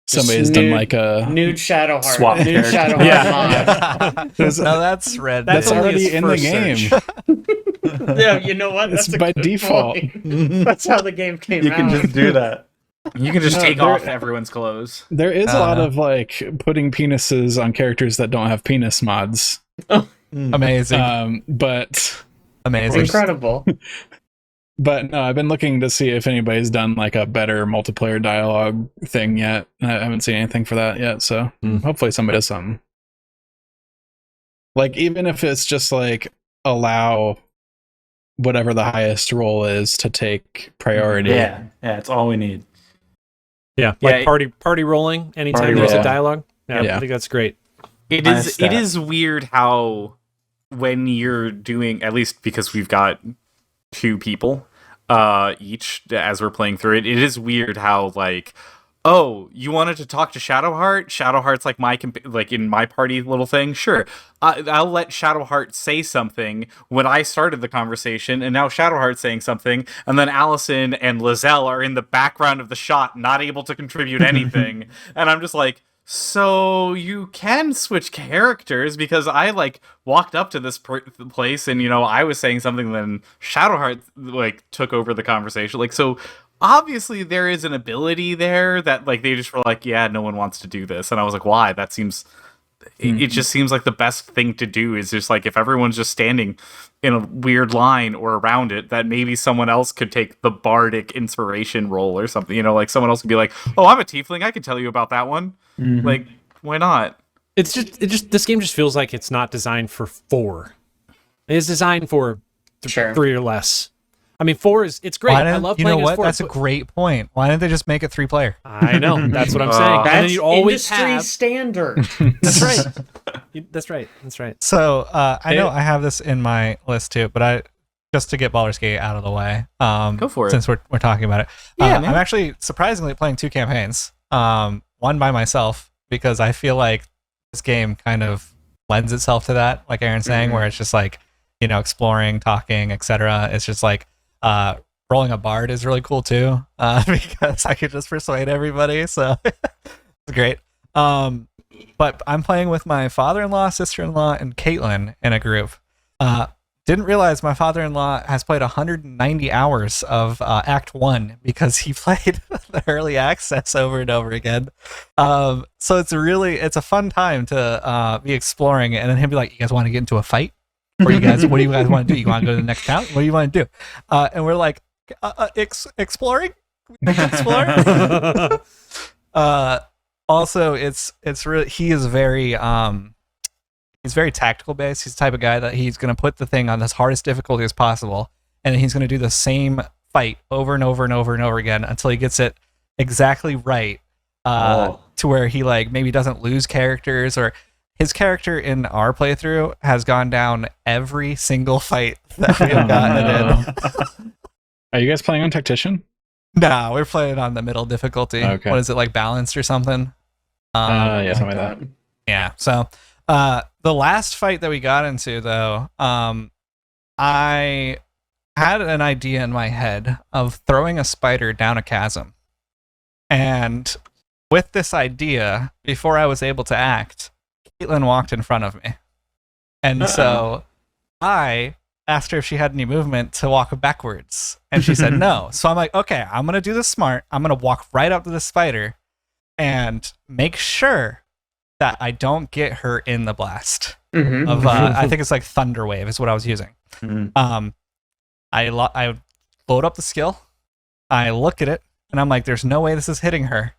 somebody's done like a Nude Shadowheart. Swap Nude character. Shadowheart Yeah. mod. No, that's red. that's only already his in the first game. search. Yeah, you know what? It's That's a by good default. point. That's how the game came You out. can just do that. You can just No, take there- off everyone's clothes. There is a lot of like putting penises on characters that don't have penis mods. Amazing. But Amazing. Incredible. But no, I've been looking to see if anybody's done like a better multiplayer dialogue thing yet. I haven't seen anything for that yet, so hopefully somebody does something. Like even if it's just like allow whatever the highest roll is to take priority. Yeah. Yeah. It's all we need. Yeah, Yeah, like party rolling anytime Party there's a rolling. dialogue. Yeah, Yeah. I think that's great. It Nice is stat. it is weird how when you're doing, at least because we've got 2 people each as we're playing through it, it is weird how like, oh, you wanted to talk to Shadowheart? Shadowheart's like like in my party little thing. Sure, I'll let Shadowheart say something when I started the conversation, and now Shadowheart's saying something, and then Allison and Lizelle are in the background of the shot, not able to contribute anything, and I'm just like, so you can switch characters, because I like walked up to this place and I was saying something, then Shadowheart like took over the conversation, like so. Obviously, there is an ability there that like they just were like, yeah, no one wants to do this, and I was like, why? That seems. It just seems like the best thing to do is just like if everyone's just standing in a weird line or around it, that maybe someone else could take the bardic inspiration role or something. Like someone else could be like, oh, I'm a tiefling, I can tell you about that one. Like, why not? It's just this game just feels like it's not designed for 4. It's designed for 3 or less. I mean, 4 it's great. I love playing as 4. That's a great point. Why didn't they just make it 3-player? I know. That's what I'm saying. That's and then you always industry have... standard. That's right. That's right. That's right. So I know I have this in my list too, but just to get Baldur's Gate out of the way. Go for it. Since we're talking about it. Yeah, I'm actually surprisingly playing 2 campaigns. One by myself, because I feel like this game kind of lends itself to that, like Aaron's saying, where it's just like, exploring, talking, etc. It's just like rolling a bard is really cool too, because I could just persuade everybody, so it's great. But I'm playing with my father-in-law, sister-in-law, and Caitlin in a group. Didn't realize my father-in-law has played 190 hours of Act 1 because he played the early access over and over again. So it's a fun time to be exploring it, and then he'll be like, you guys want to get into a fight? Or what do you guys want to do? You want to go to the next town? What do you want to do? And we're like, exploring? Explore? Also, it's really, he is very, he's very tactical based. He's the type of guy that he's going to put the thing on as hardest difficulty as possible, and he's going to do the same fight over and over and over and over again until he gets it exactly right, to where he like maybe doesn't lose characters, or his character in our playthrough has gone down every single fight that we have gotten in. Are you guys playing on Tactician? No, we're playing on the middle difficulty. Okay. What is it, like balanced or something? Yeah, something like that. Yeah. So the last fight that we got into, though, I had an idea in my head of throwing a spider down a chasm. And with this idea, before I was able to act, Caitlin walked in front of me. And so I asked her if she had any movement to walk backwards. And she said no. So I'm like, okay, I'm going to do this smart. I'm going to walk right up to the spider and make sure that I don't get her in the blast. Of I think it's like Thunder Wave is what I was using. I load up the skill. I look at it, and I'm like, there's no way this is hitting her.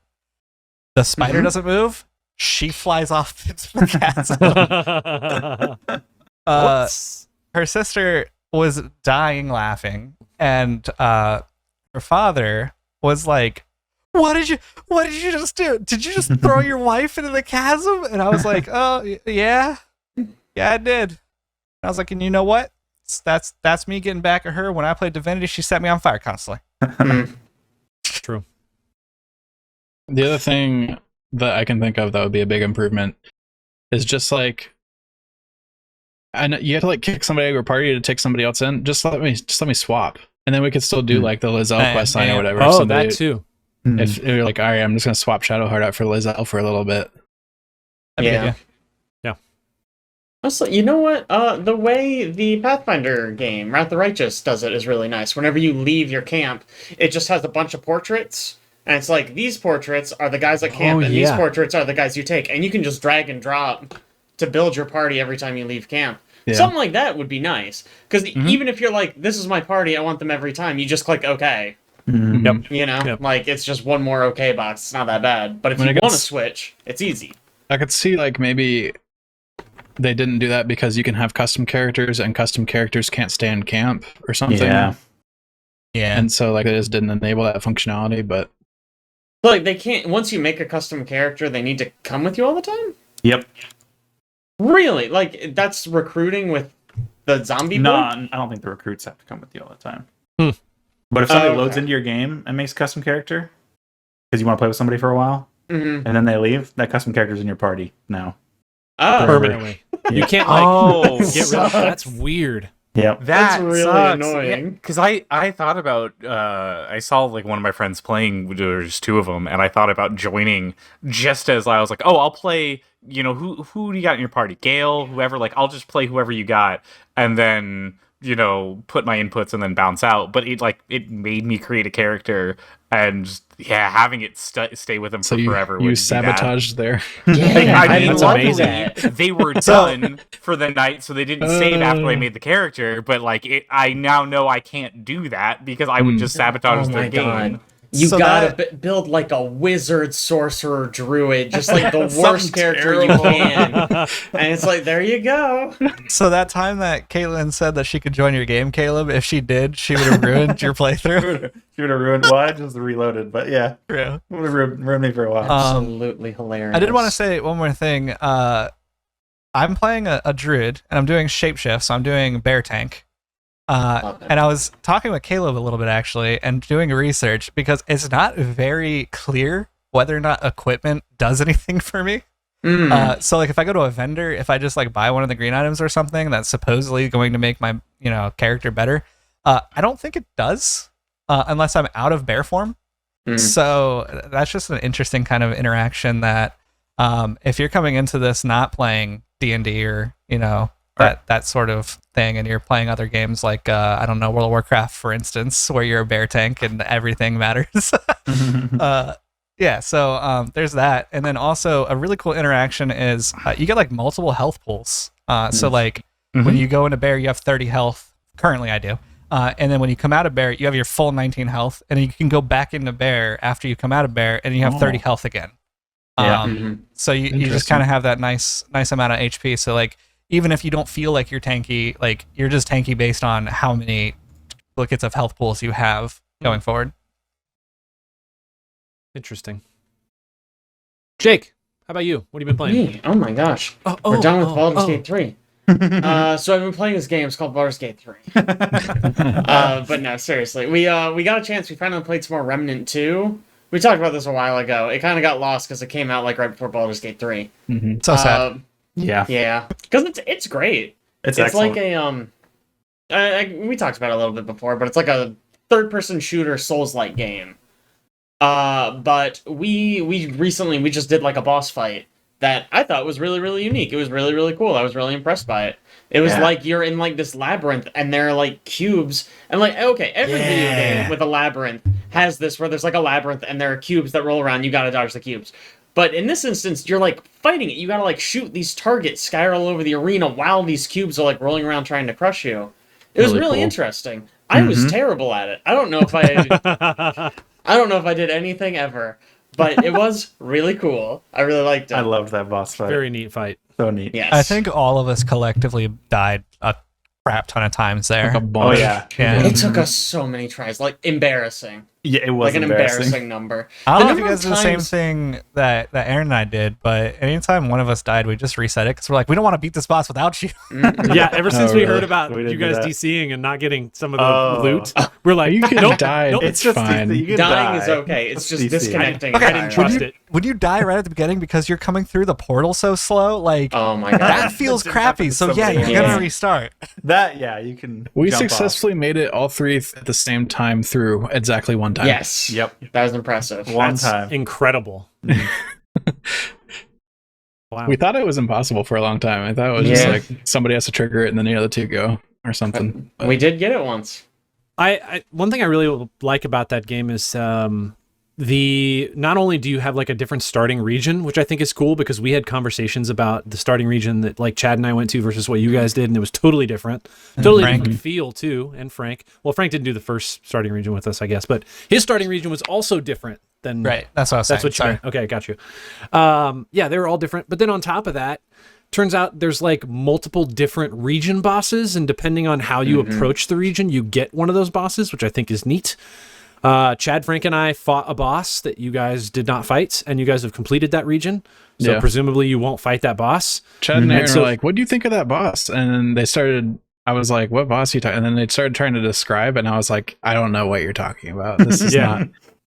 The spider doesn't move. She flies off into the chasm. Her sister was dying laughing, and her father was like, what did you just do? Did you just throw your wife into the chasm? And I was like, oh yeah, I did. And I was like, and you know what? That's me getting back at her. When I played Divinity, she set me on fire constantly. True. The other thing that I can think of that would be a big improvement is just like, and you have to like kick somebody out of your party to take somebody else in. Just let me swap, and then we could still do like the Lizelle quest line or whatever. Oh, that too. If you're like, all right, I'm just gonna swap Shadowheart out for Lizelle for a little bit. Yeah. Also, you know what? The way the Pathfinder game, Wrath of the Righteous, does it is really nice. Whenever you leave your camp, it just has a bunch of portraits, and it's like, these portraits are the guys at camp, and these portraits are the guys you take, and you can just drag and drop to build your party every time you leave camp. Yeah. Something like that would be nice, because even if you're like, this is my party, I want them every time, you just click OK. Yep. You know, like, it's just one more OK box. It's not that bad. But if you want to switch, it's easy. I could see, like, maybe they didn't do that because you can have custom characters, and custom characters can't stay in camp or something. Yeah. And so, like, they just didn't enable that functionality, but... Like, they can't... Once you make a custom character, they need to come with you all the time? Yep. Really? Like, that's recruiting with the zombie boy? No, I don't think the recruits have to come with you all the time. But if somebody loads into your game and makes a custom character, because you want to play with somebody for a while, Mhm. and then they leave, that custom character's in your party now. Oh, Permanently. You can't get rid of that's weird. Yep. That's really sucks. annoying. Because I thought about I saw like one of my friends playing. There's two of them, and I thought about joining just as I was like, oh, I'll play. You know, who do you got in your party? Gale, whoever. Like, I'll just play whoever you got, and then put my inputs and then bounce out. But it made me create a character, and having it stay with them So for you, forever. you would be bad. sabotaged there. Yeah, I mean, that's luckily, amazing. they were done for the night, so they didn't save after I made the character. But I now know I can't do that because I would just sabotage Oh their my game. god. You So gotta build like a wizard, sorcerer, druid, just like the Something worst character you terrible. can. And it's like, there you go. So that time that Caitlin said that she could join your game, Caleb, if she did, she would have ruined your playthrough. She would have ruined. Well, I just reloaded, but yeah, True. would have ruined me for a while. Absolutely hilarious. I did want to say one more thing. I'm playing a druid, and I'm doing shapeshift, so I'm doing bear tank. Love it. And I was talking with Caleb a little bit, actually, and doing research, because it's not very clear whether or not equipment does anything for me. So like if I go to a vendor, if I just like buy one of the green items or something that's supposedly going to make my character better, I don't think it does unless I'm out of bear form. So that's just an interesting kind of interaction that if you're coming into this not playing D&D or that sort of thing, and you're playing other games like I don't know, World of Warcraft, for instance, where you're a bear tank and everything matters. So there's that. And then also a really cool interaction is you get like multiple health pools. So like when you go into bear, you have 30 health. Currently I do. And then when you come out of bear, you have your full 19 health, and you can go back into bear after you come out of bear, and you have 30 health again. So you just kind of have that nice amount of HP. So like even if you don't feel like you're tanky, like you're just tanky based on how many duplicates of health pools you have going forward. Interesting. Jake, how about you? What have you been playing? Me? Oh my gosh. We're done with Baldur's Gate 3. So I've been playing this game. It's called Baldur's Gate 3. But no, seriously. We got a chance. We finally played some more Remnant 2. We talked about this a while ago. It kind of got lost because it came out like right before Baldur's Gate 3. So sad. Yeah, because it's great. it's like excellent. we talked about it a little bit before, but it's like a third-person shooter Souls-like game. But we recently just did like a boss fight that I thought was really, really unique. It was really, really cool. I was really impressed by it. It was like you're in like this labyrinth, and there are like cubes, and like every video game with a labyrinth has this where there's like a labyrinth and there are cubes that roll around. You gotta dodge the cubes. But in this instance, you're like fighting it. You gotta like shoot these targets, sky all over the arena while these cubes are like rolling around trying to crush you. It was really cool. interesting. I was terrible at it. I don't know if I did anything ever, but it was really cool. I really liked it. I loved that boss fight. Very neat fight. So neat. Yes. I think all of us collectively died a crap ton of times there. Like a Oh bunch. yeah. Yeah. it took us so many tries. Like embarrassing. Yeah, it was Like an embarrassing number. I don't know if The you number guys of did the same times- thing that Aaron and I did, but anytime one of us died, we just reset it because we're like, we don't want to beat this boss without you. Yeah, ever since we really? heard about We you didn't do guys that. DCing and not getting some of the Oh. loot, we're like, You can nope, die. nope. It's just fine. you can Dying is die. okay. It's just DC. disconnecting. I didn't entirely. trust it. When you die right at the beginning because you're coming through the portal so slow, like Oh my god. that feels That crappy. happens So to yeah, somebody you're else. gonna restart. You can. We jump off. successfully made it all three at the same time through exactly one time. Yes. Yep. That was impressive. One That's time. incredible. Wow. We thought it was impossible for a long time. I thought it was just Yeah. like somebody has to trigger it and then the other two go or something. But We did get it once. I one thing I really like about that game is the not only do you have like a different starting region, which I think is cool because we had conversations about the starting region that like Chad and I went to versus what you guys did, and it was totally different, totally Frank. different feel too. And Frank, well, Frank didn't do the first starting region with us, I guess, but his starting region was also different than Right. That's what I was That's saying. what you Sorry. meant. Okay, got you. Yeah, they were all different. But then on top of that, turns out there's like multiple different region bosses, and depending on how you approach the region, you get one of those bosses, which I think is neat. Chad, Frank, and I fought a boss that you guys did not fight, and you guys have completed that region. So Yeah. presumably you won't fight that boss. Chad and And Aaron so- were like, "What do you think of that boss?" And then they started. I was like, "What boss are you talking?" And then they started trying to describe, and I was like, "I don't know what you're talking about. This is Yeah. not.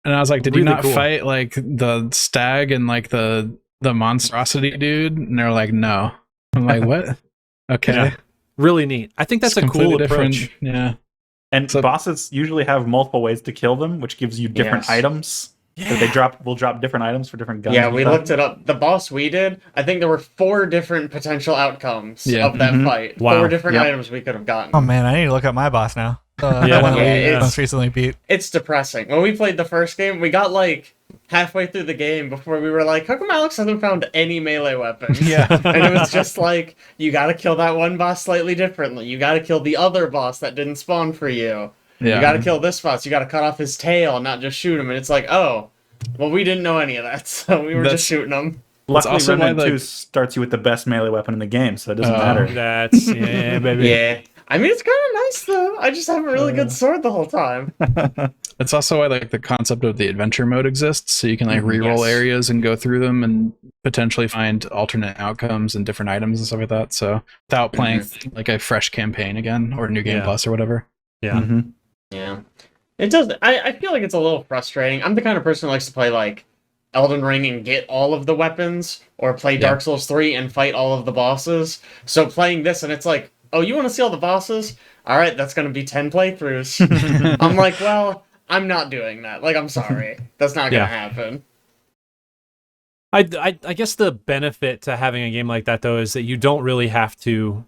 And I was like, did you Really not cool. fight like the stag and like the monstrosity dude? And they're like, no. I'm like, what? Okay. Yeah. Really neat. I think that's a cool approach. Yeah. And So- bosses usually have multiple ways to kill them, which gives you different Yes. items. So they will drop different items for different guns. Yeah, and we stuff. looked it up. The boss we did, I think there were 4 different potential outcomes Yeah. of that Mhm. fight. Wow. 4 different Yep. items we could have gotten. Oh man, I need to look up my boss now. Yeah. The one that Yeah, we it's- most recently beat. It's depressing. When we played the first game, we got like halfway through the game before we were like, how come Alex hasn't found any melee weapons? Yeah. And it was just like, you gotta kill that one boss slightly differently. You gotta kill the other boss that didn't spawn for you. Yeah. You gotta kill this boss. You gotta cut off his tail, not just shoot him. And it's like, oh, well, we didn't know any of that, so we were That's- just shooting him. Luckily, also why, Remnant 2 like- starts you with the best melee weapon in the game, so it doesn't Oh. matter. That's yeah, baby. Yeah. I mean, it's kind of nice, though. I just have a really good sword the whole time. It's also why like the concept of the adventure mode exists, so you can like reroll Yes. areas and go through them and potentially find alternate outcomes and different items and stuff like that. So without playing like a fresh campaign again or New Game Yeah. Plus or whatever. Yeah. Mhm. Yeah. It does. I feel like it's a little frustrating. I'm the kind of person who likes to play, like, Elden Ring and get all of the weapons, or play Dark Souls 3 and fight all of the bosses. So playing this, and it's like, oh, you want to see all the bosses? Alright, that's going to be 10 playthroughs. I'm like, well, I'm not doing that. Like, I'm sorry. That's not going to happen. I guess the benefit to having a game like that, though, is that you don't really have to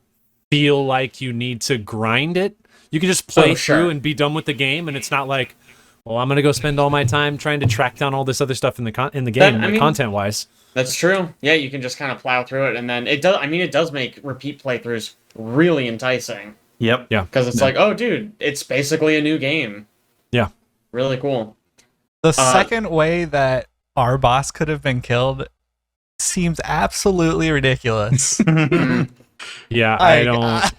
feel like you need to grind it. You can just play Oh, sure. through and be done with the game, and it's not like, well, I'm gonna go spend all my time trying to track down all this other stuff in the game, I mean- content wise. That's true. Yeah, you can just kind of plow through it, and then it does. I mean, it does make repeat playthroughs really enticing. Yep. Because it's like, oh, dude, it's basically a new game. Yeah. Really cool. The second way that our boss could have been killed seems absolutely ridiculous. Yeah, I don't.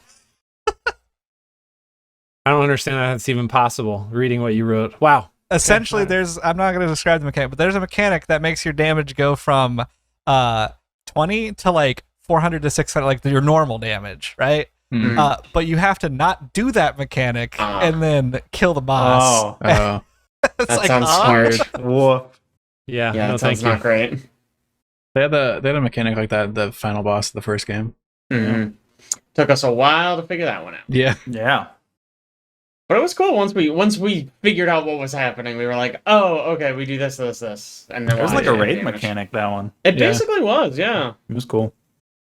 I don't understand how that's even possible. Reading what you wrote, wow. Essentially, Okay. I'm not going to describe the mechanic, but there's a mechanic that makes your damage go from 20 to like 400 to 600, like your normal damage, right? Mm. But you have to not do that mechanic Ah. and then kill the boss. Oh. It's That like, sounds huh? smart. Woof. Yeah, Yeah, no, that thank sounds you. not great. They had a mechanic like that, the final boss of the first game. Mhm. Took us a while to figure that one out. Yeah. Yeah. But it was cool once we figured out what was happening. We were like, oh, okay, we do this, and then It was we'll like a do raid damage. mechanic, that one. It Yeah. basically was, yeah. It was cool.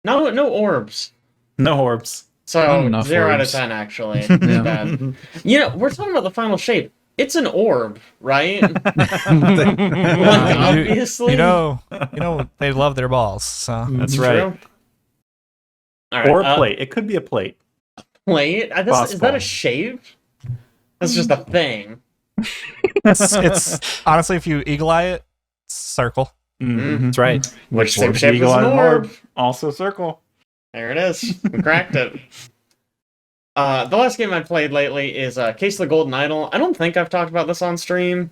No orbs. No orbs. So Not enough 0 out of orbs. 10 actually. It's bad. You know, we're talking about the final shape. It's an orb, right? Like, obviously. you know, they love their balls. So That's True. right. All right, Or a plate. It could be a plate. plate. Is that Possible. a shape? That's just a thing. it's honestly, if you eagle eye it, it's circle. Mhm. That's right. Which same Orbs, shape as eagle an eye, orb. Also circle. There it is. We cracked it. The last game I played lately is Case of the Golden Idol. I don't think I've talked about this on stream.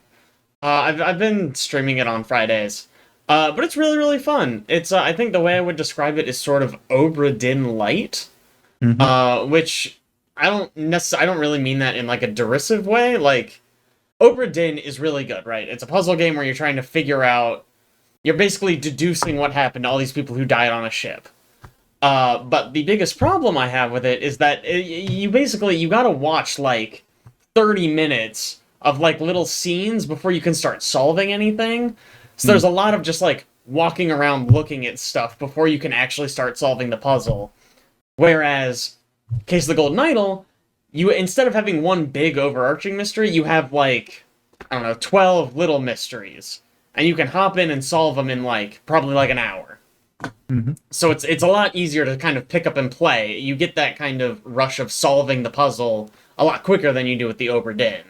I've been streaming it on Fridays. But it's really, really fun. It's I think the way I would describe it is sort of Obra Dinn light. Which I don't really mean that in like a derisive way. Like, Obra Dinn is really good, right? It's a puzzle game where you're trying to figure out, you're basically deducing what happened to all these people who died on a ship. But the biggest problem I have with it is that you gotta watch like 30 minutes of like little scenes before you can start solving anything. So there's a lot of just like walking around looking at stuff before you can actually start solving the puzzle. Whereas Case of the Golden Idol, you, instead of having one big overarching mystery, you have like, I don't know, 12 little mysteries. And you can hop in and solve them in like, probably like an hour. So it's a lot easier to kind of pick up and play. You get that kind of rush of solving the puzzle a lot quicker than you do with the Obra Dinn.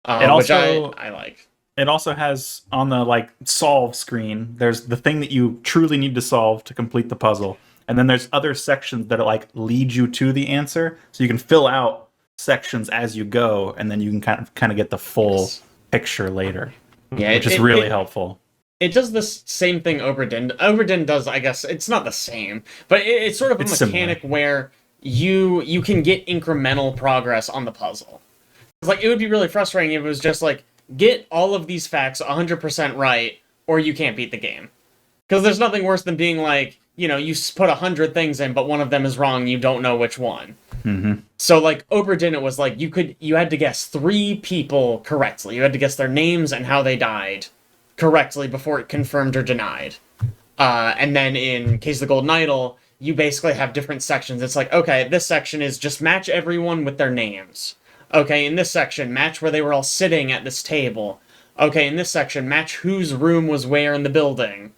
Which I like. It also has on the like solve screen, there's the thing that you truly need to solve to complete the puzzle. And then there's other sections that like lead you to the answer. So you can fill out sections as you go, and then you can kind of get the full picture later. Yeah, Which is really helpful. It does the same thing Obra Dinn does, I guess. It's not the same, but it's sort of a It's mechanic where you can get incremental progress on the puzzle. It's like, it would be really frustrating if it was just like, get all of these facts 100% right, or you can't beat the game. Because there's nothing worse than being like, you know, you put 100 things in, but one of them is wrong, you don't know which one. Mm-hmm. So, like, Oberdin, it was like, you had to guess 3 people correctly. You had to guess their names and how they died correctly before it confirmed or denied. And then in Case of the Golden Idol, you basically have different sections. It's like, okay, this section is just match everyone with their names. Okay, in this section, match where they were all sitting at this table. Okay, in this section, match whose room was where in the building.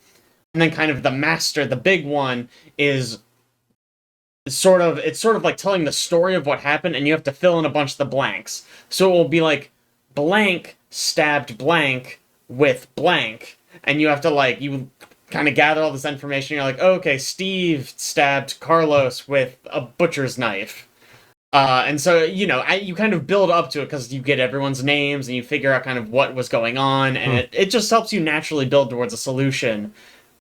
And then kind of the master, the big one, is it's sort of like telling the story of what happened, and you have to fill in a bunch of the blanks. So it will be like, blank stabbed blank with blank. And you have to, like, you kind of gather all this information. You're like, oh, okay, Steve stabbed Carlos with a butcher's knife. And so, you know, you kind of build up to it because you get everyone's names and you figure out kind of what was going on. And it just helps you naturally build towards a solution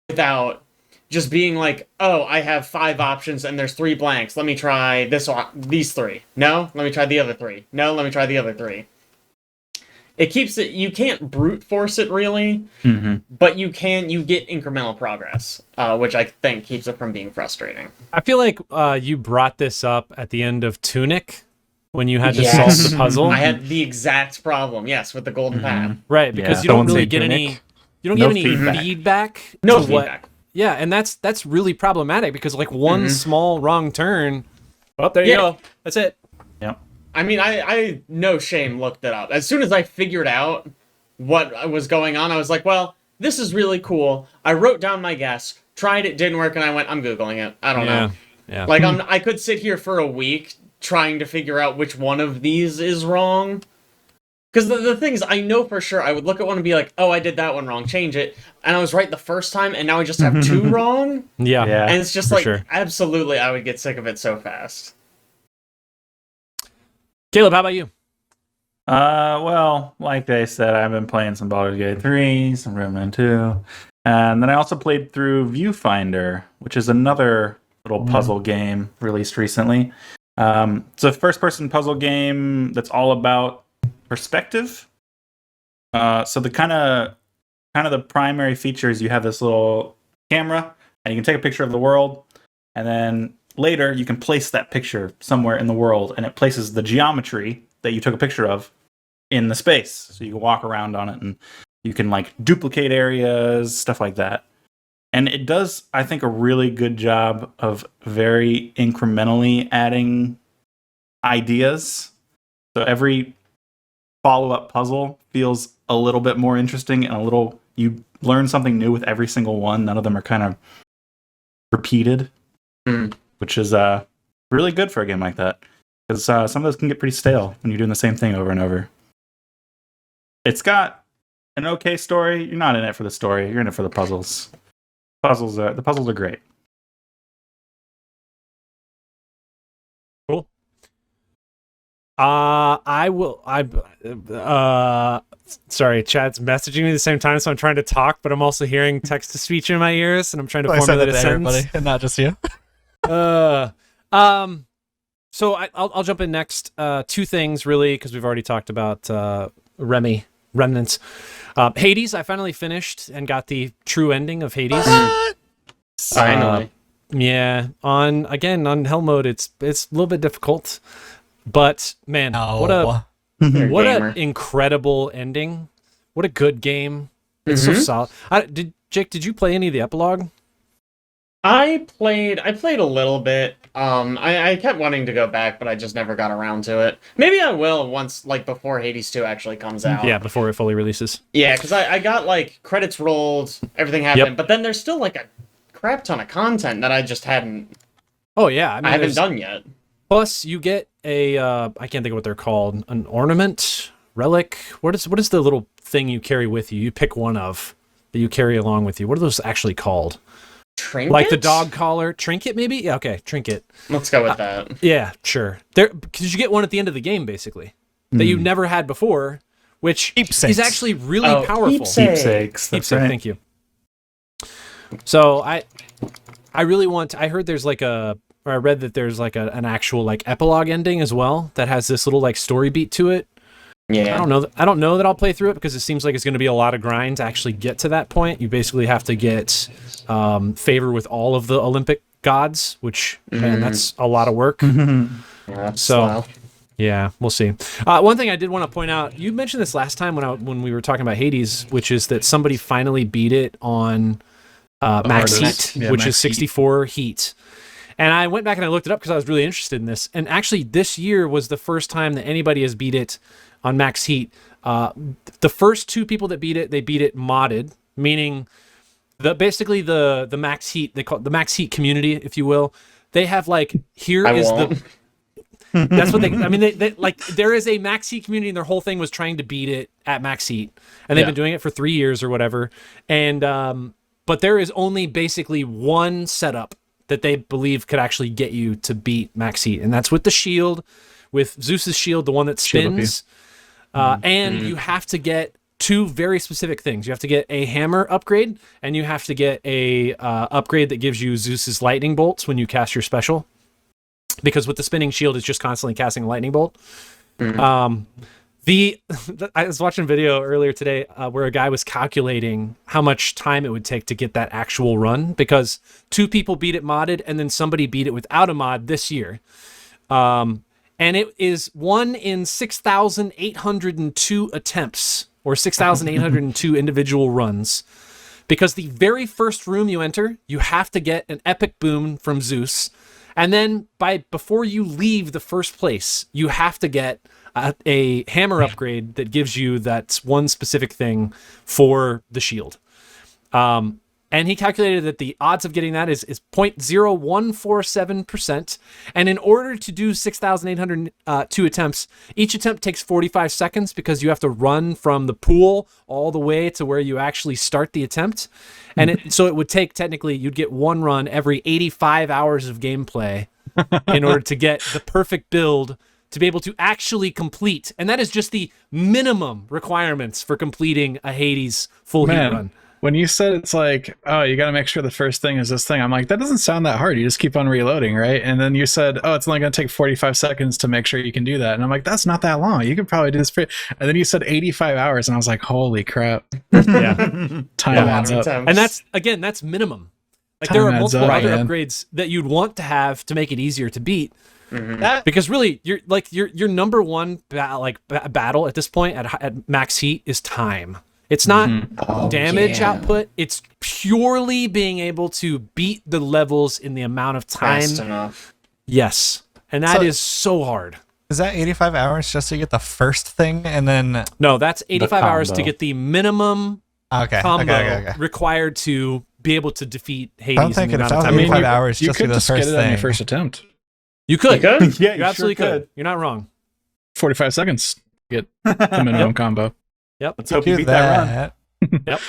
without just being like, oh, I have 5 options and there's 3 blanks. Let me try these 3. No, let me try the other 3. No, let me try the other 3. It keeps it, you can't brute force it really, but you get incremental progress, which I think keeps it from being frustrating. I feel like you brought this up at the end of Tunic when you had to solve the puzzle. I had the exact problem, yes, with the golden path. Right, because you don't really get any feedback. No feedback. Yeah, and that's really problematic because like one small wrong turn, oh, there you go. That's it. Yep. I mean, I no shame looked it up. As soon as I figured out what was going on, I was like, well, this is really cool. I wrote down my guess, tried it, didn't work, and I went, I'm Googling it. I don't know. Yeah. Like, I could sit here for a week trying to figure out which one of these is wrong. Because the thing is, I know for sure I would look at one and be like, oh, I did that one wrong, change it. And I was right the first time, and now I just have 2 wrong. Yeah. And it's just like, absolutely, I would get sick of it so fast. Caleb, how about you? Well, like they said, I've been playing some Baldur's Gate 3, some Remnant 2, and then I also played through Viewfinder, which is another little puzzle game released recently. It's a first-person puzzle game that's all about perspective. So the kind of the primary feature is you have this little camera, and you can take a picture of the world, and then later you can place that picture somewhere in the world, and it places the geometry that you took a picture of in the space. So you can walk around on it, and you can like duplicate areas, stuff like that. And it does, I think, a really good job of very incrementally adding ideas. So every follow-up puzzle feels a little bit more interesting and you learn something new with every single one. None of them are kind of repeated, which is really good for a game like that. Because some of those can get pretty stale when you're doing the same thing over and over. It's got an okay story. You're not in it for the story. You're in it for the puzzles. The puzzles are great. Cool. Sorry, Chad's messaging me at the same time, so I'm trying to talk, but I'm also hearing text-to-speech in my ears, and I'm trying to formulate a sentence. Everybody, and not just you. So I'll jump in next. 2 things, really, because we've already talked about Remnants. Hades, I finally finished and got the true ending of Hades. Finally. Yeah, on Hell mode, it's a little bit difficult, but man, what an incredible ending! What a good game! It's so solid. Jake, did you play any of the epilogue? I played a little bit. I kept wanting to go back, but I just never got around to it. Maybe I will once, like, before Hades 2 actually comes out. Yeah, before it fully releases. Yeah, because I got, like, credits rolled, everything happened, but then there's still, like, a crap ton of content that I just hadn't... Oh, yeah. I haven't done yet. Plus, you get a, I can't think of what they're called, an ornament, relic. What is the little thing you carry with you? You pick one of that you carry along with you. What are those actually called? Trinket? Like the dog collar. Trinket, maybe? Yeah, okay, trinket. Let's go with that. Yeah, sure. Because you get one at the end of the game, basically, that you've never had before, which is actually really powerful. Keepsakes. That's right. Thank you. So I really want to, I heard there's like I read that there's like an actual like epilogue ending as well that has this little like story beat to it. Yeah. I don't know that I'll play through it because it seems like it's going to be a lot of grind to actually get to that point. You basically have to get favor with all of the Olympic gods, which man, that's a lot of work. Yeah, So, wow. yeah, we'll see. One thing I did want to point out, you mentioned this last time when we were talking about Hades, which is that somebody finally beat it on max hardest. heat, Yeah, which max is 64 heat. And I went back and I looked it up because I was really interested in this. And actually, this year was the first time that anybody has beat it on max heat. The first two people that beat it, they beat it modded, meaning basically the max heat, they call it the max heat community, if you will. They have like, that's what they like, there is a max heat community and their whole thing was trying to beat it at max heat. And they've been doing it for 3 years or whatever. And, but there is only basically one setup that they believe could actually get you to beat max heat. And that's with the shield, with Zeus's shield, the one that spins. And you have to get two very specific things. You have to get a hammer upgrade, and you have to get a upgrade that gives you Zeus's lightning bolts when you cast your special. Because with the spinning shield, it's just constantly casting a lightning bolt. I was watching a video earlier today where a guy was calculating how much time it would take to get that actual run, because two people beat it modded and then somebody beat it without a mod this year. And it is 1 in 6,802 attempts, or 6,802 individual runs. Because the very first room you enter, you have to get an epic boon from Zeus. And then before you leave the first place, you have to get a hammer upgrade that gives you that one specific thing for the shield. And he calculated that the odds of getting that is 0.0147%. And in order to do 6,802 attempts, each attempt takes 45 seconds because you have to run from the pool all the way to where you actually start the attempt. And so it would take, technically, you'd get one run every 85 hours of gameplay in order to get the perfect build to be able to actually complete. And that is just the minimum requirements for completing a Hades full heat run. When you said it's like, oh, you got to make sure the first thing is this thing, I'm like, that doesn't sound that hard. You just keep on reloading, right? And then you said, oh, it's only going to take 45 seconds to make sure you can do that. And I'm like, that's not that long. You could probably do this. And then you said 85 hours, and I was like, holy crap. Yeah. Time adds up. And that's minimum. Like, Time there are adds multiple up, other man. upgrades that you'd want to have to make it easier to beat. Because really, your number one battle at this point at max heat is time. It's not damage output. It's purely being able to beat the levels in the amount of time. Fast enough. Yes. And that is so hard. Is that 85 hours just to get the first thing and then... No, that's 85 hours to combo. get the minimum combo required to be able to defeat Hades. I'm thinking in the if amount that of was time. 85 hours You just to could get the just get first it on your thing. first attempt. You could. You could? Yeah, You absolutely sure could. You're not wrong. 45 seconds to get the minimum combo. Yep. Let's hope you Do beat that run. Yep.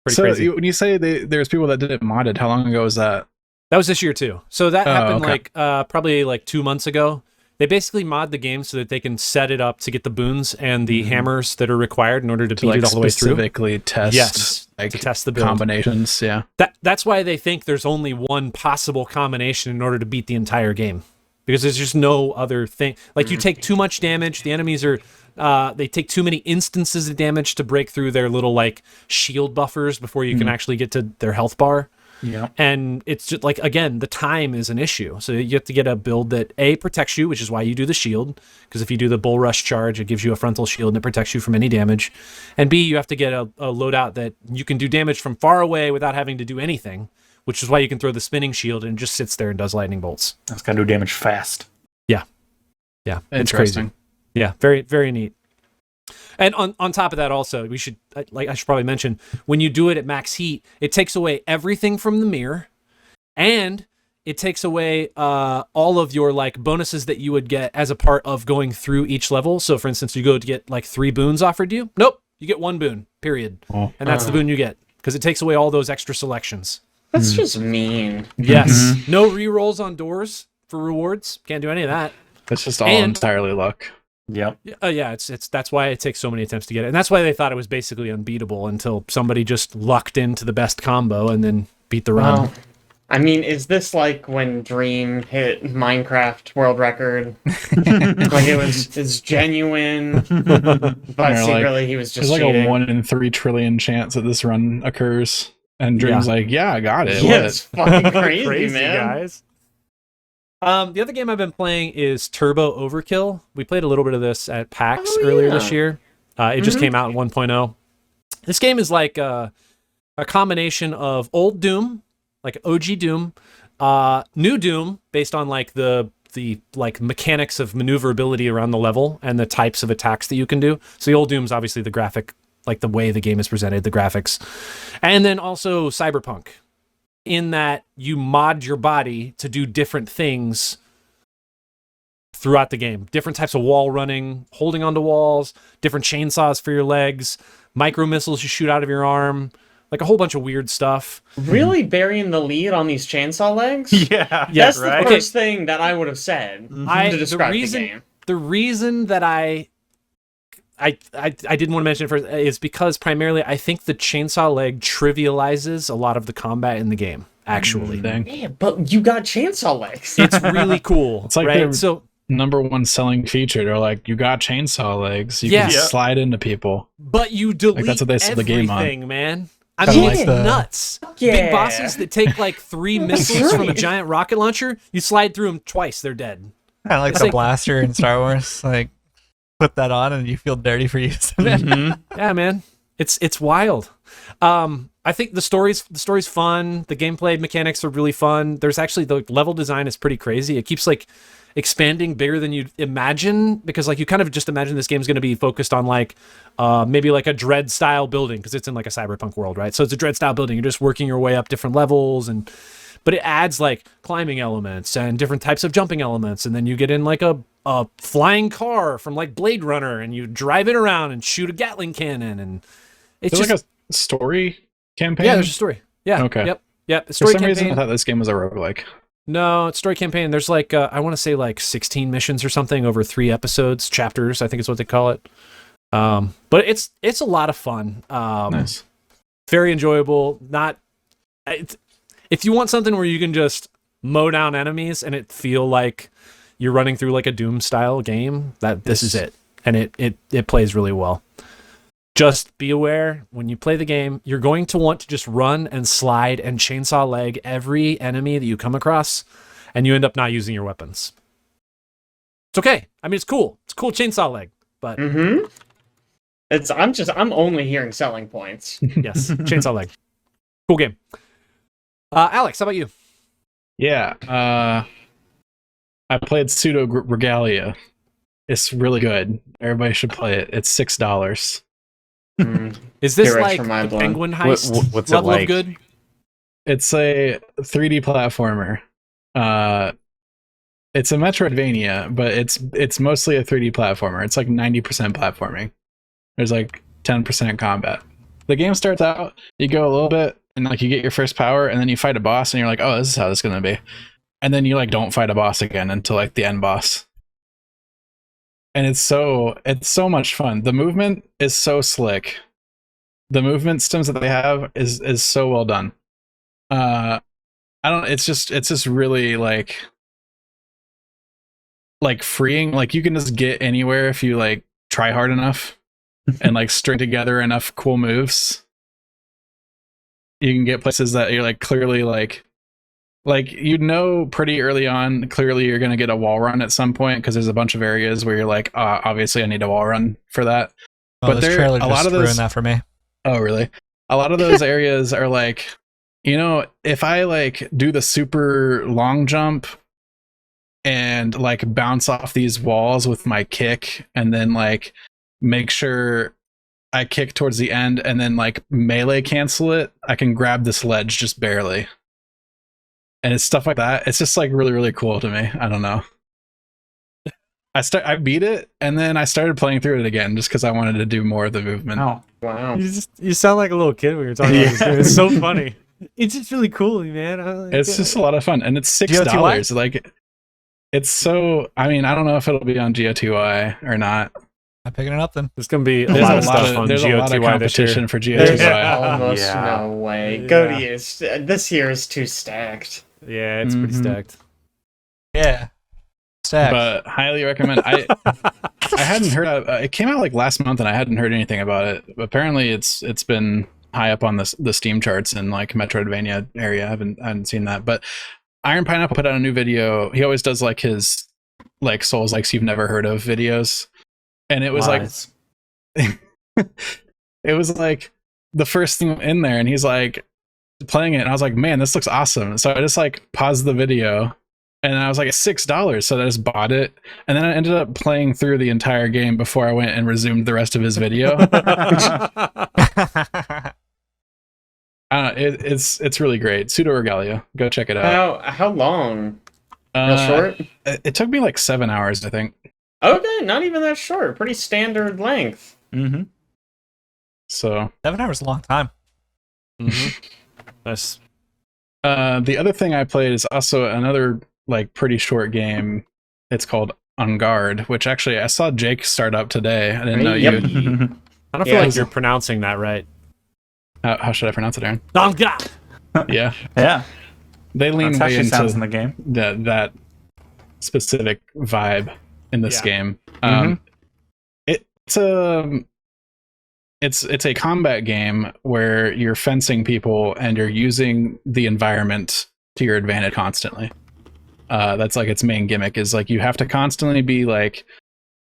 Pretty So crazy. when you say there's people that did it modded, how long ago was that? That was this year too. So that happened okay. probably 2 months ago. They basically mod the game so that they can set it up to get the boons and the hammers that are required in order to beat it all the way through. Specifically test, Yes, to test the build. combinations. Yeah. That's why they think there's only one possible combination in order to beat the entire game, because there's just no other thing. Like, you take too much damage. The enemies are they take too many instances of damage to break through their little shield buffers before you can actually get to their health bar. Yeah. And it's just again, the time is an issue. So you have to get a build that A, protects you, which is why you do the shield. Because if you do the bull rush charge, it gives you a frontal shield and it protects you from any damage. And B, you have to get a loadout that you can do damage from far away without having to do anything, which is why you can throw the spinning shield and it just sits there and does lightning bolts. That's got to do damage fast. Yeah, it's crazy. Interesting. Yeah, very, very neat. And on top of that, also, I should probably mention, when you do it at max heat, it takes away everything from the mirror, and it takes away all of your bonuses that you would get as a part of going through each level. So, for instance, you go to get 3 boons offered you. Nope, you get 1 boon, period, and that's the boon you get, because it takes away all those extra selections. That's just mean. Yes, no re-rolls on doors for rewards. Can't do any of that. It's just all entirely luck. Yep. Yeah, it's that's why it takes so many attempts to get it, and that's why they thought it was basically unbeatable until somebody just lucked into the best combo and then beat the run. Well, I mean, is this like when Dream hit Minecraft world record? Like it's genuine, but secretly he was just There's like cheating. a 1 in 3 trillion chance that this run occurs. And Dream's like, yeah, I got it. Yeah, What? it's fucking crazy, man. guys. The other game I've been playing is Turbo Overkill. We played a little bit of this at PAX earlier this year. It just came out in 1.0. This game is like a combination of old Doom, like OG Doom, new Doom, based on like the like mechanics of maneuverability around the level and the types of attacks that you can do. So the old Doom's obviously the graphic, like the way the game is presented, the graphics. And then also Cyberpunk, in that you mod your body to do different things throughout the game. Different types of wall running, holding onto walls, different chainsaws for your legs, micro missiles you shoot out of your arm, like a whole bunch of weird stuff. Really burying the lead on these chainsaw legs? Yeah, That's right. the first thing that I would have said to describe the game. The reason that I didn't want to mention it first is because primarily I think the chainsaw leg trivializes a lot of the combat in the game, actually. Yeah, but you got chainsaw legs. It's really cool. It's like right? So #1 selling feature. They're like, you got chainsaw legs. You can slide into people. but you delete that's what they sell the game on. everything, man. I Kinda mean, like it's the- nuts. Yeah. Big bosses that take like 3 missiles from a right. giant rocket launcher, you slide through them twice, they're dead. Kind of like It's the like- blaster in Star Wars. Like, put that on and you feel dirty for using it. Yeah, man. It's wild. I think the story's fun. The gameplay mechanics are really fun. There's actually the level design is pretty crazy. It keeps like expanding bigger than you'd imagine, because like you kind of just imagine this game's going to be focused on like maybe like a Dread style building, because it's in like a cyberpunk world, right? So it's a Dread style building. You're just working your way up different levels, but it adds like climbing elements and different types of jumping elements, and then you get in like a flying car from like Blade Runner, and you drive it around and shoot a Gatling cannon, and it's There's just like a story campaign? yeah, there's a story. Yeah. Okay. Yep. The For story some campaign. reason, I thought this game was a roguelike. No, it's story campaign. There's like I want to say like 16 missions or something over 3 episodes, chapters, I think is what they call it. But it's a lot of fun. Nice. Very enjoyable. If you want something where you can just mow down enemies and it feel like you're running through like a Doom style game, this is it. And it plays really well. Just be aware, when you play the game, you're going to want to just run and slide and chainsaw leg every enemy that you come across, and you end up not using your weapons. It's okay. I mean, it's cool. It's a cool chainsaw leg, but I'm only hearing selling points. yes, chainsaw leg. Cool game. Alex, how about you? Yeah. I played Pseudo Regalia. It's really good. Everybody should play it. It's $6. Is this Here, like extra mind the blown. Penguin Heist what's it level like? of good? It's a 3D platformer. It's a Metroidvania, but it's mostly a 3D platformer. It's like 90% platforming. There's like 10% combat. The game starts out, you go a little bit, and like you get your first power, and then you fight a boss, and you're like, oh, this is how this is gonna be. And then you like don't fight a boss again until like the end boss. And it's so much fun. The movement is so slick. The movement systems that they have is so well done. It's just really like freeing. Like you can just get anywhere if you like try hard enough and like string together enough cool moves. You can get places that you're like clearly like pretty early on, clearly you're going to get a wall run at some point, because there's a bunch of areas where you're like, obviously I need a wall run for that. But this trailer a lot just of those ruined that for me. Oh, really? A lot of those areas are like, if I like do the super long jump and like bounce off these walls with my kick, and then like make sure I kick towards the end and then like melee cancel it, I can grab this ledge just barely. And it's stuff like that. It's just like really, really cool to me. I don't know. I beat it, and then I started playing through it again just because I wanted to do more of the movement. Oh, Wow. You sound like a little kid when you're talking about this game. It's so funny. It's just really cool, man. It's just a lot of fun, and it's $6. GOTY? Like, it's so. I mean, I don't know if it'll be on GOTY or not. I'm picking it up then. There's gonna be a There's lot of stuff on there's a lot of GOTY this year. competition for There's GOTY. almost Yeah. no way. Yeah. GOTY is this year is too stacked. Yeah, it's pretty Mhm. stacked. Yeah. Stacked. But highly recommend. I hadn't heard of, it came out like last month and I hadn't heard anything about it. Apparently it's been high up on the Steam charts in like Metroidvania area. I haven't seen that. But Iron Pineapple put out a new video. He always does like his like Souls likes you've never heard of videos. And it was Lies. it was like the first thing in there and he's like playing it and I was like, man, this looks awesome. So I just like paused the video and I was like, it's $6. So I just bought it. And then I ended up playing through the entire game before I went and resumed the rest of his video. It's really great. Pseudo Regalia. Go check it out. How long? Real short? It took me like 7 hours, I think. Okay, not even that short. Pretty standard length. Mm-hmm. So 7 hours is a long time. That's the other thing I played is also another like pretty short game. It's called On Guard, which actually I saw Jake start up today. I didn't know you. Yep. I don't Yeah, feel like it's- you're pronouncing that right. How should I pronounce it, Aaron? Oh God. Yeah, Yeah. they lean That's way actually sounds in into the game. that specific vibe in this Yeah. game. Mhm. It's a combat game where you're fencing people and you're using the environment to your advantage constantly. That's like its main gimmick is like you have to constantly be like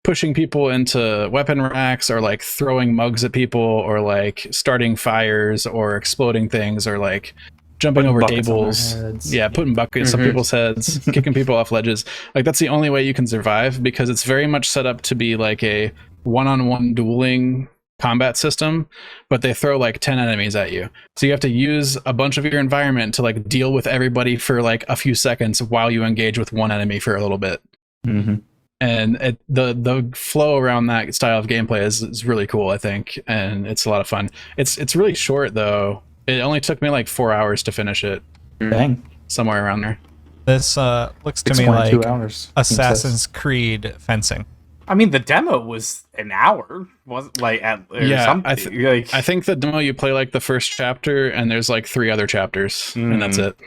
pushing people into weapon racks or like throwing mugs at people or like starting fires or exploding things or like jumping Putting over buckets on their tables. heads. Yeah, putting buckets on Mhm. people's heads, kicking people off ledges. Like that's the only way you can survive because it's very much set up to be like a one-on-one dueling combat system, but they throw like 10 enemies at you. So you have to use a bunch of your environment to like deal with everybody for like a few seconds while you engage with one enemy for a little bit. Mm-hmm. And the flow around that style of gameplay is really cool, I think, and it's a lot of fun. It's really short though. It only took me like 4 hours to finish it, Dang. somewhere around there. This looks to me 6.2 like hours. Assassin's Creed fencing. I mean, the demo was an hour, wasn't like Yeah, something. Like, I think the demo you play like the first chapter, and there's like 3 other chapters, and that's it.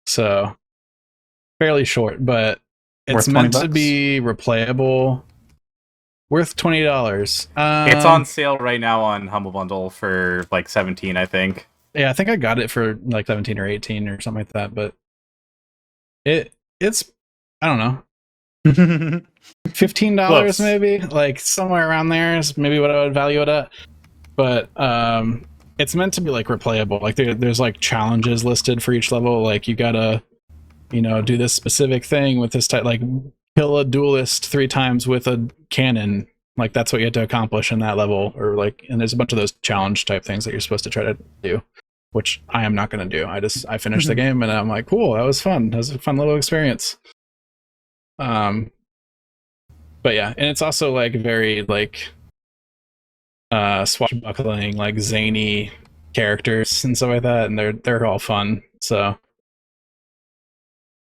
So fairly short, but it's Worth meant to $20? be replayable. Worth $20. it's on sale right now on Humble Bundle for like 17, I think. Yeah, I think I got it for like 17 or 18 or something like that, but it's I don't know, $15 Close. maybe, like somewhere around there is maybe what I would value it at. But it's meant to be like replayable. Like there's like challenges listed for each level. Like you gotta, do this specific thing with this type, like kill a duelist 3 times with a cannon. Like that's what you have to accomplish in that level, or like, and there's a bunch of those challenge type things that you're supposed to try to do, which I am not going to do. I finished the game and I'm like, cool, that was fun. That was a fun little experience. But yeah, and it's also like very like swashbuckling, like zany characters and stuff like that, and they're all fun. So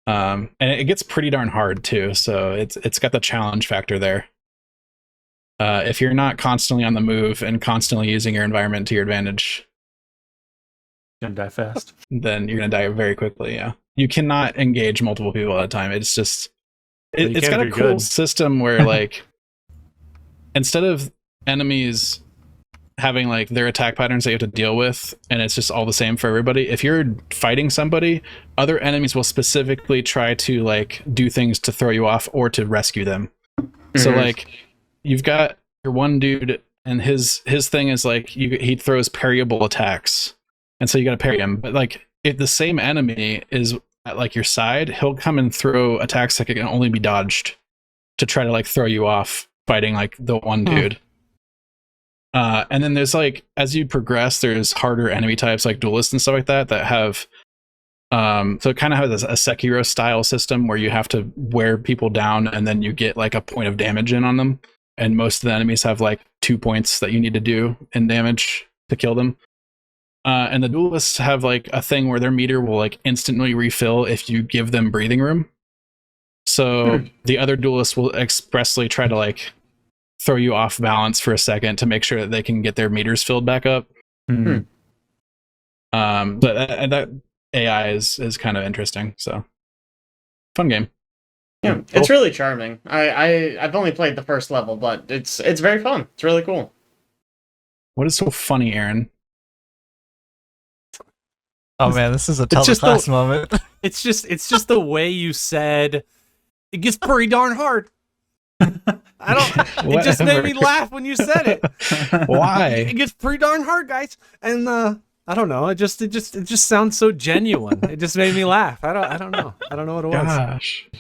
and it gets pretty darn hard too, so it's got the challenge factor there. If you're not constantly on the move and constantly using your environment to your advantage, Gonna die fast. then you're gonna die very quickly. Yeah, you cannot engage multiple people at a time. It's just you it's can got if a you're cool good. system where like instead of enemies having like their attack patterns that you have to deal with and it's just all the same for everybody, if you're fighting somebody, other enemies will specifically try to like do things to throw you off or to rescue them. So Mhm. like you've got your one dude and his thing is like he throws parryable attacks, and so you got to parry him. But like if the same enemy is at like your side, he'll come and throw attacks that can only be dodged to try to like throw you off fighting like the one dude. And then there's like, as you progress, there's harder enemy types like duelists and stuff like that have so it kind of has a Sekiro style system where you have to wear people down and then you get like a point of damage in on them, and most of the enemies have like 2 points that you need to do in damage to kill them. And the duelists have like a thing where their meter will like instantly refill if you give them breathing room. So the other duelists will expressly try to like throw you off balance for a second to make sure that they can get their meters filled back up. Mhm. But that AI is kind of interesting. So fun game. Yeah, it's really charming. I've only played the first level, but it's very fun. It's really cool. What is so funny, Aaron? Oh man, this is a It's just teleclass the- moment. It's just the way you said it gets pretty darn hard. I don't. It just made me Whatever. laugh when you said it. It Why? gets pretty darn hard, guys. And I don't know. It just sounds so genuine. It just made me laugh. I don't know. I don't know what it was. Gosh.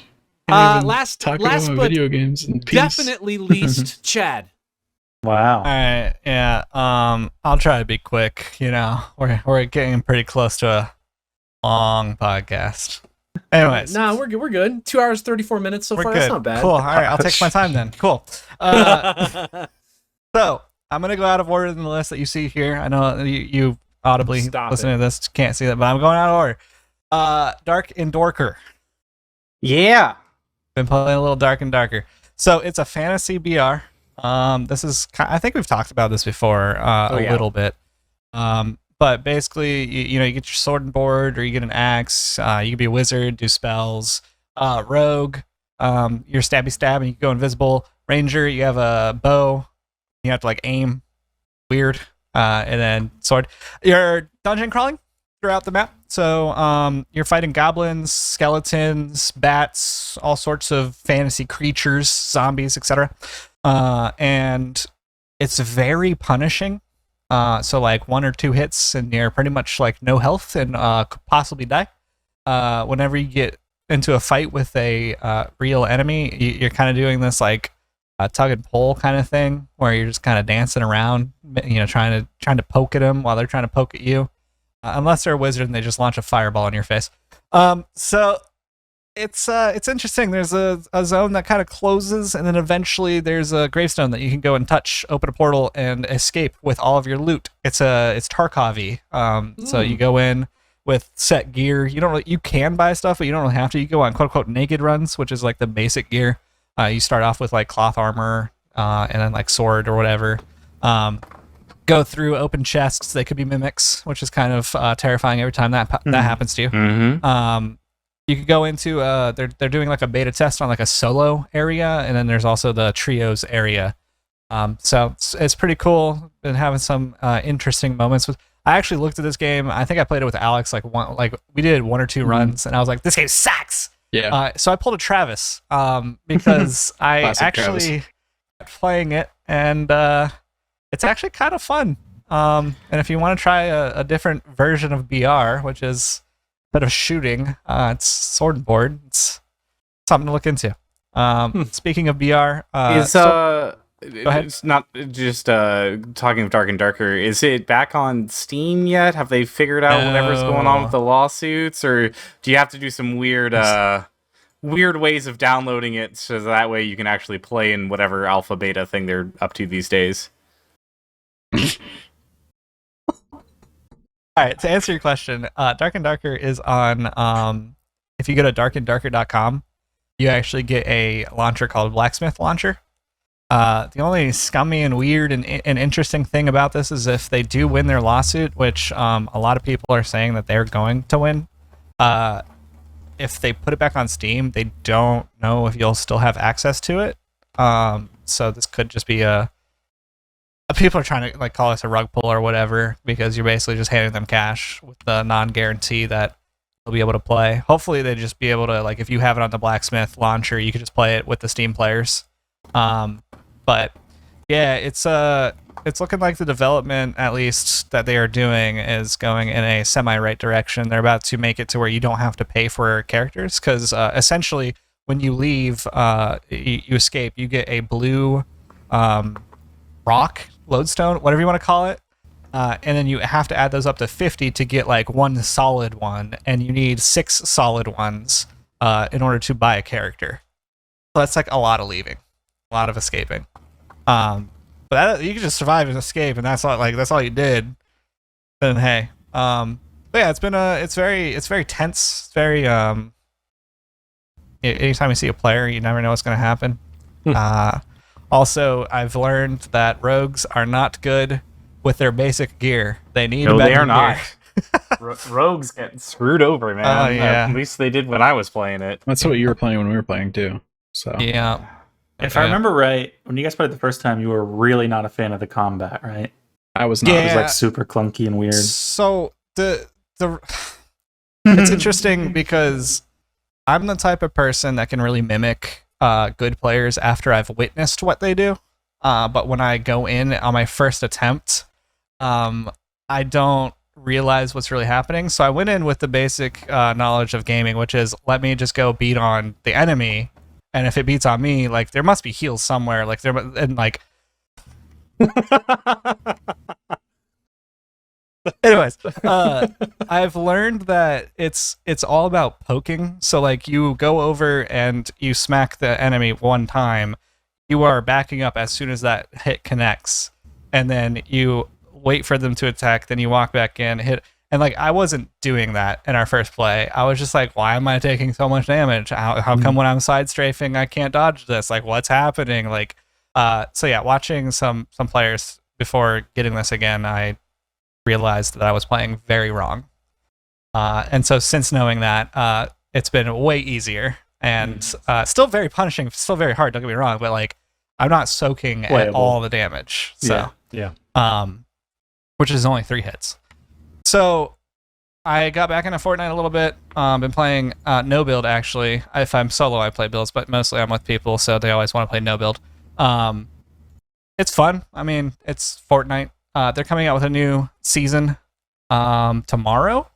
Can't even Last talk about my but video games in peace. definitely least, Chad. Wow. All right, yeah. I'll try to be quick. You know, we're getting pretty close to a long podcast. Anyways, Nah, we're good. 2 hours 34 minutes so we're far. good. That's not bad. Cool. All right, I'll take my time then. Cool. So I'm gonna go out of order in the list that you see here. I know you audibly Stop listening to this can't see that, but I'm going out of order. Dark and Dorker. Yeah. Been playing a little Dark and Darker. So it's a fantasy BR. This is I think we've talked about this before a little bit. But basically, you know, you get your sword and board, or you get an axe. You can be a wizard, do spells. Rogue, you're stabby stab, and you can go invisible. Ranger, you have a bow. You have to like aim. Weird. And then sword. You're dungeon crawling throughout the map. So you're fighting goblins, skeletons, bats, all sorts of fantasy creatures, zombies, etc. And it's very punishing. So like 1 or 2 hits and you're pretty much like no health and could possibly die. Whenever you get into a fight with a real enemy, you're kind of doing this like tug and pull kind of thing where you're just kind of dancing around, you know, trying to poke at them while they're trying to poke at you. Unless they're a wizard and they just launch a fireball in your face. So it's interesting. There's a zone that kind of closes, and then eventually there's a gravestone that you can go and touch, open a portal, and escape with all of your loot. It's Tarkov-y. So you go in with set gear. You can buy stuff, but you don't really have to. You go on quote unquote naked runs, which is like the basic gear. You start off with like cloth armor, and then like sword or whatever. Go through open chests. They could be mimics, which is kind of terrifying every time that happens to you. Mm-hmm. You could go into they're doing like a beta test on like a solo area, and then there's also the trios area. So it's pretty cool. Been having some interesting moments with. I actually looked at this game. I think I played it with Alex we did 1 or 2 runs, and I was like, this game sucks. Yeah. So I pulled a Travis because I Classic actually kept playing it, and it's actually kind of fun. And if you want to try a different version of BR, which is a bit of shooting, it's sword and board. It's something to look into. Speaking of BR, Go ahead. It's not just talking of Dark and Darker. Is it back on Steam yet? Have they figured out whatever's going on with the lawsuits, or do you have to do some weird ways of downloading it so that way you can actually play in whatever alpha beta thing they're up to these days? All right, to answer your question, Dark and Darker is on. If you go to darkanddarker.com, you actually get a launcher called Blacksmith Launcher. The only scummy and weird and interesting thing about this is if they do win their lawsuit, which a lot of people are saying that they're going to win. If they put it back on Steam, they don't know if you'll still have access to it. So this could just be people are trying to like call this a rug pull or whatever, because you're basically just handing them cash with the non-guarantee that they'll be able to play. Hopefully they just be able to, like, if you have it on the Blacksmith launcher, you could just play it with the Steam players. But yeah, it's looking like the development, at least that they are doing, is going in a semi-right direction. They're about to make it to where you don't have to pay for characters, because essentially when you leave, you escape, you get a blue rock, lodestone, whatever you want to call it, and then you have to add those up to 50 to get like 1 solid one, and you need 6 solid ones in order to buy a character. So that's like a lot of leaving, a lot of escaping. But you can just survive and escape, and that's all you did. Then hey, but yeah, it's very tense. It's very anytime you see a player, you never know what's gonna happen. Also, I've learned that rogues are not good with their basic gear. They need No, better they are not. gear. Rogues get screwed over, man. Oh, yeah. At least they did when I was playing it. That's what you were playing when we were playing too. So Yeah. If I remember right, when you guys played the first time, you were really not a fan of the combat, right? I was not. It was Yeah. like super clunky and weird. So the it's interesting because I'm the type of person that can really mimic good players after I've witnessed what they do. But when I go in on my first attempt, I don't realize what's really happening. So I went in with the basic knowledge of gaming, which is let me just go beat on the enemy, and if it beats on me, like there must be heals somewhere. Like there and like. Anyways, I've learned that it's all about poking. So like you go over and you smack the enemy one time, you are backing up as soon as that hit connects, and then you wait for them to attack, then you walk back in, hit, and like I wasn't doing that in our first play. I was just like, why am I taking so much damage? How come when I'm side strafing I can't dodge this? Like what's happening? Like so yeah, watching some players before getting this again, I realized that I was playing very wrong. And so since knowing that, it's been way easier and still very punishing, still very hard, don't get me wrong, but like I'm not soaking at all the damage. So Yeah. which is only 3 hits. So I got back into Fortnite a little bit. Been playing no build actually. If I'm solo, I play builds, but mostly I'm with people, so they always want to play no build. It's fun. I mean, it's Fortnite. They're coming out with a new season tomorrow.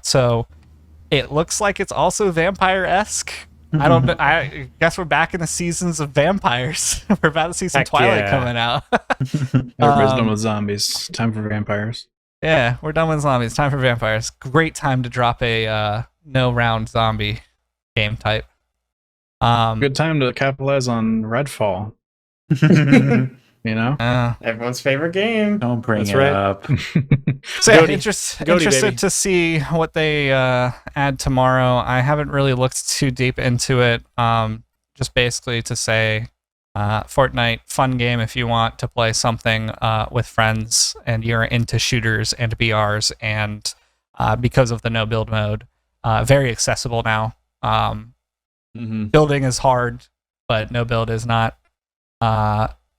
So it looks like it's also vampire-esque. I don't know. I guess we're back in the seasons of vampires. We're about to see some Heck Twilight yeah. coming out. Everybody's done with zombies. Time for vampires. Yeah, we're done with zombies. Time for vampires. Great time to drop a no-round zombie game type. Good time to capitalize on Redfall. You know? Everyone's favorite game. Don't bring That's it right. up. So yeah, Goaty. interested baby. to see what they add tomorrow. I haven't really looked too deep into it. Just basically to say, Fortnite, fun game if you want to play something with friends and you're into shooters and BRs, and because of the no build mode, very accessible now. Building is hard, but no build is not.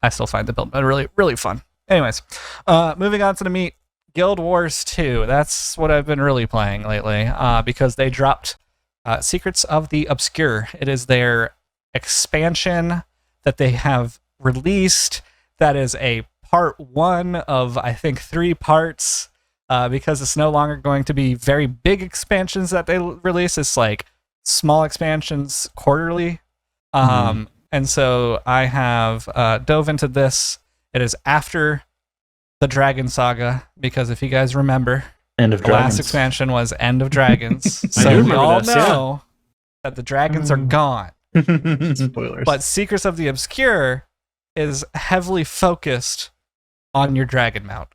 I still find the build mode really, really fun. Anyways, moving on to the meat. Guild Wars 2. That's what I've been really playing lately because they dropped Secrets of the Obscure. It is their expansion that they have released. That is a part 1 of, I think, 3 parts because it's no longer going to be very big expansions that they release. It's like small expansions quarterly. And so I have dove into this. It is after the Dragon Saga, because if you guys remember, End of the last Dragons. expansion was End of Dragons. I do So we remember all this, yeah. know that the dragons are gone. Spoilers. But Secrets of the Obscure is heavily focused on your dragon mount.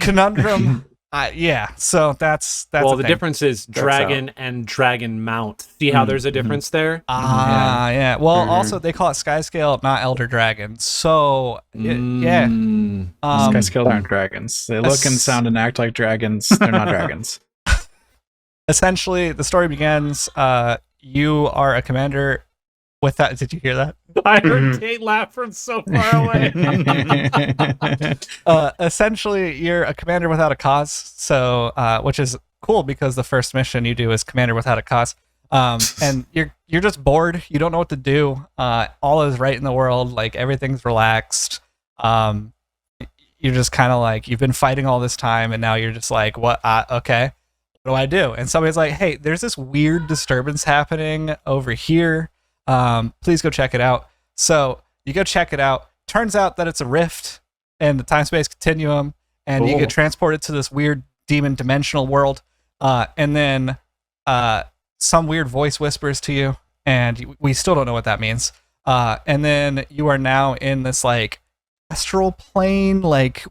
Conundrum, yeah. So that's Well, the the thing. difference is dragon and dragon mount. See how there's a difference there? Yeah. Well, also they call it Skyscale, not Elder Dragon. So yeah. Skyscale aren't dragons. They look and sound and act like dragons. They're not dragons. Essentially, the story begins. You are a commander. With that, did you hear that? I heard Kate laugh from so far away. Essentially, you're a commander without a cause. So, which is cool because the first mission you do is commander without a cause. And you're just bored. You don't know what to do. All is right in the world. Like everything's relaxed. You're just kind of like you've been fighting all this time, and now you're just like, what? Okay, what do I do? And somebody's like, hey, there's this weird disturbance happening over here. Please go check it out. So you go check it out. Turns out that it's a rift in the time-space continuum, and you get transported to this weird demon dimensional world. And then some weird voice whispers to you, and we still don't know what that means. And then you are now in this like astral plane, like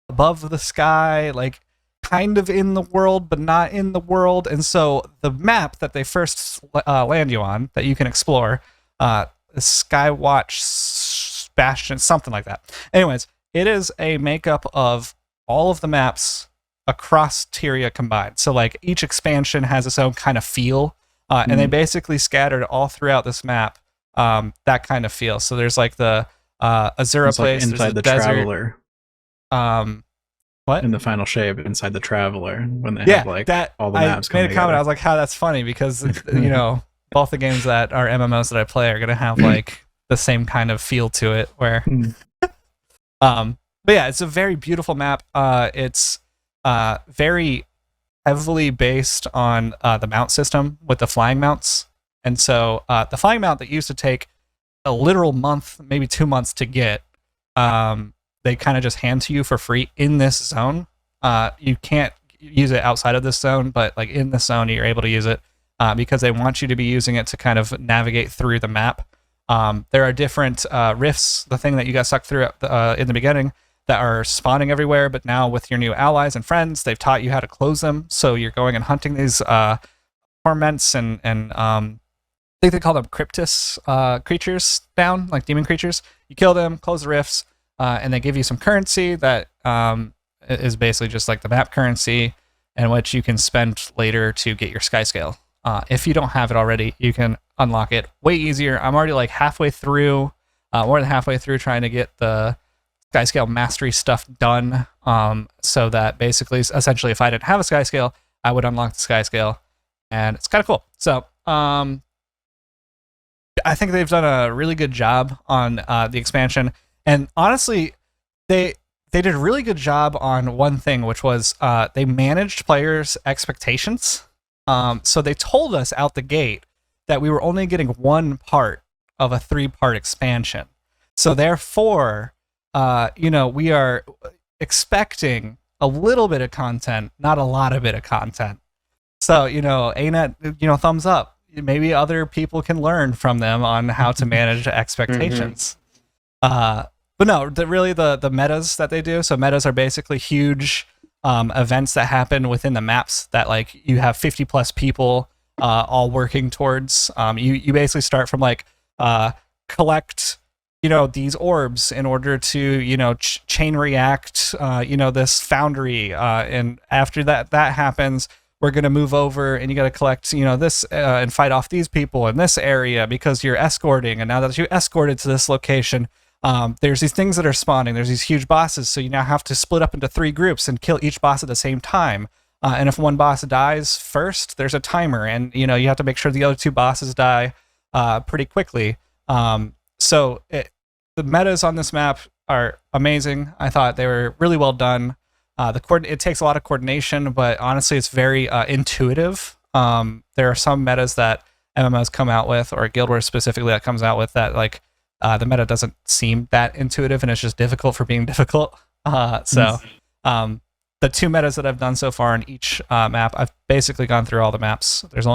above the sky, like kind of in the world, but not in the world. And so the map that they first land you on that you can explore, Skywatch Bastion, something like that. Anyways, it is a makeup of all of the maps across Tyria combined. So like each expansion has its own kind of feel, and they basically scattered all throughout this map that kind of feel. So there's like the Azura It's like place, inside there's the desert. Traveler. What? In the final shape, inside the Traveler, when they Yeah, have like that all the I maps made come a comment. together. I was like, "How that's funny," because you know both the games that are MMOs that I play are gonna have like the same kind of feel to it. Where, but yeah, it's a very beautiful map. It's very heavily based on the mount system with the flying mounts, and so the flying mount that used to take a literal month, maybe 2 months to get, they kind of just hand to you for free in this zone. You can't use it outside of this zone, but like in this zone, you're able to use it because they want you to be using it to kind of navigate through the map. There are different rifts, the thing that you got stuck through in the beginning, that are spawning everywhere, but now with your new allies and friends, they've taught you how to close them. So you're going and hunting these torments and I think they call them cryptus creatures down, like demon creatures. You kill them, close the rifts, and they give you some currency that is basically just like the map currency, and which you can spend later to get your sky scale. If you don't have it already, you can unlock it way easier. I'm already like halfway through, more than halfway through, trying to get the sky scale mastery stuff done, so that basically, essentially, if I didn't have a sky scale, I would unlock the sky scale, and it's kind of cool. So I think they've done a really good job on the expansion, and honestly, they did a really good job on one thing, which was they managed players' expectations. So they told us out the gate that we were only getting one part of a 3-part expansion. So therefore, we are expecting a little bit of content, not a lot of bit of content. So, ANET, thumbs up. Maybe other people can learn from them on how to manage expectations. But no, really the metas that they do. So metas are basically huge events that happen within the maps that like you have 50 plus people all working towards. You basically start from like collect these orbs in order to chain react this foundry, and after that happens, we're going to move over and you got to collect this and fight off these people in this area because you're escorting, and now that you escorted to this location, there's these things that are spawning. There's these huge bosses, so you now have to split up into 3 groups and kill each boss at the same time. And if one boss dies first, there's a timer, and you have to make sure the other 2 bosses die pretty quickly. So the metas on this map are amazing. I thought they were really well done. It takes a lot of coordination, but honestly, it's very intuitive. There are some metas that MMOs come out with, or Guild Wars specifically that comes out with, that like the meta doesn't seem that intuitive, and it's just difficult for being difficult. The 2 metas that I've done so far in each map, I've basically gone through all the maps. There's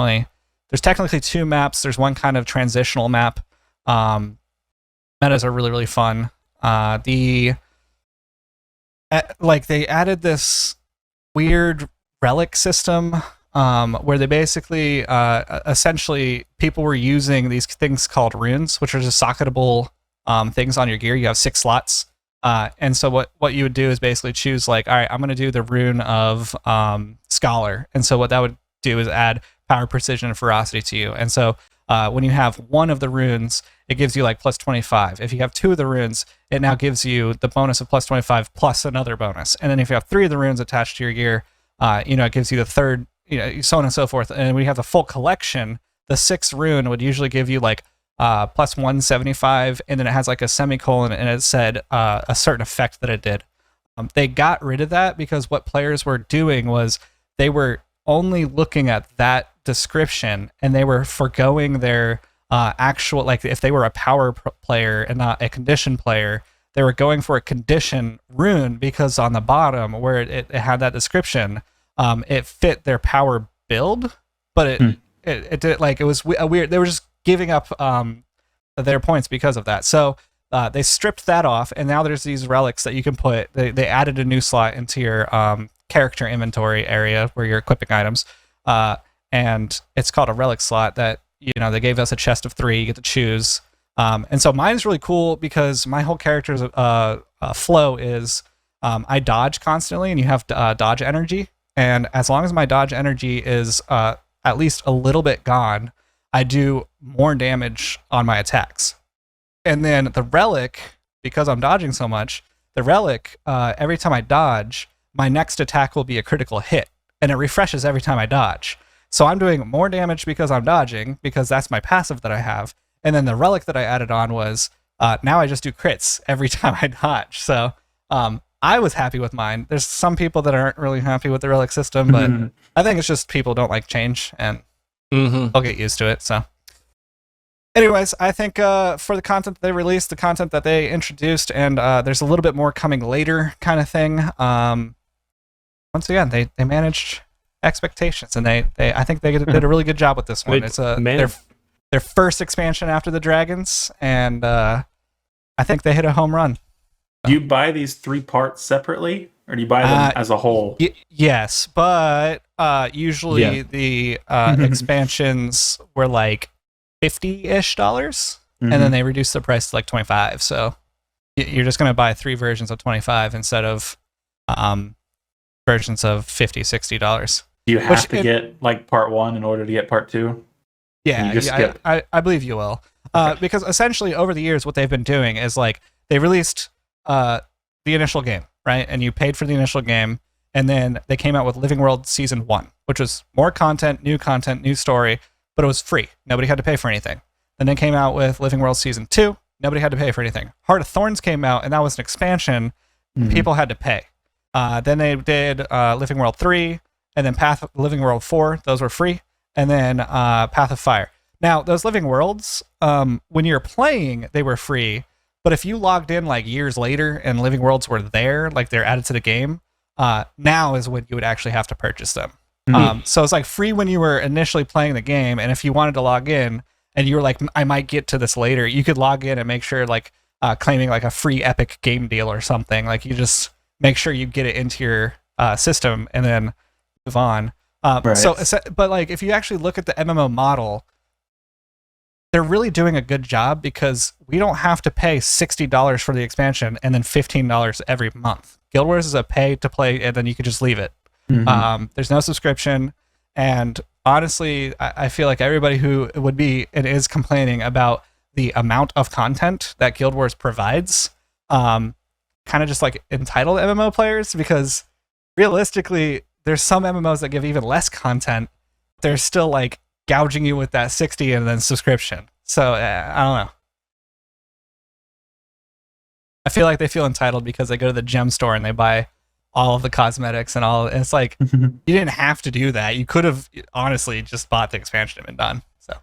technically 2 maps. There's one kind of transitional map. Metas are really, really fun. They added this weird relic system where they basically essentially people were using these things called runes, which are just socketable things on your gear. You have 6 slots, and so what you would do is basically choose like, all right, I'm going to do the rune of Scholar, and so what that would do is add power, precision, and ferocity to you. And so when you have one of the runes, it gives you like plus 25. If you have 2 of the runes, it now gives you the bonus of plus 25 plus another bonus. And then if you have 3 of the runes attached to your gear, it gives you the third, so on and so forth. And when you have the full collection, the 6th rune would usually give you like plus 175, and then it has like a semicolon, and it said a certain effect that it did. They got rid of that because what players were doing was they were only looking at that description, and they were forgoing their actual, like if they were a power player and not a condition player, they were going for a condition rune because on the bottom where it had that description, it fit their power build, but it did, like, it was a weird, they were just giving up their points because of that. So they stripped that off, and now there's these relics that you can put. They added a new slot into your character inventory area where you're equipping items, and it's called a relic slot that they gave us a chest of 3. You get to choose And so mine's really cool because my whole character's flow is I dodge constantly, and you have dodge energy. And as long as my dodge energy is at least a little bit gone, I do more damage on my attacks. And then the relic, because I'm dodging so much, the relic, every time I dodge, my next attack will be a critical hit, and it refreshes every time I dodge. So I'm doing more damage because I'm dodging, because that's my passive that I have. And then the relic that I added on was now I just do crits every time I dodge. So I was happy with mine. There's some people that aren't really happy with the relic system, but I think it's just people don't like change, and they'll get used to it. So anyways, I think for the content that they released, the content that they introduced, and there's a little bit more coming later kind of thing. Once again, they managed expectations, and I think they did a really good job with this one. It's their first expansion after the Dragons, and I think they hit a home run. Do you buy these 3 parts separately, or do you buy them as a whole? Yes, but usually the expansions were like $50-ish, and then they reduced the price to like $25. So you're just going to buy 3 versions of $25 instead of versions of $50-$60. Do you have to get like part 1 in order to get part 2? Yeah, I believe you will. Because essentially over the years, what they've been doing is like they released the initial game, right? And you paid for the initial game, and then they came out with Living World Season 1, which was more content, new story, but it was free. Nobody had to pay for anything. Then they came out with Living World Season 2. Nobody had to pay for anything. Heart of Thorns came out, and that was an expansion. People had to pay. Then they did Living World 3, and then Living World 4. Those were free. And then Path of Fire. Now, those Living Worlds, when you're playing, they were free. But if you logged in like years later and Living Worlds were there, like they're added to the game, now is when you would actually have to purchase them. So it's like free when you were initially playing the game, and if you wanted to log in and you were like, I might get to this later, you could log in and make sure like claiming like a free Epic game deal or something. Like you just make sure you get it into your system and then move on. Right. But like if you actually look at the MMO model, they're really doing a good job because we don't have to pay $60 for the expansion and then $15 every month. Guild Wars is a pay to play, and then you could just leave it. There's no subscription, and honestly, I feel like everybody who would be and is complaining about the amount of content that Guild Wars provides, kind of just like entitled MMO players, because realistically, there's some MMOs that give even less content. They're still like gouging you with that 60 and then subscription. So I don't know. I feel like they feel entitled because they go to the gem store and they buy all of the cosmetics and all. And it's like, you didn't have to do that. You could have honestly just bought the expansion and been done. So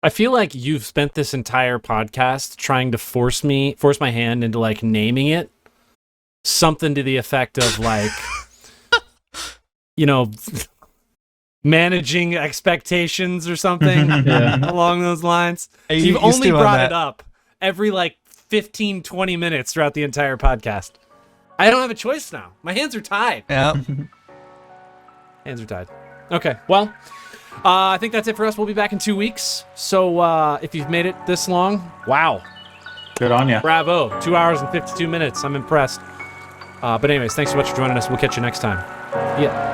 I feel like you've spent this entire podcast trying to force my hand into like naming it something to the effect of like, managing expectations or something along those lines. You've only brought it up every like 15, 20 minutes throughout the entire podcast. I don't have a choice now. My hands are tied. Yeah. Hands are tied. Okay, well, I think that's it for us. We'll be back in 2 weeks. So if you've made it this long, wow. Good on you. Bravo. 2 hours and 52 minutes. I'm impressed. But anyways, thanks so much for joining us. We'll catch you next time. Yeah.